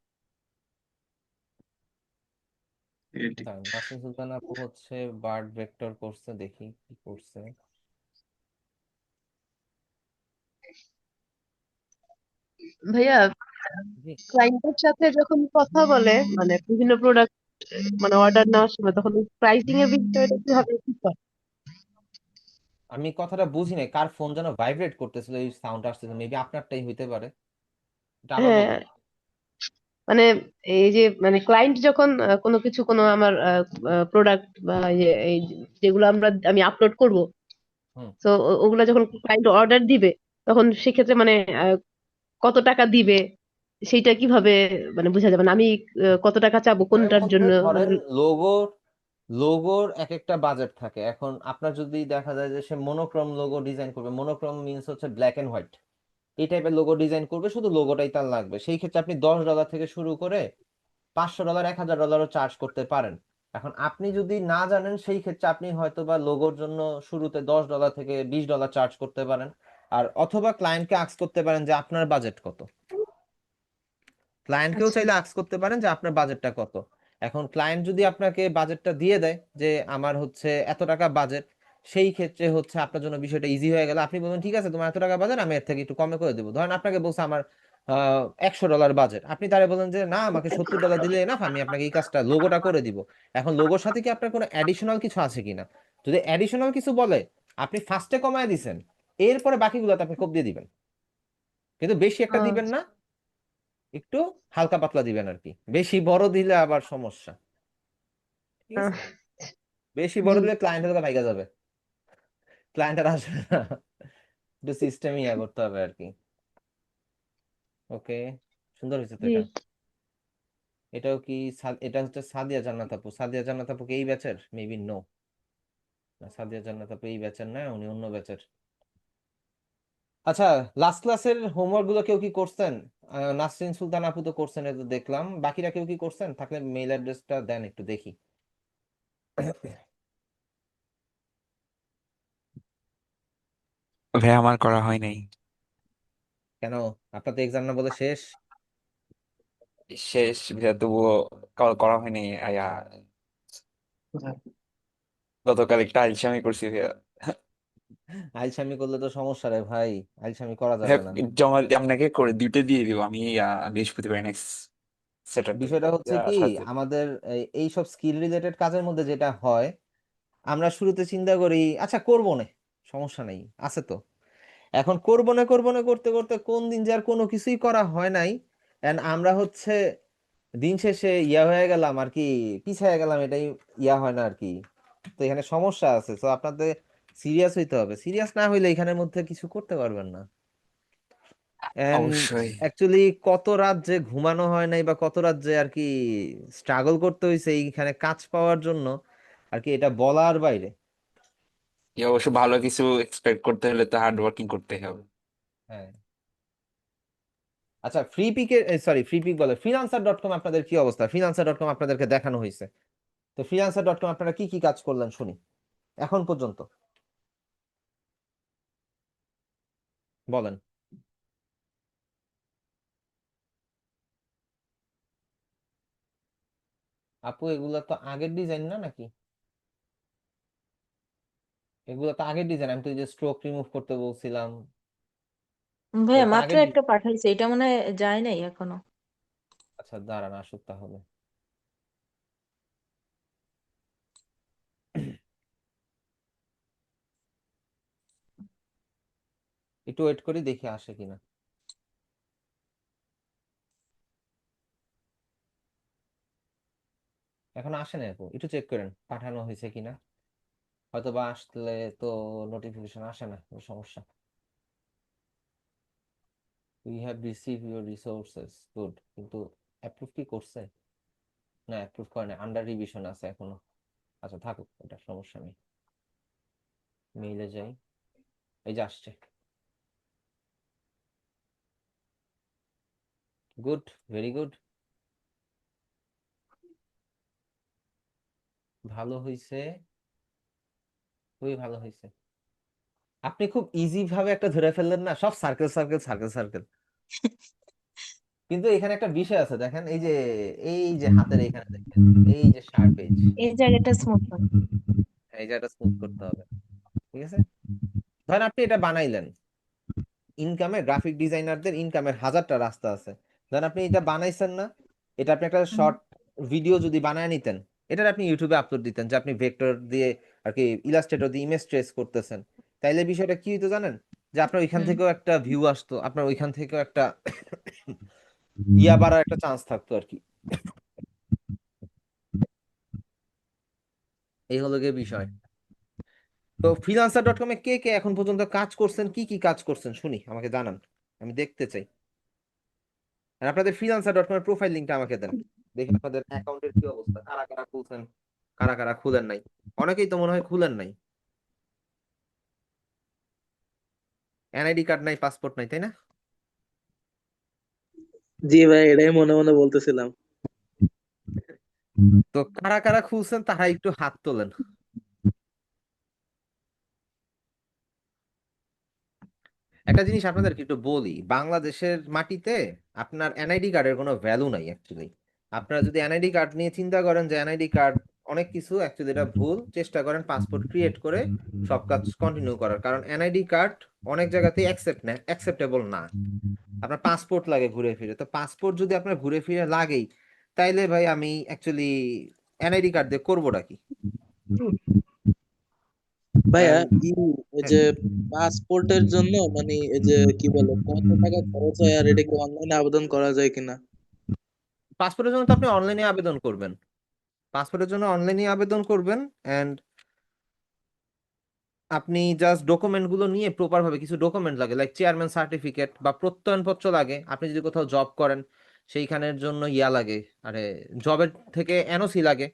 [SPEAKER 5] Edit।
[SPEAKER 1] দাঁড়ান, নাসরিন সুলতানা আপু হচ্ছে বার্ড ভেক্টর করছে, দেখি কি করছে।
[SPEAKER 4] ভাইয়া,
[SPEAKER 1] জি।
[SPEAKER 4] ক্লায়েন্টের সাথে যখন কথা বলে মানে বিভিন্ন প্রোডাক্ট মানে অর্ডার নেওয়ার সময়, তখন প্রাইসিং এর বিষয়টা কিভাবে কি করে?
[SPEAKER 1] আমি কথাটা বুঝি নাই, কার ফোন যেন ভাইব্রেট করতেছিল, এই সাউন্ড আসতেছিল, মেবি আপনারটাই হইতে পারে। এটা আবার
[SPEAKER 4] হ্যাঁ,
[SPEAKER 1] বলবেন।
[SPEAKER 4] মানে এই যে মানে ক্লায়েন্ট যখন কোনো কিছু কোনো আমার প্রোডাক্ট বা এই যেগুলো আমি আপলোড করব,
[SPEAKER 1] হুম।
[SPEAKER 4] তো ওগুলা যখন ক্লায়েন্ট অর্ডার দিবে, তখন সেক্ষেত্রে মানে কত টাকা দিবে সেইটা কিভাবে মানে বোঝা যাবে? মানে আমি কত টাকা চাবো
[SPEAKER 1] এটার
[SPEAKER 4] কোনটার
[SPEAKER 1] মধ্যে
[SPEAKER 4] জন্য মানে?
[SPEAKER 1] ধরেন লোগোর এক একটা বাজেট থাকে। এখন আপনার যদি দেখা যায় যে সে মনোক্রোম লোগো ডিজাইন করবে, মনোক্রোম মিনস হচ্ছে ব্ল্যাক এন্ড হোয়াইট, এই টাইপের লোগো ডিজাইন করবে, শুধু লোগোটাই তার লাগবে, সেই ক্ষেত্রে আপনি $10 থেকে শুরু করে $500 $1000ও চার্জ করতে পারেন। এখন আপনি যদি না জানেন, সেই ক্ষেত্রে আপনি হয়তো বা লোগোর জন্য শুরুতে $10 থেকে $20 চার্জ করতে পারেন। আর অথবা ক্লায়েন্টকে আস্ক করতে পারেন যে আপনার বাজেট কত। ক্লায়েন্টকেও
[SPEAKER 4] আচ্ছা।
[SPEAKER 1] চাইলে আস্ক করতে পারেন যে আপনার বাজেটটা কত। এখন ক্লায়েন্ট যদি আপনাকে বাজেটটা দিয়ে দেয় যে আমার হচ্ছে এত টাকা বাজেট, সেই ক্ষেত্রে হচ্ছে আপনার জন্য বিষয়টা ইজি হয়ে গেল। আপনি বলবেন ঠিক আছে, তোমার এত টাকা বাজেট, আমি এর থেকে একটু কমে করে দেবো। ধরেন আপনাকে বলছে আমার $100 বাজেট, আপনি তারে বলেন যে না, আমাকে $70 দিলে এনাফ, আমি আপনাকে এই কাজটা লোগোটা করে দিব। এখন লোগোর সাথে কি আপনার কোনো অ্যাডিশনাল কিছু আছে কিনা? যদি অ্যাডিশনাল কিছু বলে, আপনি ফার্স্টে কমায় দিছেন, এরপরে বাকিগুলোতে আপনি কোপ দিয়ে দিবেন, কিন্তু বেশি একটা দিবেন না, একটু হালকা পাতলা দিবেন আর কি। বেশি বড় দিলে আবার সমস্যা। ঠিক
[SPEAKER 4] আহ,
[SPEAKER 1] আছে। বেশি বড়
[SPEAKER 4] জি।
[SPEAKER 1] দিলে ক্লায়েন্টের কাছে ভাইগা যাবে, ক্লায়েন্ট আর আসবে না। একটু সিস্টেম ইয়া করতে হবে আর কি। ওকে। সুন্দর হয়েছে তো
[SPEAKER 4] জি।
[SPEAKER 1] এটা। এটাও কি এটা হচ্ছে সাদিয়া জান্নাত আপু। সাদিয়া জান্নাত আপু কি এই ব্যাচের? Maybe no. না, সাদিয়া জান্নাত আপু এই ব্যাচের না, উনি অন্য ব্যাচের। আচ্ছা, লাস্ট ক্লাসের হোমওয়ার্ক গুলো কেউ কি করছেন? নাসরিন সুলতান আপু তো করছেন, এটা তো দেখলাম। বাকিরা কেউ কি করছেন? থাকলে মেইল অ্যাড্রেসটা দেন, একটু দেখি।
[SPEAKER 2] ভাই আমার করা হয় নাই।
[SPEAKER 1] কেন? আপনার তো এক্সাম না বলে শেষ।
[SPEAKER 2] শেষ ভাইয়া, তবুও করা হয়নি। আয়া, গতকাল একটা আইলসামি করছি ভাইয়া।
[SPEAKER 1] আইসামি করলে তো সমস্যা রে ভাই, আইসামি করা
[SPEAKER 2] ভাইয়া,
[SPEAKER 1] যাবে না।
[SPEAKER 2] জমা আপনাকে করে দুইটা দিয়ে দিব আমি। বৃহস্পতিবার, নেক্সট স্যাটারডে
[SPEAKER 1] বিষয়টা হচ্ছে কি,
[SPEAKER 2] সাথে।
[SPEAKER 1] আমাদের এই সব স্কিল রিলেটেড কাজের মধ্যে যেটা হয়, আমরা শুরুতে চিন্তা করি আচ্ছা করবো না, সমস্যা নেই, আছে তো। এখন করবো না করতে করতে কোন দিন যে আর কোনো কিছুই করা হয় নাই, এন্ড আমরা হচ্ছে দিন শেষে ইয়া হয়ে গেলাম আর কি, পিছায় গেলাম, এটাই ইয়া হয় না আর কি। তো এখানে সমস্যা আছে, তো আপনাদের সিরিয়াস হইতে হবে। সিরিয়াস না হইলে এখানের মধ্যে কিছু করতে পারবেন না। এন্ড
[SPEAKER 2] অবশ্যই।
[SPEAKER 1] অ্যাকচুয়ালি কত রাত যে ঘুমানো হয় নাই, বা কত রাত যে আর কি স্ট্রাগল করতে হয়েছে এইখানে কাজ পাওয়ার জন্য আর কি, এটা বলার বাইরে।
[SPEAKER 2] অবশ্য ভালো কিছু এক্সপেক্ট করতে হলে তো হার্ড ওয়ার্কিং করতে হবে।
[SPEAKER 1] হ্যাঁ। আচ্ছা, ফ্রি পিকের, সরি ফ্রি পিক বলে, ফ্রিল্যান্সার.কম আপনাদের কি অবস্থা? ফ্রিল্যান্সার.কম আপনাদেরকে দেখানো হয়েছে, তো ফ্রিল্যান্সার.কম আপনারা কি কি কাজ করলেন শুনি এখন পর্যন্ত, বলেন। আপু এগুলা তো আগের ডিজাইন না নাকি? এগুলো তো আগের ডিজাইন, আমি তো এই যে স্ট্রোক রিমুভ করতে বলছিলাম,
[SPEAKER 6] ভাইয়া
[SPEAKER 1] এগুলো তো
[SPEAKER 6] মাত্র
[SPEAKER 1] আগের
[SPEAKER 6] একটা পাঠাইছে, এটা মনে হয় যায় নাই এখনো।
[SPEAKER 1] আচ্ছা দাঁড়ান, আসুক তাহলে। একটু ওয়েট করি, দেখি আসে কিনা। এখন আসে না আপু, একটু চেক করেন পাঠানো হয়েছে কিনা। হয়তো বা আসলে তো নোটিফিকেশন আসে না, কোনো সমস্যা। We have receive your resources, good, কিন্তু অ্যাপ্রুভ কি করছে? না, অ্যাপ্রুভ করে না, আন্ডার রিভিশন আছে এখনো। আচ্ছা থাকুক, এটা সমস্যা নেই। মেইলে যাই, এই যে আসছে। গুড, ভেরি গুড, ভালো হইছে, খুবই ভালো হইছে। আপনি খুব ইজি ভাবে একটা ধরে ফেললেন না, সব সার্কেল সার্কেল সার্কেল সার্কেল। কিন্তু এখানে একটা বিষয় আছে, দেখেন এই যে হাতের এখানে দেখেন, এই যে শার্প এজ,
[SPEAKER 6] এই জায়গাটা স্মুথ না।
[SPEAKER 1] এই জায়গাটা স্মুথ করতে হবে। ঠিক আছে, ধরেন আপনি এটা বানাইলেন, ইনকামে গ্রাফিক ডিজাইনারদের ইনকামের হাজারটা রাস্তা আছে। ধরেন আপনি এটা বানাইছেন না, এটা আপনি একটা
[SPEAKER 6] হুম,
[SPEAKER 1] শর্ট ভিডিও যদি বানায় নিতেন, এটা আপনি ইউটিউবে আপলোড দিতেন যে আপনি ভেক্টর দিয়ে আর কি ইলাস্ট্রেটর দিয়ে ইমেজ ট্রেস করতেছেন, তাইলে বিষয়টা কি হতো জানেন, যে আপনার ওইখান
[SPEAKER 6] হুম।
[SPEAKER 1] থেকেও একটা ভিউ আসতো, আপনার ওইখান থেকেও একটা ইয়া বাড়ার একটা চান্স থাকতো আর কি। এই হলো গিয়ে বিষয়। তো freelancer.com-এ কে কে এখন পর্যন্ত কাজ করছেন, কি কি কাজ করছেন শুনি, আমাকে জানান, আমি দেখতে চাই। আর আপনাদের freelancer.com এর প্রোফাইল লিংকটা আমাকে দেন, দেখি আপনাদের অ্যাকাউন্টের কি অবস্থা, কারা কারা খুলছেন, কারা কারা খুলেন নাই। অনেকেই তো মনে হয় খুলেন নাই, এনআইডি কার্ড নাই, পাসপোর্ট নাই, তাই না?
[SPEAKER 7] জি ভাই, এটাই মনে মনে বলতেছিলাম।
[SPEAKER 1] তো কারা কারা খুলছেন তারা একটু হাত তোলেন। একটা জিনিস আপনাদেরকে একটু বলি, বাংলাদেশের মাটিতে আপনার এনআইডি কার্ডের কোনো ভ্যালু নাই অ্যাকচুয়ালি। আপনারা যদি এনআইডি কার্ড নিয়ে চিন্তা করেন যে এনআইডি কার্ড অনেক কিছু, অ্যাকচুয়ালি এটা ভুল। চেষ্টা করেন পাসপোর্ট ক্রিয়েট করে সব কাজ কন্টিনিউ করার, কারণ এনআইডি কার্ড অনেক জায়গাতেই অ্যাকসেপ্টেবল না। আপনার পাসপোর্ট লাগে ঘুরে ফিরে, তো পাসপোর্ট যদি আপনার ঘুরে ফিরে লাগেই, তাইলে ভাই আমি অ্যাকচুয়ালি এনআইডি কার্ড দিয়ে করবোটা কি?
[SPEAKER 7] ভাইয়া,
[SPEAKER 1] And
[SPEAKER 7] ওই যে পাসপোর্টের জন্য মানে এই যে কি বলে কত টাকা খরচ হয়, আর এটা কি অনলাইনে আবেদন করা যায় কিনা?
[SPEAKER 1] পাসপোর্টের জন্য তো আপনি অনলাইনে আবেদন করবেন, পাসপোর্টের জন্য অনলাইনে আবেদন করবেন। এন্ড আপনি জাস্ট ডকুমেন্ট গুলো নিয়ে প্রপার ভাবে, কিছু ডকুমেন্ট লাগে লাইক চেয়ারম্যান সার্টিফিকেট বা প্রত্যয়নপত্র লাগে। আপনি যদি কোথাও জব করেন সেইখানের জন্য ইয়া লাগে, আরে জবের থেকে এনওসি লাগে।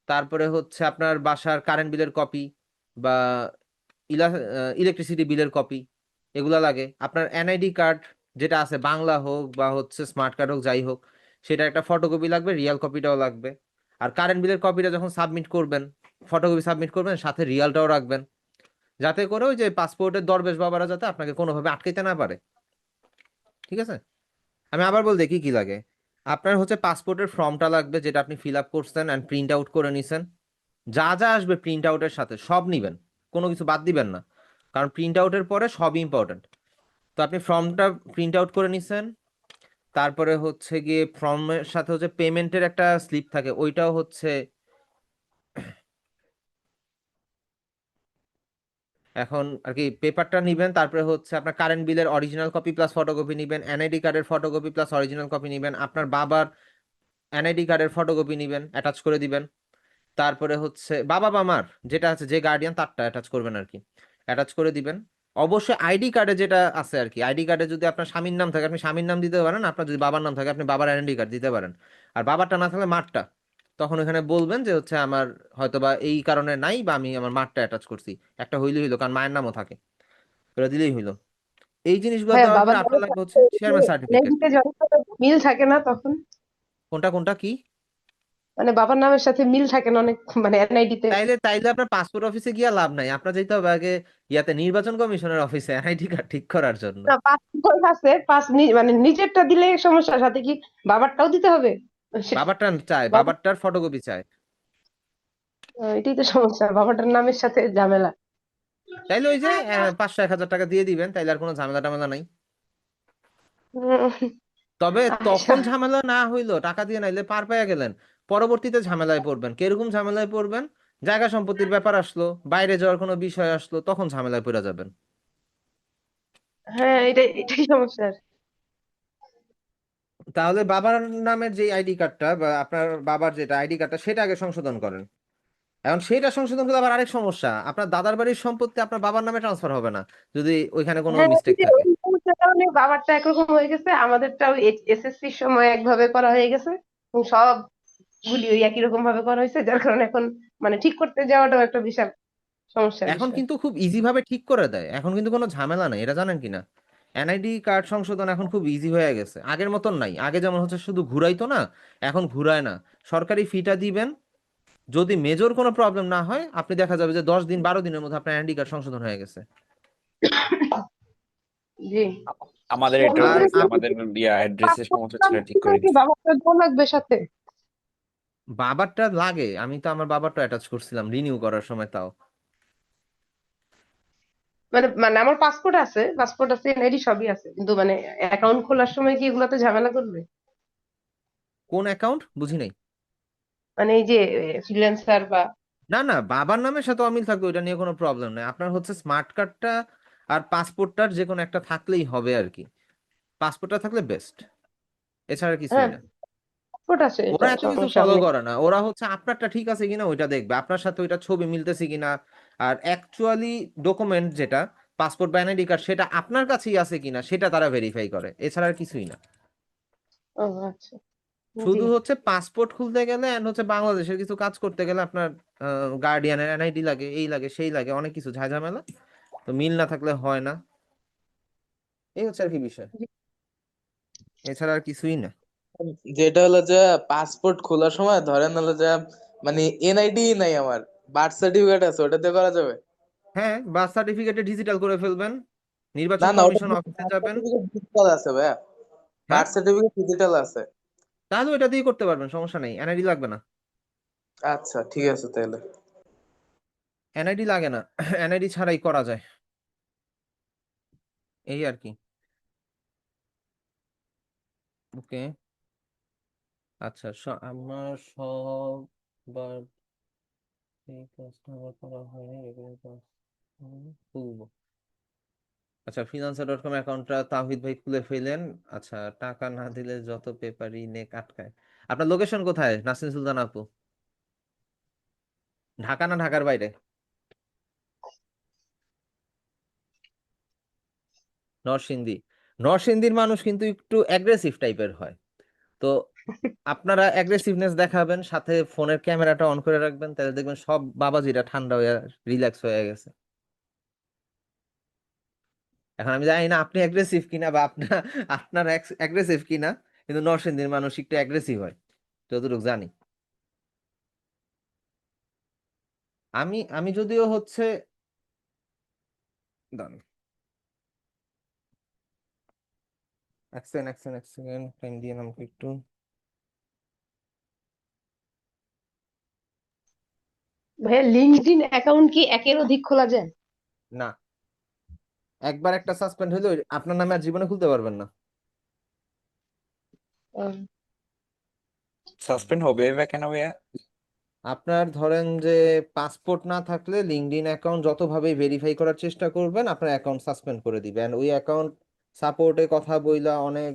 [SPEAKER 1] তারপরে হচ্ছে আপনার বাসার কারেন্ট বিলের কপি বা ইলেকট্রিসিটি বিলের কপি, এগুলা লাগে। আপনার এনআইডি কার্ড যেটা আছে, বাংলা হোক বা হচ্ছে স্মার্ট কার্ড হোক, যাই হোক, সেটা একটা ফটোকপি লাগবে, রিয়াল কপিটাও লাগবে। আর কারেন্ট বিলের কপিটা যখন সাবমিট করবেন, ফটোকপি সাবমিট করবেন, সাথে রিয়ালটাও রাখবেন, যাতে করে ওই যে পাসপোর্টের দরবেশ বাবারা যাতে আপনাকে কোনোভাবে আটকাইতে না পারে। ঠিক আছে, আমি আবার বলতে কি কি লাগে। আপনার হচ্ছে পাসপোর্টের ফর্মটা লাগবে, যেটা আপনি ফিল আপ করছেন অ্যান্ড প্রিন্ট আউট করে নিছেন। যা যা আসবে প্রিন্ট আউটের সাথে সব নিবেন, কোনো কিছু বাদ দিবেন না, কারণ প্রিন্ট আউটের পরে সবই ইম্পর্টেন্ট। তো আপনি ফর্মটা প্রিন্ট আউট করে নিছেন, তারপরে হচ্ছে গিয়ে ফর্মের সাথে হচ্ছে পেমেন্টের একটা স্লিপ থাকে, ওইটাও হচ্ছে এখন আর কি পেপারটা নিবেন। তারপরে হচ্ছে আপনার কারেন্ট বিলের অরিজিনাল কপি প্লাস ফটোকপি নিবেন, এনআইডি কার্ডের ফটোকপি প্লাস অরিজিনাল কপি নিবেন, আপনার বাবার এনআইডি কার্ডের ফটোকপি নিবেন, অ্যাটাচ করে দিবেন। তারপরে হচ্ছে বাবা বা মার যেটা আছে, যে গার্ডিয়ান তারটা অ্যাটাচ করবেন আর কি, অ্যাটাচ করে দিবেন। অবশ্যই আইডি কার্ডে যেটা আছে আর কি, আইডি কার্ডে যদি আপনার স্বামীর নাম থাকে আপনি স্বামীর নাম দিতে পারেন, আপনার যদি বাবার নাম থাকে আপনি বাবার আইডেন্টি কার্ড দিতে পারেন। আর বাবারটা না থাকলে মারটা, তখন ওখানে বলবেন যে হচ্ছে আমার হয়তোবা এই কারণে নাই, বা আমি আমার মারটা অ্যাটাচ করছি, একটা হইলেই হইলো, কারণ মায়ের নামও থাকে, ওটা দিলেই হইলো। এই জিনিসগুলো
[SPEAKER 4] হ্যাঁ,
[SPEAKER 1] দেওয়ার পরে
[SPEAKER 4] বাবার
[SPEAKER 1] আপনার
[SPEAKER 4] নামের
[SPEAKER 1] লাগবে
[SPEAKER 4] সাথে
[SPEAKER 1] হচ্ছে চেয়ারম্যান সার্টিফিকেট।
[SPEAKER 4] এনআইডিতে যখন মিল থাকে না তখন,
[SPEAKER 1] কোনটা কোনটা কি?
[SPEAKER 4] মানে বাবার নামের সাথে মিল থাকে না অনেক, মানে এনআইডিতে।
[SPEAKER 1] তাইলে তাইলে আপনার পাসপোর্ট অফিসে গিয়ে লাভ নাই, আপনার যেতে হবে আগে ইয়াতে নির্বাচন কমিশনের অফিসে আইডি কার্ড ঠিক করার জন্য।
[SPEAKER 4] না, পাসপোর্ট আছে, মানে নিজেরটা দিলে সমস্যা, সাথে কি বাবারটাও দিতে হবে?
[SPEAKER 1] বাবারটা চায়,
[SPEAKER 4] বাবা,
[SPEAKER 1] বাবারটার ফটোকপি চায়।
[SPEAKER 4] এটাই তো সমস্যা, বাবাটার নামের সাথে ঝামেলা।
[SPEAKER 1] তাইলে ওই যে 500-1000 টাকা দিয়ে দিবেন, তাইলে আর কোনো ঝামেলা টামেলা নাই।
[SPEAKER 4] উম,
[SPEAKER 1] তবে
[SPEAKER 4] আচ্ছা।
[SPEAKER 1] তখন ঝামেলা না হইলো, টাকা দিয়ে নাইলে পার পেয়ে গেলেন, পরবর্তীতে ঝামেলায় পড়বেন। কিরকম ঝামেলায় পড়বেন? জায়গা সম্পত্তির ব্যাপার আসলো, বাইরে যাওয়ার কোনো বিষয় আসলো, তখন ঝামেলায় পড়ে যাবেন।
[SPEAKER 4] হ্যাঁ, এটাই সমস্যা।
[SPEAKER 1] তাহলে বাবার নামের যে আইডি কার্ডটা বা আপনার বাবার যেটা আইডি কার্ডটা, সেটা আগে সংশোধন করেন। এখন সেটা সংশোধন করলে আবার আরেক সমস্যা, আপনার দাদার বাড়ির সম্পত্তি আপনার বাবার নামে ট্রান্সফার হবে না যদি ওইখানে কোনো
[SPEAKER 4] হ্যাঁ,
[SPEAKER 1] মিস্টেক থাকে।
[SPEAKER 4] ওই সমস্যার কারণে বাবারটা একরকম হয়ে গেছে, আমাদেরটাও এসএসসির সময় একভাবে করা হয়ে গেছে, এবং সবগুলি ওই একই রকম ভাবে করা হয়েছে, যার কারণে এখন মানে ঠিক করতে যাওয়াটাও একটা বিশাল সমস্যার
[SPEAKER 1] এখন
[SPEAKER 4] বিষয়।
[SPEAKER 1] কিন্তু খুব ইজি ভাবে ঠিক করে দেয়, এখন কিন্তু কোনো ঝামেলা নেই, এটা জানেন কিনা? এনআইডি কার্ড সংশোধন এখন খুব ইজি হয়ে গেছে, আগের মতন নাই। আগে যেমন হচ্ছে শুধু ঘুরাইতো না, এখন ঘুরায় না। সরকারি ফিটা দিবেন, যদি মেজর কোনো প্রবলেম না হয় আপনি দেখা যাবে যে 10 দিন 12 দিনের মধ্যে আপনার এনআইডি কার্ড সংশোধন হয়ে গেছে।
[SPEAKER 4] জি।
[SPEAKER 2] আমাদের
[SPEAKER 4] তো
[SPEAKER 2] এটাও
[SPEAKER 1] আর
[SPEAKER 2] হয়েছে,
[SPEAKER 1] আপ-
[SPEAKER 2] আমাদের অ্যাড্রেসের সমস্যা ছিল, ঠিক করে
[SPEAKER 4] নাকি
[SPEAKER 2] দিছে।
[SPEAKER 4] বাবারটা দেওয়া লাগবে সাথে?
[SPEAKER 1] বাবারটা লাগে, আমি তো আমার বাবারটা অ্যাটাচ করছিলাম রিনিউ করার সময় তাও।
[SPEAKER 4] মানে মানে আমার পাসপোর্ট আছে, এনআইডি সবই আছে, কিন্তু মানে অ্যাকাউন্ট খোলার সময় কি এগুলাতে ঝামেলা করবে?
[SPEAKER 1] কোন অ্যাকাউন্ট বুঝি নাই।
[SPEAKER 4] মানে এই যে ফ্রিল্যান্সার বা
[SPEAKER 1] না না, বাবার নামের সাথে অমিল থাকবে, ওইটা নিয়ে কোনো প্রবলেম নেই। আপনার হচ্ছে স্মার্ট কার্ডটা আর পাসপোর্টটার যে কোনো একটা থাকলেই হবে আর কি। পাসপোর্টটা থাকলে বেস্ট, এছাড়া কিছুই
[SPEAKER 4] হ্যাঁ,
[SPEAKER 1] না।
[SPEAKER 4] পাসপোর্ট আছে, এটা
[SPEAKER 1] ওরা এত কিছু
[SPEAKER 4] সমস্যা
[SPEAKER 1] ফলো
[SPEAKER 4] নেই।
[SPEAKER 1] করে না, ওরা হচ্ছে আপনারটা ঠিক আছে কিনা ওইটা দেখবে, আপনার সাথে ওইটা ছবি মিলতেছে কিনা, আর অ্যাকচুয়ালি ডকুমেন্ট যেটা পাসপোর্ট বা এনআইডি কার্ড সেটা আপনার কাছেই আছে কিনা সেটা তারা ভেরিফাই করে, এছাড়া আর কিছুই না।
[SPEAKER 4] ও আচ্ছা। জি।
[SPEAKER 1] শুধু হচ্ছে পাসপোর্ট খুলতে গেলে এন্ড হচ্ছে বাংলাদেশের কিছু কাজ করতে গেলে আপনার গার্ডিয়ানের এনআইডি লাগে, এই লাগে সেই লাগে, অনেক কিছু ঝামেলা, তো মিল না থাকলে হয় না। এই হচ্ছে আর কি বিষয়,
[SPEAKER 4] জি।
[SPEAKER 1] এছাড়া আর কিছুই না।
[SPEAKER 7] যেটা হলো যে পাসপোর্ট খোলার সময় ধরেন হলো যে মানে এনআইডি নাই আমার, বার্থ সার্টিফিকেট আছে, ওটাতে করা যাবে?
[SPEAKER 1] হ্যাঁ, বার্থ সার্টিফিকেটে ডিজিটাল করে ফেলবেন,
[SPEAKER 7] না
[SPEAKER 1] নির্বাচন
[SPEAKER 7] না, ওটা
[SPEAKER 1] কমিশন অফিসে
[SPEAKER 7] বার্থ
[SPEAKER 1] যাবেন।
[SPEAKER 7] সার্টিফিকেট ডিজিটাল আছে ভাইয়া,
[SPEAKER 1] হ্যাঁ,
[SPEAKER 7] বার্থ সার্টিফিকেট ডিজিটাল আছে।
[SPEAKER 1] তাহলে ওইটা দিয়ে করতে পারবেন, সমস্যা নেই, এনআইডি লাগবে না।
[SPEAKER 7] আচ্ছা ঠিক আছে তাহলে।
[SPEAKER 1] এনআইডি লাগে না, এনআইডি ছাড়াই করা যায়, এই আর কি। ওকে, আচ্ছা, আমার সবার এই কাজটা আমার করা হয়নি, এগুলো কাজ খুলবো। আচ্ছা, ফ্রিল্যান্সার.কম অ্যাকাউন্টটা তাওহিদ ভাই খুলে ফেলেন। আচ্ছা, টাকা না দিলে যত পেপারই নেক আটকায়। আপনার লোকেশন কোথায় নাসরিন সুলতান আপু? ঢাকা না ঢাকার বাইরে? নরসিংদী। নরসিংদীর মানুষ কিন্তু একটু অ্যাগ্রেসিভ টাইপের হয়, তো আপনারা অ্যাগ্রেসিভনেস দেখাবেন, সাথে ফোনের ক্যামেরাটা অন করে রাখবেন, তাহলে দেখবেন সব বাবাজিরা ঠান্ডা হয়ে রিল্যাক্স হয়ে গেছে। এখন আমি জানি না আপনি অ্যাগ্রেসিভ কিনা বা আপনার আপনার অ্যাগ্রেসিভ কিনা, কিন্তু নরসিংদীর মানুষ একটু অ্যাগ্রেসিভ হয়, যতটুকু জানি। আমি আমি যদিও হচ্ছে, দাঁড়ান, এক সেকেন্ড টাইম দিয়ে আমাকে একটু।
[SPEAKER 4] ভাইয়া, লিঙ্কডইন অ্যাকাউন্ট কি একের অধিক খোলা যায়?
[SPEAKER 1] না, একবার একটা সাসপেন্ড হইলে আপনার নামে আর জীবনে খুলতে পারবেন না।
[SPEAKER 4] আহ,
[SPEAKER 2] সাসপেন্ড হবে বা কেন ভাইয়া?
[SPEAKER 1] আপনার ধরেন যে পাসপোর্ট না থাকলে লিঙ্কডইন অ্যাকাউন্ট যতভাবে ভেরিফাই করার চেষ্টা করবেন আপনার অ্যাকাউন্ট সাসপেন্ড করে দিবেন, ওই অ্যাকাউন্ট সাপোর্টে কথা বইলা অনেক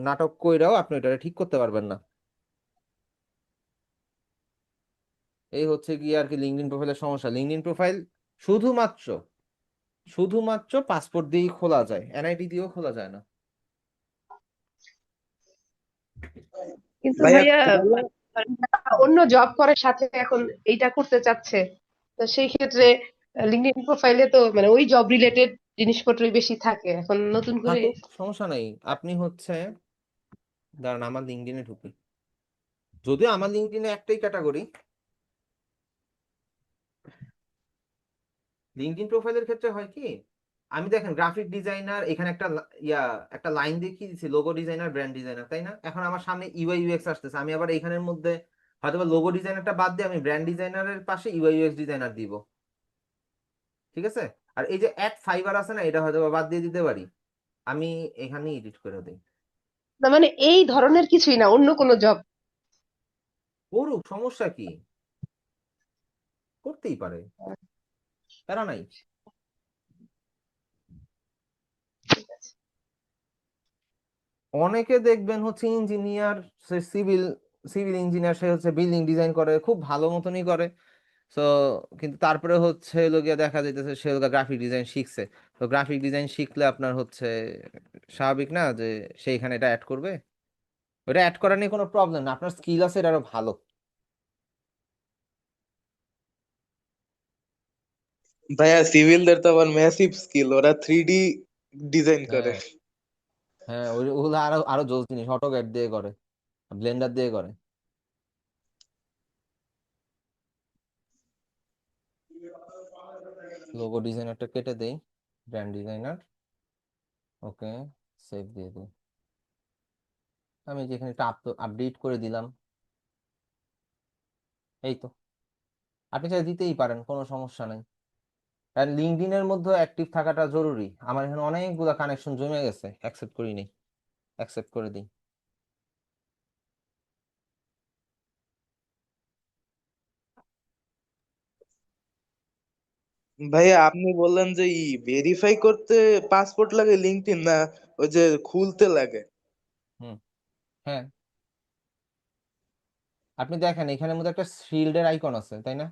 [SPEAKER 1] নাটক কইরাও আপনি ওটা ঠিক করতে পারবেন না। এই হচ্ছে কি আর কি লিঙ্কডইন প্রোফাইলের সমস্যা। লিঙ্কডইন প্রোফাইল শুধুমাত্র শুধুমাত্র পাসপোর্ট দিয়েই খোলা যায়, এনআইডি দিয়েও খোলা যায় না।
[SPEAKER 4] কিন্তু
[SPEAKER 7] ভাইয়া
[SPEAKER 4] ভাইয়া,
[SPEAKER 7] খোলা,
[SPEAKER 4] মানে ধরেন যারা অন্য জব করার সাথে এখন এইটা করতে চাচ্ছে, তো সেই ক্ষেত্রে লিঙ্কডইন প্রোফাইলে তো মানে ওই জব রিলেটেড জিনিসপত্রই বেশি থাকে এখন নতুন করে।
[SPEAKER 1] থাকুক, সমস্যা নেই। আপনি হচ্ছে, দাঁড়ান আমার লিঙ্কডইনে ঢুকি, যদিও আমার লিঙ্কডইনে একটাই ক্যাটাগরি। লিঙ্কডইন প্রোফাইলের ক্ষেত্রে হয় কি, আমি দেখেন গ্রাফিক ডিজাইনার, এখানে একটা একটা লাইন দেখিয়ে দিচ্ছি, লোগো ডিজাইনার, ব্র্যান্ড ডিজাইনার, তাই না? এখন আমার সামনে ইউআই ইউএক্স আসতেছে, আমি আবার এইখানের মধ্যে হয়তো লোগো ডিজাইনারটা বাদ দিয়ে আমি ব্র্যান্ড ডিজাইনারের পাশে ইউআই ইউএক্স ডিজাইনার দিব, ঠিক আছে? আর এই যে অ্যাড ফাইবার আছে না, এটা হয়তো বা বাদ দিয়ে দিতে পারি, আমি এখানেই এডিট করে দিই।
[SPEAKER 4] না মানে এই ধরনের কিছুই না, অন্য কোনো জব।
[SPEAKER 1] করুক, সমস্যা কি, করতেই পারে, প্যারা নাই। অনেকে দেখবেন হচ্ছে ইঞ্জিনিয়ার, সে সিভিল সিভিল ইঞ্জিনিয়ার, সে হচ্ছে বিল্ডিং ডিজাইন করে, খুব ভালো মতনই করে। তো কিন্তু তারপরে হচ্ছে লোকে দেখা যাইতেছে সে গ্রাফিক ডিজাইন শিখছে, তো গ্রাফিক ডিজাইন শিখলে আপনার হচ্ছে স্বাভাবিক না যে সেইখানে এটা অ্যাড করবে। ওটা অ্যাড করা নিয়ে কোনো প্রবলেম না, আপনার স্কিল আছে এটা আরো ভালো।
[SPEAKER 7] ভাইয়া সিভিলদের তো আবার ম্যাসিভ স্কিল, ওরা 3D ডিজাইন করে।
[SPEAKER 1] হ্যাঁ, হ্যাঁ, ওগুলো আরো আরো জোস জিনিস, অটোক্যাড দিয়ে করে, ব্লেন্ডার দিয়ে করে। লোগো ডিজাইনারটা কেটে দেই। ব্র্যান্ড ডিজাইনার, ওকে, সেভ দিয়ে দিই। আমি যেখানে একটা আপডেট করে দিলাম, এই তো। আপনি চাইলে দিতেই পারেন, কোনো সমস্যা নেই। আর লিঙ্কডইনের মধ্যে অ্যাক্টিভ থাকাটা জরুরি। আমার এখানে অনেকগুলো কানেকশন জমে গেছে, অ্যাকসেপ্ট করি নেই, অ্যাকসেপ্ট করে দিই।
[SPEAKER 7] ভাইয়া আপনি বললেন যে ভেরিফাই করতে পাসপোর্ট লাগে, লিঙ্কডইন না ওই যে খুলতে লাগে?
[SPEAKER 1] হুম, হ্যাঁ। আপনি দেখেন এখানের মধ্যে একটা শিল্ডের আইকন আছে, তাই না?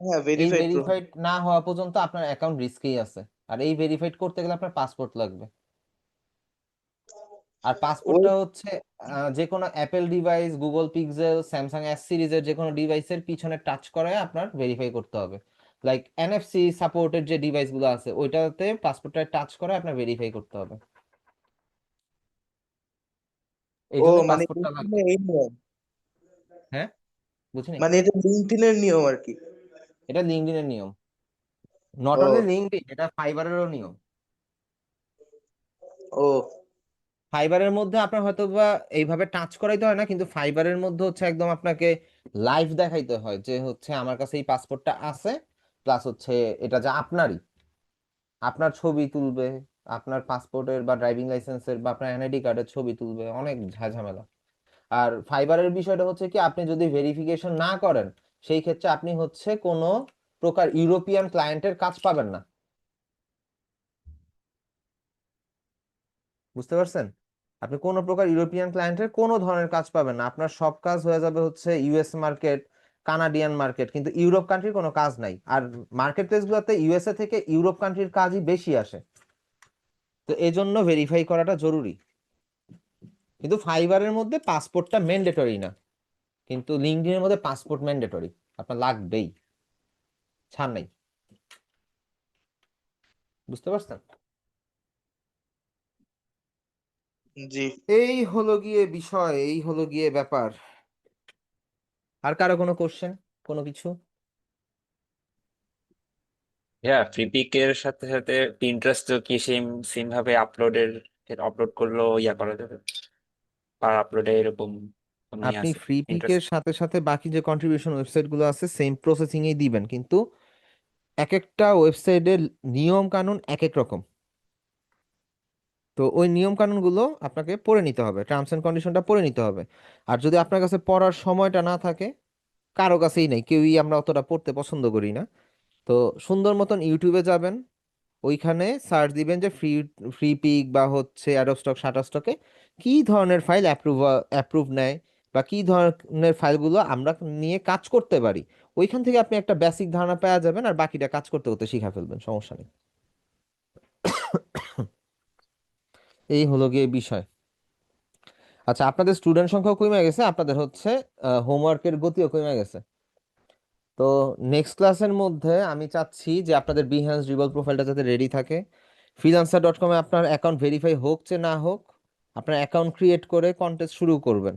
[SPEAKER 7] হ্যাঁ,
[SPEAKER 1] এই
[SPEAKER 7] ভেরিফাইড প্রোফাইল।
[SPEAKER 1] ভেরিফাইড না হওয়া পর্যন্ত আপনার অ্যাকাউন্ট রিস্কেই আছে। আর এই ভেরিফাইড করতে গেলে আপনার পাসপোর্ট লাগবে। আর
[SPEAKER 7] ওই
[SPEAKER 1] পাসপোর্টটা হচ্ছে যে কোনো Apple device, Google pixel, Samsung S সিরিজের যে কোনো ডিভাইসের পিছনে টাচ করে আপনার ভেরিফাই করতে হবে। লাইক এনএফসি সাপোর্টেড যে ডিভাইসগুলো আছে ওইটাতে পাসপোর্টটা টাচ করে আপনার ভেরিফাই করতে হবে। এই
[SPEAKER 7] ও
[SPEAKER 1] জন্যই
[SPEAKER 7] মানে
[SPEAKER 1] পাসপোর্টটা লাগবে।
[SPEAKER 7] লিঙ্কডইনে এই নিয়ম,
[SPEAKER 1] হ্যাঁ, বুঝিনি।
[SPEAKER 7] মানে এটা লিঙ্কডইনের নিয়ম আর কি।
[SPEAKER 1] এটা লিঙ্কডইনের নিয়ম, নট
[SPEAKER 7] ও
[SPEAKER 1] অনলি লিঙ্কডইন, এটা ফাইবারেরও নিয়ম।
[SPEAKER 7] ও
[SPEAKER 1] ফাইবারের মধ্যে আপনার হয়তো বা এইভাবে টাচ করাইতে হয় না, কিন্তু ফাইবারের মধ্যে হচ্ছে একদম আপনাকে লাইভ দেখাইতে হয় যে হচ্ছে আমার কাছে এই পাসপোর্টটা আছে, প্লাস হচ্ছে এটা যে আপনারই, আপনার ছবি তুলবে, আপনার পাসপোর্টের বা ড্রাইভিং লাইসেন্সের বা আপনার এনআইডি কার্ডের ছবি তুলবে, অনেক ঝামেলা। আর ফাইবারের বিষয়টা হচ্ছে কি, আপনি যদি ভেরিফিকেশন না করেন সেই ক্ষেত্রে আপনি হচ্ছে কোনো প্রকার ইউরোপিয়ান ক্লায়েন্টের কাজ পাবেন না। বুঝতে পারছেন? আপনি কোনো প্রকার ইউরোপিয়ান ক্লায়েন্টের কোনো ধরনের কাজ পাবেন না। আপনার সব কাজ হয়ে যাবে হচ্ছে ইউএস মার্কেট, কানাডিয়ান মার্কেট, কিন্তু ইউরোপ কান্ট্রির কোনো কাজ নাই। আর মার্কেট প্লেসগুলোতে ইউএসএ থেকে ইউরোপ কান্ট্রির কাজই বেশি আসে। তো এই জন্য ভেরিফাই করাটা জরুরি। কিন্তু ফাইবারের মধ্যে পাসপোর্টটা ম্যান্ডেটরি না, কিন্তু লিঙ্কডইনের মধ্যে পাসপোর্ট ম্যান্ডেটরি, আপনার লাগবেই, ছাড় নাই। বুঝতে পারছেন?
[SPEAKER 7] জি।
[SPEAKER 1] এই হলো গিয়ে বিষয়, এই হলো গিয়ে ব্যাপার। আর কারো কোনো কোশ্চেন, কোনো কিছু?
[SPEAKER 2] হ্যাঁ, ফ্রিপিকের সাথে সাথে পিন্টারেস্ট কি সেম সেম ভাবে আপলোড করলো ইয়া করা যাবে, পার আপলোডে এরকম কোনো ইয়ে
[SPEAKER 1] আপনি
[SPEAKER 2] আছে?
[SPEAKER 1] ফ্রি পিকের
[SPEAKER 2] ইন্টারেস্ট।
[SPEAKER 1] সাথে সাথে বাকি যে কন্ট্রিবিউশন ওয়েবসাইট গুলো আছে সেম প্রসেসিং এই দিবেন, কিন্তু এক একটা ওয়েবসাইটের নিয়ম কানুন এক এক রকম। তো ওই নিয়ম কানুনগুলো আপনাকে পড়ে নিতে হবে, টার্মস এন্ড কন্ডিশনটা পড়ে নিতে হবে। আর যদি আপনার কাছে পড়ার সময়টা না থাকে, কারো কাছেই নেই, কেউই আমরা অতটা পড়তে পছন্দ করি না, তো সুন্দর মতন ইউটিউবে যাবেন, ওইখানে সার্চ দিবেন যে ফ্রি ফ্রি পিক বা হচ্ছে অ্যাডোস্টক শাটারস্টকে কি ধরনের ফাইল অ্যাপ্রুভ নেয়, বা কি ধরনের ফাইলগুলো আমরা নিয়ে কাজ করতে পারি। ওইখান থেকে আপনি একটা বেসিক ধারণা পেয়ে যাবেন, আর বাকিটা কাজ করতে করতে শিখা ফেলবেন, সমস্যা নেই। এই হলো গিয়ে বিষয়। আচ্ছা, আপনাদের স্টুডেন্ট সংখ্যাও কমে গেছে, আপনাদের হচ্ছে হোমওয়ার্কের গতিও কমে গেছে। তো নেক্সট ক্লাসের মধ্যে আমি চাচ্ছি যে আপনাদের বিহ্যান্স ড্রিবল প্রোফাইলটা যাতে রেডি থাকে। freelancer.com-এ আপনার অ্যাকাউন্ট ভেরিফাই হোক যে না হোক, আপনার অ্যাকাউন্ট ক্রিয়েট করে কন্টেস্ট শুরু করবেন।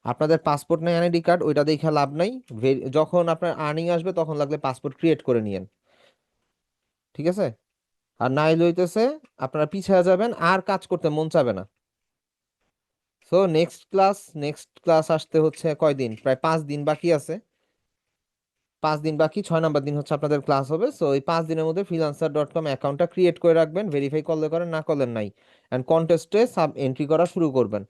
[SPEAKER 1] আপনাদের পাসপোর্ট নেই, এনআইডি কার্ড, ওইটা দেখে লাভ নাই। যখন আপনার আর্নিং আসবে তখন লাগলে পাসপোর্ট ক্রিয়েট করে নিয়েন, ঠিক আছে? আর নাই লইতেছে আপনারা পিছিয়ে যাবেন, আর কাজ করতে মন চাবে না। সো নেক্সট ক্লাস আসতে হচ্ছে কয়দিন, প্রায় 5 দিন বাকি আছে। 5 দিন বাকি, 6 নম্বর দিন হচ্ছে আপনাদের ক্লাস হবে। সো এই 5 দিনের মধ্যে freelancer.com অ্যাকাউন্টটা ক্রিয়েট করে রাখবেন, ভেরিফাই করলে করেন, না করলেন নাই, অ্যান্ড কন্টেস্টে সাব এন্ট্রি করা শুরু করবেন।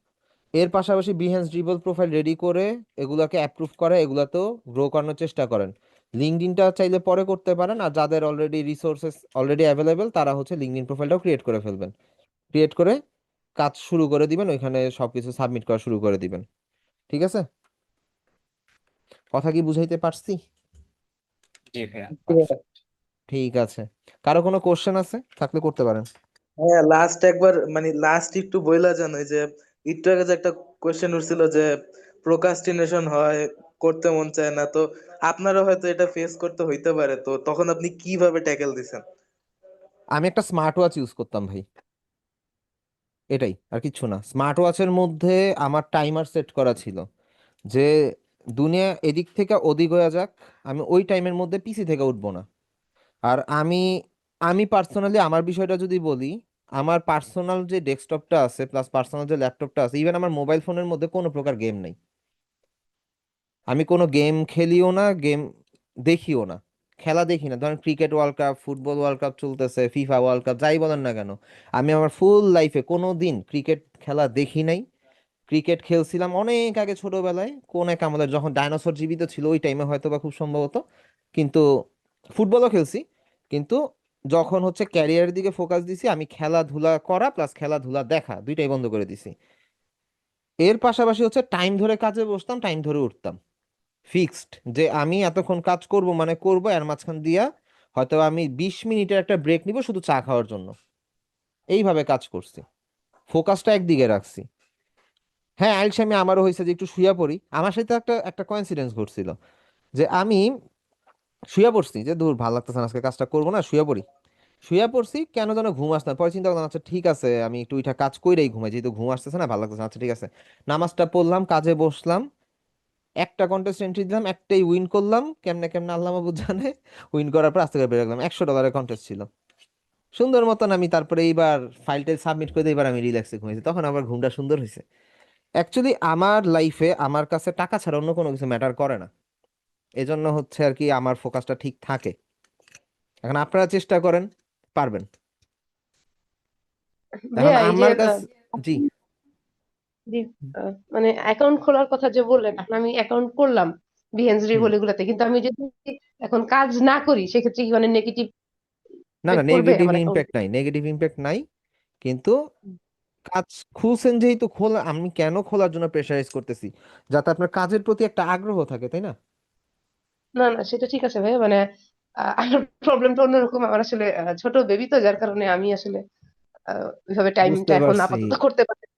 [SPEAKER 1] এর পাশাপাশি বিহেন্স ড্রিবল প্রোফাইল রেডি করে এগুলাকে অ্যাপ্রুভ করে এগুলাতেও গ্রো করানোর চেষ্টা করেন। লিঙ্কডইনটা চাইলে পরে করতে পারেন, আর যাদের অলরেডি রিসোর্সেস অলরেডি অ্যাভেলেবেল তারা হচ্ছে লিঙ্কডইন প্রোফাইলটাও ক্রিয়েট করে ফেলবেন। ক্রিয়েট করে কাজ শুরু করে দিবেন, ওইখানে সবকিছু সাবমিট করা শুরু করে দিবেন। ঠিক আছে? কথা কি বুঝাইতে পারছি?
[SPEAKER 2] জি ভাইয়া,
[SPEAKER 7] জি ভাইয়া।
[SPEAKER 2] পারফেক্ট।
[SPEAKER 1] ঠিক আছে। কারো কোনো কোশ্চেন আছে থাকলে করতে পারেন।
[SPEAKER 7] হ্যাঁ, লাস্ট একবার মানে লাস্ট একটু বইলা জানো যে একটু আগে যে একটা কোশ্চেন উঠছিল যে প্রোকাস্টিনেশন হয়, করতে মন চায় না, তো আপনারা হয়তো এটা ফেস করতে হইতে পারে, তো তখন আপনি কিভাবে ট্যাকেল দিছেন?
[SPEAKER 1] আমি একটা স্মার্ট ওয়াচ ইউজ করতাম ভাই, এটাই, আর কিচ্ছু না। স্মার্ট ওয়াচের মধ্যে আমার টাইমার সেট করা ছিল যে দুনিয়া এদিক থেকে ওদিক হয়ে যাক, আমি ওই টাইমের মধ্যে পিসি থেকে উঠবো না। আর আমি আমি পার্সোনালি আমার বিষয়টা যদি বলি, আমার পার্সোনাল যে ডেস্কটপটা আছে প্লাস পার্সোনাল যে ল্যাপটপটা আছে, ইভেন আমার মোবাইল ফোনের মধ্যে কোনো প্রকার গেম নেই। আমি কোনো গেম খেলিও না, গেম দেখিও না, খেলা দেখি না। ধরেন cricket world cup, football world cup চলতেছে, ফিফা ওয়ার্ল্ড কাপ, যাই বলেন না কেন, আমি আমার ফুল লাইফে কোনো দিন ক্রিকেট খেলা দেখি নাই। ক্রিকেট খেলছিলাম অনেক আগে ছোটবেলায়, কোন এক আমাদের যখন ডাইনোসর জীবিত ছিল ওই টাইমে হয়তো বা, খুব সম্ভবত। কিন্তু ফুটবলও খেলছি। কিন্তু যখন হচ্ছে ক্যারিয়ারের দিকে ফোকাস দিছি, আমি খেলাধুলা করা প্লাস খেলাধুলা দেখা দুইটাই বন্ধ করে দিছি। এর পাশাপাশি হচ্ছে টাইম ধরে কাজে বসতাম, টাইম ধরে উঠতাম, ফিক্সড যে আমি এতক্ষণ কাজ করব মানে করব। এর মাঝখান দিয়া হয়তো আমি 20 মিনিটের একটা ব্রেক নিব শুধু চা খাওয়ার জন্য। এইভাবে কাজ করছি, ফোকাসটা একদিকে রাখছি। হ্যাঁ, আইলসামি আমারও হয়েছে যে একটু শুয়ে পড়ি। আমার সাথে একটা একটা কোইন্সিডেন্স ঘটছিল যে আমি শুয়ে পড়ছি, যে দূর ভালো লাগতেছে না, আজকে কাজটা করবো না, শুয়ে পড়ি। শুয়ে পড়ছি, কেন যেন ঘুম আসছে না। পরে চিন্তা করলাম আচ্ছা ঠিক আছে, আমি একটু ওইটা কাজ কইরাই ঘুমাই, যেহেতু ঘুম আসতেছে না, ভালো লাগতেছে না, আচ্ছা ঠিক আছে। নামাজটা পড়লাম, কাজে বসলাম, একটা কন্টেস্ট এন্ট্রি দিলাম, একটাই উইন করলাম। কেমনে কেমনে আল্লাহ মাবুদ জানে। উইন করার পর আস্তে করে বের রাখলাম, $100 কন্টেস্ট ছিল। সুন্দর মতন আমি তারপরে এইবার ফাইলটা সাবমিট করে দিয়ে এবার আমি রিল্যাক্সে ঘুমাইছি, তখন আবার ঘুমটা সুন্দর হয়েছে। অ্যাকচুয়ালি আমার লাইফে আমার কাছে টাকা ছাড়া অন্য কোনো কিছু ম্যাটার করে না। এজন্য হচ্ছে আর কি আমার ফোকাসটা ঠিক থাকে। এখন আপনারা চেষ্টা করেন, পারবেন। এখন
[SPEAKER 4] ভাইয়া এই যে
[SPEAKER 1] আমার কাছে, জি,
[SPEAKER 4] জি, মানে অ্যাকাউন্ট খোলার কথা যে বললেন, এখন আমি অ্যাকাউন্ট করলাম বিহেন্স
[SPEAKER 1] হুম,
[SPEAKER 4] রিভোল এগুলাতে, কিন্তু আমি যদি এখন কাজ না করি সেক্ষেত্রে কি মানে নেগেটিভ
[SPEAKER 1] না না,
[SPEAKER 4] ইফেক্ট পড়বে
[SPEAKER 1] নেগেটিভ
[SPEAKER 4] আমার
[SPEAKER 1] ইম্প্যাক্ট
[SPEAKER 4] অ্যাকাউন্টে?
[SPEAKER 1] নাই, নেগেটিভ ইম্প্যাক্ট নাই। কিন্তু কাজ খুলছেন যেহেতু, খোলা, আমি কেন খোলার জন্য প্রেশারাইজ করতেছি? যাতে আপনার কাজের প্রতি একটা আগ্রহ থাকে, তাই না?
[SPEAKER 4] না না, সেটা ঠিক আছে ভাইয়া, মানে আমার প্রবলেমটা অন্যরকম। আমার আসলে ছোট বেবি, তো যার কারণে আমি আসলে ওইভাবে টাইমিংটা
[SPEAKER 1] বুঝতে
[SPEAKER 4] এখন
[SPEAKER 1] পারছি,
[SPEAKER 4] আপাতত করতে পারি না।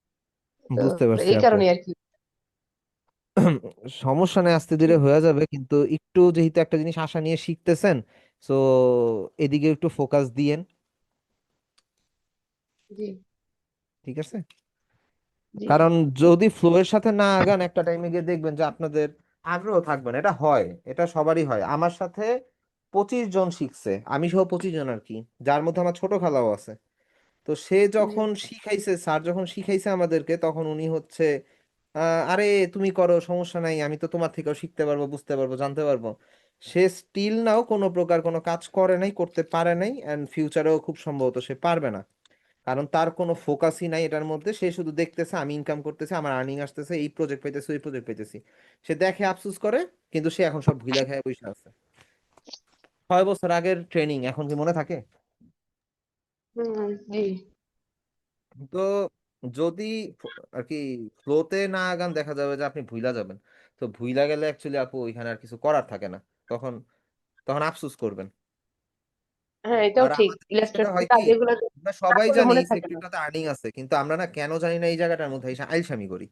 [SPEAKER 4] তো
[SPEAKER 1] বুঝতে পারছি
[SPEAKER 4] এই
[SPEAKER 1] আপু।
[SPEAKER 4] কারণে আর কি।
[SPEAKER 1] সমস্যা নেই, আস্তে ধীরে হয়ে যাবে। কিন্তু একটু যেহেতু একটা জিনিস আশা নিয়ে শিখতেছেন, সো এদিকে একটু ফোকাস দিয়েন।
[SPEAKER 4] জি
[SPEAKER 1] ঠিক আছে?
[SPEAKER 4] জি
[SPEAKER 1] কারণ যদি ফ্লোয়ের সাথে না আগান, একটা টাইমে গিয়ে দেখবেন যে আপনাদের আগ্রহ থাকবে না। এটা হয়, এটা সবারই হয়। আমার সাথে 25 জন শিখছে, আমি সহ 25 জন আর কি, যার মধ্যে আমার ছোট খালাও আছে। তো সে
[SPEAKER 4] জি
[SPEAKER 1] যখন শিখাইছে, স্যার যখন শিখাইছে আমাদেরকে, তখন উনি হচ্ছে আরে তুমি করো, সমস্যা নাই, আমি তো তোমার থেকেও শিখতে পারবো, বুঝতে পারবো, জানতে পারবো। সে স্টিল নাও কোনো প্রকার কোনো কাজ করে নাই, করতে পারে নাই, অ্যান্ড ফিউচারেও খুব সম্ভবত সে পারবে না। কারণ তার কোনো ফোকাসই নাই এটার মধ্যে। সে শুধু দেখতেছে আমি ইনকাম করতেছি, আমার আর্নিং আসতেছে, এই প্রজেক্ট পাইতেছি, ওই প্রজেক্ট পাইতেছি। সে দেখে আফসোস করে, কিন্তু সে এখন সব ভুলে খায় বসে আছে। 6 বছর আগের ট্রেনিং এখন কি মনে থাকে?
[SPEAKER 4] জি।
[SPEAKER 1] তো যদি আর কি ফ্লোতে না আগান, দেখা যাবে যে আপনি ভুইলা যাবেন। তো ভুইলা গেলে অ্যাকচুয়ালি আপু ওইখানে আর কিছু করার থাকে না। তখন তখন আফসোস করবেন।
[SPEAKER 4] হ্যাঁ, এটাও
[SPEAKER 1] আর
[SPEAKER 4] ঠিক।
[SPEAKER 1] আমাদের বিষয়টা
[SPEAKER 4] ইলাস্ট্রেটর
[SPEAKER 1] হয় কি,
[SPEAKER 4] কাজ এগুলো
[SPEAKER 1] আমরা
[SPEAKER 4] না
[SPEAKER 1] সবাই
[SPEAKER 4] করলে
[SPEAKER 1] জানি
[SPEAKER 4] মনে থাকে না।
[SPEAKER 1] সেক্টরটাতে আর্নিং আছে, কিন্তু আমরা না কেন জানি না এই জায়গাটার মধ্যে এসে আইলসামি করি।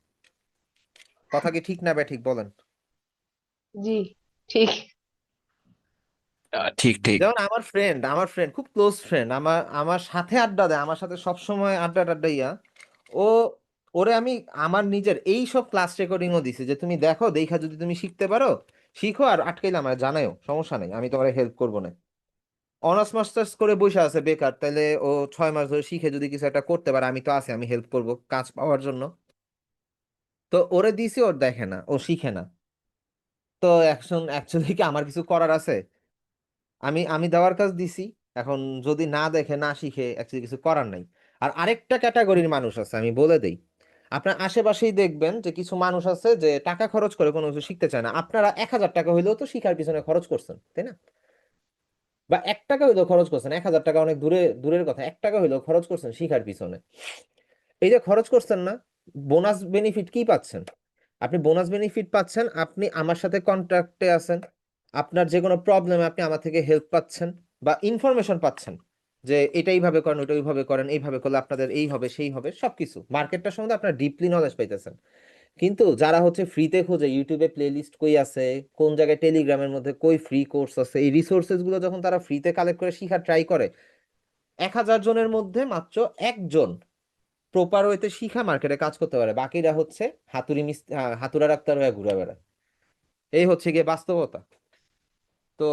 [SPEAKER 1] কথা কি ঠিক না ঠিক বলেন?
[SPEAKER 4] জি ঠিক।
[SPEAKER 2] ঠিক ঠিক।
[SPEAKER 1] যেমন আমার ফ্রেন্ড খুব ক্লোজ ফ্রেন্ড, আমার আমার সাথে আড্ডা দেয়, আমার সাথে সব সময় আড্ডা টাড্ডা ইয়া। ও, ওরে আমি আমার নিজের এই সব ক্লাস রেকর্ডিংও দিছি যে তুমি দেখো, দেখা যদি তুমি শিখতে পারো শিখো, আর আটকাইলে আমার জানাও, সমস্যা নেই, আমি তোমার হেল্প করবো না। অনার্স মাস্টার্স করে বসে আছে বেকার, তাইলে ও 6 মাস ধরে শিখে যদি কিছু একটা করতে পারে, আমি তো আছি, আমি হেল্প করব কাজ পাওয়ার জন্য। তো ওরে দিছি, ওর দেখে না, ও শিখে না। তো এখন অ্যাকচুয়ালি কি আমার কিছু করার আছে? আমি আমি দেওয়ার কাজ দিছি, এখন যদি না দেখে না শিখে, অ্যাকচুয়ালি কিছু করার নাই। আর আরেকটা ক্যাটাগরির মানুষ আছে, আমি বলে দেই, আপনার আশেপাশেই দেখবেন যে কিছু মানুষ আছে যে টাকা খরচ করে কোনো কিছু শিখতে চায় না। আপনারা 1000 টাকা হইলেও তো শিখার পিছনে খরচ করছেন, তাই না? বা 1 টাকা হইলেও খরচ করছেন, 1000 টাকা অনেক দূরে দূরের কথা, 1 টাকা হইলেও খরচ করছেন শিখার পিছনে। এই যে খরচ করছেন না, বোনাস বেনিফিট কি পাচ্ছেন? আপনি বোনাস বেনিফিট পাচ্ছেন, আপনি আমার সাথে কন্ট্রাক্টে আছেন, আপনার যে কোনো প্রবলেমে আপনি আমার থেকে হেল্প পাচ্ছেন, বা ইনফরমেশন পাচ্ছেন যে এটা এইভাবে করেন, ওটা ওইভাবে করেন, এইভাবে করলে আপনাদের এই হবে সেই হবে, সবকিছু মার্কেটটা সম্বন্ধে আপনার ডিপলি নলেজ পাইতেছেন। কিন্তু যারা হচ্ছে ফ্রিতে খোঁজে, ইউটিউবে প্লে লিস্ট কই আছে, কোন জায়গায় টেলিগ্রামের মধ্যে কই ফ্রি কোর্স আছে, এই রিসোর্সেস গুলো যখন তারা ফ্রিতে কালেক্ট করে শিখার ট্রাই করে, 1000 জনের মধ্যে মাত্র একজন প্রপার ওয়েতে শিখা মার্কেটে কাজ করতে পারে, বাকিরা হচ্ছে হাতুড়া ডাক্তার হয়ে ঘুরে বেড়ায়। এই হচ্ছে গিয়ে বাস্তবতা। তো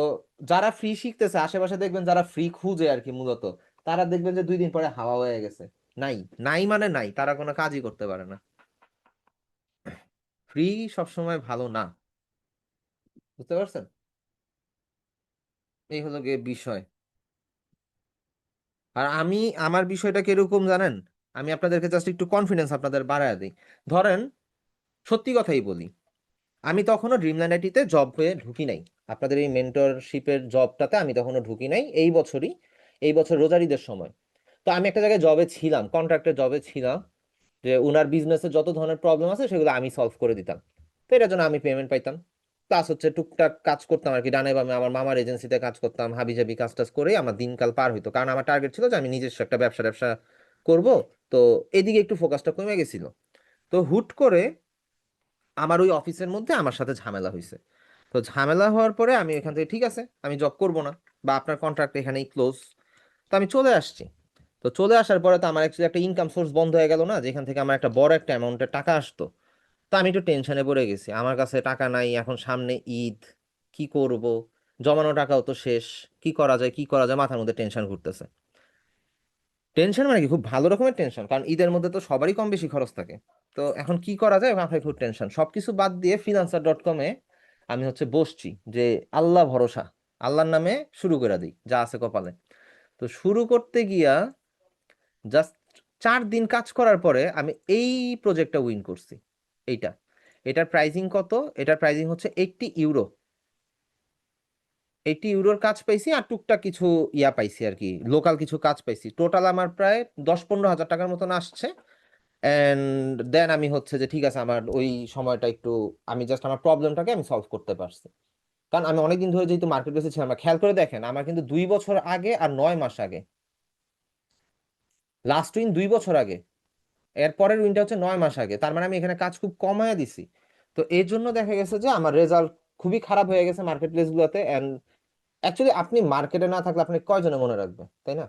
[SPEAKER 1] যারা ফ্রি শিখতেছে আশেপাশে দেখবেন, যারা ফ্রি খুঁজে আর কি মূলত, তারা দেখবেন যে 2 দিন পরে হাওয়া হয়ে গেছে। নাই, নাই মানে নাই, তারা কোনো কাজই করতে পারে না। ফ্রি সবসময় ভালো না, বুঝতে পারছেন? এই হলো গিয়ে বিষয়। আর আমি, আমার বিষয়টা কিরকম জানেন, আমি আপনাদেরকে জাস্ট একটু কনফিডেন্স আপনাদের বাড়ায় দিই। ধরেন, সত্যি কথাই বলি, আমি তখনও ড্রিমল্যান্ড আইটিতে জব হয়ে ঢুকি নাই, আপনাদের এই মেন্টরশিপের জবটাতে আমি তখনও ঢুকি নাই, এই বছরই, এই বছর রোজার ঈদের সময়। তো আমি একটা জায়গায় জবে ছিলাম, কন্ট্রাক্টের জবে ছিলাম, যে ওনার বিজনেসে যত ধরনের প্রবলেম আছে সেগুলো আমি সলভ করে দিতাম। তো এটার জন্য আমি পেমেন্ট পাইতাম, প্লাস হচ্ছে টুকটাক কাজ করতাম আর কি, ডানে বামে আমার মামার এজেন্সিতে কাজ করতাম, হাবিজাবি কাজ টাজ করে আমার দিনকাল পার হইতো, কারণ আমার টার্গেট ছিল যে আমি নিজস্ব একটা ব্যবসা ব্যবসা করব। তো এদিকে একটু ফোকাসটা কমে গেছিল। তো হুট করে আমার ওই অফিসের মধ্যে আমার সাথে ঝামেলা হয়েছে। তো ঝামেলা হওয়ার পরে আমি এখান থেকে, ঠিক আছে আমি জব করব না, বা আপনার কন্ট্রাক্ট এখানেই ক্লোজ, তো আমি চলে আসছি। তো চলে আসার পরে তো আমার অ্যাকচুয়ালি একটা ইনকাম সোর্স বন্ধ হয়ে গেল না, যেখান থেকে আমার একটা বড় একটা অ্যামাউন্টের টাকা আসতো। তো আমি একটু টেনশনে পড়ে গেছি, আমার কাছে টাকা নাই, এখন সামনে ঈদ, কি করব, জমানো টাকাও তো শেষ, কি করা যায় কি করা যায়, মাথার মধ্যে টেনশন ঘুরতেছে। টেনশন মানে কি, খুব ভালো রকমের টেনশন, কারণ ঈদের মধ্যে তো সবারই কম বেশি খরচ থাকে। তো এখন কি করা যায়, মাথায় খুব টেনশন। সবকিছু বাদ দিয়ে freelancer.com-এ আমি হচ্ছে বসছি, যে আল্লাহ ভরসা, আল্লাহর নামে শুরু করে দিই যা আছে কপালে। তো শুরু করতে গিয়া জাস্ট 4 দিন কাজ করার পরে আমি এই প্রজেক্টটা উইন করছি। এইটা, এটার প্রাইজিং কত, এটার প্রাইজিং হচ্ছে 80 ইউরো। 80 ইউরোর কাজ পাইছি, আর টুকটাক কিছু ইয়া পাইছি আর কি, লোকাল কিছু কাজ পাইছি। টোটাল আমার প্রায় 10-15 হাজার টাকার মতন আসছে। এন্ড দেন আমি হচ্ছে যে ঠিক আছে, আমার ওই সময়টা একটু, আমি জাস্ট আমার প্রবলেমটাকে আমি সলভ করতে পারছি। কারণ আমি অনেকদিন ধরে যেহেতু মার্কেট প্লেসে ছিলাম, খেয়াল করে দেখেন আমার কিন্তু 2 বছর আগে আর 9 মাস আগে, লাস্ট উইন 2 বছর আগে, এর পরের উইনটা হচ্ছে 9 মাস আগে। তার মানে আমি এখানে কাজ খুব কমায় দিছি। তো এর জন্য দেখা গেছে যে আমার রেজাল্ট খুবই খারাপ হয়ে গেছে মার্কেট প্লেস গুলোতে। এন্ড অ্যাকচুয়ালি আপনি মার্কেটে না থাকলে আপনি কয়জনে মনে রাখবে, তাই না?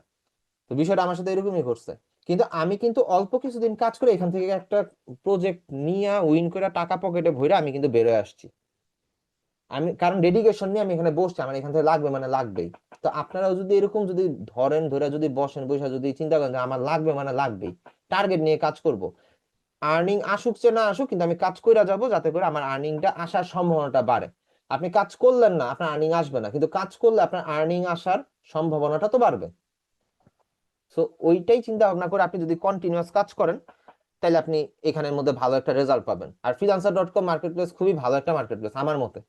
[SPEAKER 1] তো বিষয়টা আমার সাথে এরকমই করছে। কিন্তু আমি কিন্তু অল্প কিছুদিন কাজ করে এখান থেকে একটা প্রজেক্ট নিয়ে উইন করে টাকা পকেটে ভরে আমি কিন্তু বেরোয় আসছি। আমি কারণ ডেডিকেশন নিয়ে আমি এখানে বসছি, আমার এখান থেকে লাগবে মানে লাগবেই। তো আপনারাও যদি এরকম যদি ধরেন, ধরে যদি বসেন, বসে যদি চিন্তা করেন যে আমার লাগবে মানে লাগবেই, টার্গেট নিয়ে কাজ করব, আর্নিং আসুক চে না আসুক, কিন্তু আমি কাজ কইরা যাব যাতে করে আমার আর্নিংটা আসার সম্ভাবনাটা বাড়ে। আপনি কাজ করলেন না, আপনার আর্নিং আসবে না, কিন্তু কাজ করলে আপনার আর্নিং আসার সম্ভাবনাটা তো বাড়বে। সো ওইটাই চিন্তা ভাবনা করে আপনি যদি কন্টিনিউয়াস কাজ করেন, তাহলে আপনি এখানের মধ্যে ভালো একটা রেজাল্ট পাবেন। আর freelancer.com মার্কেট প্লেস খুবই ভালো একটা মার্কেট প্লেস আমার মতে।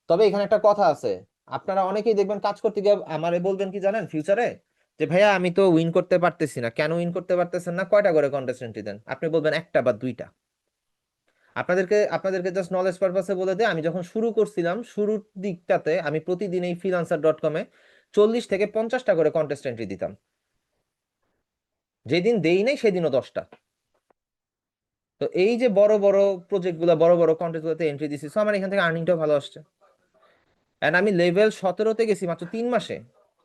[SPEAKER 1] তবে এখানে একটা কথা আছে, আপনারা অনেকেই দেখবেন কাজ করতে গিয়ে আমারে বলবেন কি জানেন ফিউচারে, যে ভাইয়া আমি তো উইন করতে পারতেছি না। কেন উইন করতে পারতেছেন না, কয়টা করে কন্টেস্ট এন্ট্রি দেন? আপনি বলবেন একটা বা দুইটা। আপনাদেরকে আপনাদেরকে জাস্ট নলেজ পারপাসে বলে দেয়, আমি যখন শুরু করছিলাম শুরুর দিকটাতে আমি প্রতিদিন এই freelancer.com-এ 40 থেকে 50টা করে কন্টেস্ট এন্ট্রি দিতাম, যেদিন দেই নাই সেদিনও 10টা। তো এই যে বড় বড় প্রজেক্ট গুলো, বড় বড় কন্টেস্ট গুলোতে এন্ট্রি দিছি, সো আমার এখান থেকে আর্নিংটাও ভালো আসছে। এন্ড আমি লেভেল 17-তে গেছি মাত্র 3 মাসে।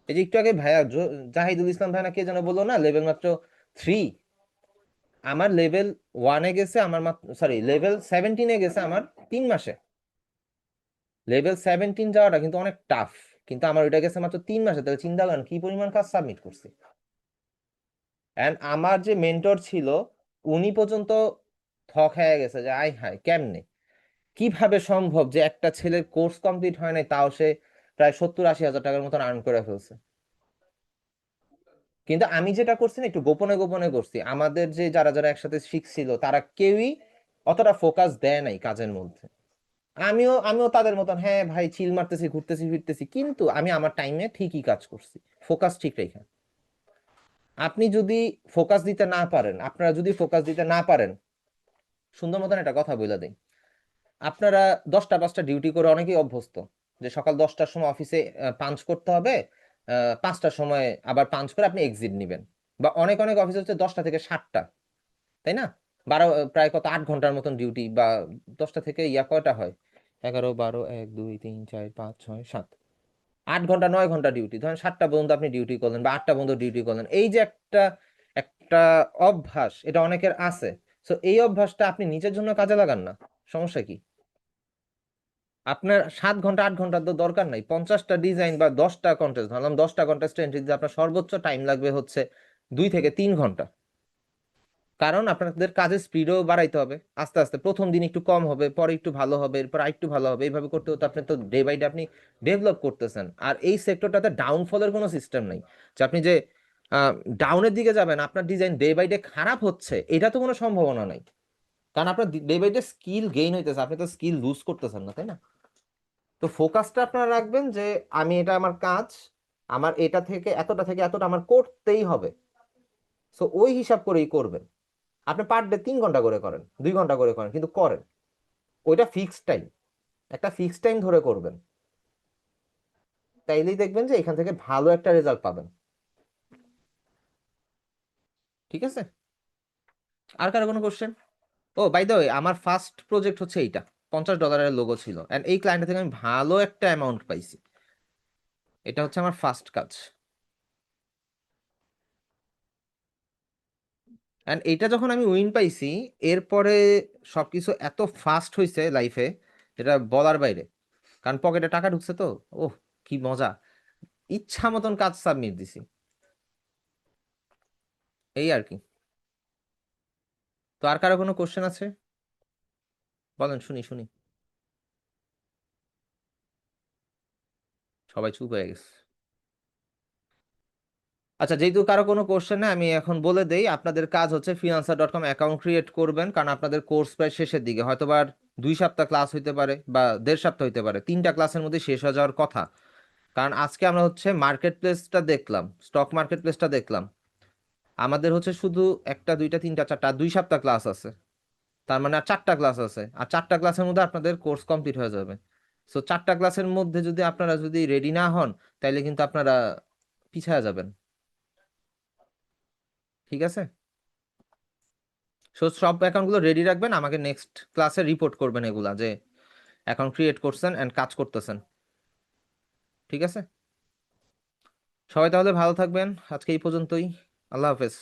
[SPEAKER 1] এই যে একটু আগে ভাইয়া জাহিদুল ইসলাম ভাই না কে যেন বললো না, লেভেল মাত্র 3, আমার লেভেল 1-এ গেছে আমার মাত্র, সরি লেভেল 17-এ গেছে আমার 3 মাসে। লেভেল 17 যাওয়াটা কিন্তু অনেক টাফ, কিন্তু আমার ওইটা গেছে মাত্র 3 মাসে। তাহলে চিন্তা করেন কি পরিমাণ কাজ সাবমিট করছি। এন্ড আমার যে মেন্টর ছিল উনি পর্যন্ত থক হয়ে গেছে যে আই হায় কেমনে, কিভাবে সম্ভব যে একটা ছেলের কোর্স কমপ্লিট হয় নাই, তাও সে প্রায় 70-80 হাজার টাকার মতন আর্ন করে ফেলছে। কিন্তু আমি যেটা করছি না, একটু গোপনে গোপনে করছি। আমাদের যে যারা যারা একসাথে শিখছিল তারা কেউই অতটা ফোকাস দেয় নাই কাজের মধ্যে। আমিও আমিও তাদের মতন, হ্যাঁ ভাই চিল মারতেছি, ঘুরতেছি ফিরতেছি, কিন্তু আমি আমার টাইমে ঠিকই কাজ করছি, ফোকাস ঠিক রেখে। আপনি যদি ফোকাস দিতে না পারেন, আপনারা যদি ফোকাস দিতে না পারেন, সুন্দর মতন একটা কথা বলে দেই, আপনারা 10টা 5টা ডিউটি করে অনেকেই অভ্যস্ত, যে সকাল 10টার সময় অফিসে পাঞ্চ করতে হবে, 5টার সময় আবার পাঞ্চ করে আপনি এক্সিট নিবেন। বা অনেক অনেক অফিস হচ্ছে 10টা থেকে 7টা, তাই না? 12, প্রায় কত 8 ঘন্টার মতন ডিউটি। বা 10টা থেকে ইয়া কয়টা হয়, 11, 12, 1, 2, 3, 4, 5, 6, 7, 8 ঘন্টা 9 ঘন্টা ডিউটি। ধরেন 7টা পর্যন্ত আপনি ডিউটি করলেন বা 8টা পর্যন্ত ডিউটি করলেন, এই যে একটা একটা অভ্যাস, এটা অনেকের আছে। সো এই অভ্যাসটা আপনি নিজের জন্য কাজে লাগান না, সমস্যা কি? আপনার 7 ঘন্টা 8 ঘন্টা তো দরকার নাই, 50টা ডিজাইন বা 10টা কন্টেস্ট, ধরলাম 10টা কন্টেস্টে এন্ট্রি দিতে আপনার সর্বোচ্চ টাইম লাগবে হচ্ছে 2 থেকে 3 ঘন্টা। কারণ আপনাদের কাজের স্পিডও বাড়াইতে হবে আস্তে আস্তে, প্রথম দিন একটু কম হবে, পরে একটু ভালো হবে, এরপর আরেকটু ভালো হবে, এইভাবে করতে করতে আপনি তো ডে বাই ডে আপনি ডেভেলপ করতেছেন। আর এই সেক্টরটাতে ডাউনফলের কোনো সিস্টেম নেই, যে আপনি যে ডাউনের দিকে যাবেন, আপনার ডিজাইন ডে বাই ডে খারাপ হচ্ছে, এটা তো কোনো সম্ভাবনা নাই। কারণ আপনার day by day skill gain হইতেছে, আপনি তো স্কিল লুজ করতেছেন না, তাই না? তো ফোকাসটা আপনারা রাখবেন যে আমি এটা আমার কাজ, আমার এটা থেকে এতটা আমার করতেই হবে। সো ওই হিসাব করেই করবেন। আপনি পার ডে 3 ঘন্টা করে করেন, 2 ঘন্টা করে করেন, কিন্তু করেন। ওইটা ফিক্সড টাইম, একটা ফিক্সড টাইম ধরে করবেন, তাইলেই দেখবেন যে এখান থেকে ভালো একটা রেজাল্ট পাবেন। ঠিক আছে? আর কারো কোনো question? Oh by the way, আমার ফার্স্ট প্রজেক্ট হচ্ছে এইটা, $50 লোগো ছিল, এন্ড এই ক্লায়েন্ট থেকে আমি ভালো একটা অ্যামাউন্ট পাইছি। এটা হচ্ছে আমার ফার্স্ট কাজ। এন্ড এইটা যখন আমি উইন পাইছি, এরপরে সবকিছু এত ফাস্ট হয়েছে লাইফে, এটা বলার বাইরে। কারণ পকেটে টাকা ঢুকছে তো, ওহ কি মজা, ইচ্ছা মতন কাজ সাবমিট দিছি, এই আর কি। তো আর কারো কোনো কোশ্চেন আছে? বলেন, শুনি শুনি। সবাই চুপ হয়ে গেছে। আচ্ছা, যেহেতু কারো কোনো কোশ্চেন নেই, আমি এখন বলে দেই, আপনাদের কাজ হচ্ছে freelancer.com অ্যাকাউন্ট ক্রিয়েট করবেন, কারণ আপনাদের কোর্স প্রায় শেষের দিকে, হয়তো বা 2 সপ্তাহ ক্লাস হইতে পারে বা 1.5 সপ্তাহ হইতে পারে, 3টা ক্লাসের মধ্যে শেষ হয়ে যাওয়ার কথা। কারণ আজকে আমরা হচ্ছে মার্কেট প্লেসটা দেখলাম, স্টক মার্কেট প্লেসটা দেখলাম, আমাদের হচ্ছে শুধু 1টা 2টা 3টা 4টা 2 সপ্তাহ ক্লাস আছে। তার মানে আর 4টা ক্লাস আছে, আর 4টা ক্লাসের মধ্যে আপনাদের কোর্স কমপ্লিট হয়ে যাবে। সো 4টা ক্লাসের মধ্যে যদি আপনারা যদি রেডি না হন, তাইলে কিন্তু আপনারা পিছায়া যাবেন। ঠিক আছে? সব অ্যাকাউন্টগুলো রেডি রাখবেন, আমাকে নেক্সট ক্লাসে রিপোর্ট করবেন এগুলা, যে অ্যাকাউন্ট ক্রিয়েট করছেন এন্ড কাজ করতেছেন। ঠিক আছে? সবাই তাহলে ভালো থাকবেন, আজকে এই পর্যন্তই। আল্লাহ হাফেজ,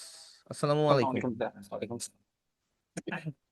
[SPEAKER 1] আসসালামু আলাইকুম।
[SPEAKER 2] ওয়ালাইকুম আসসালাম।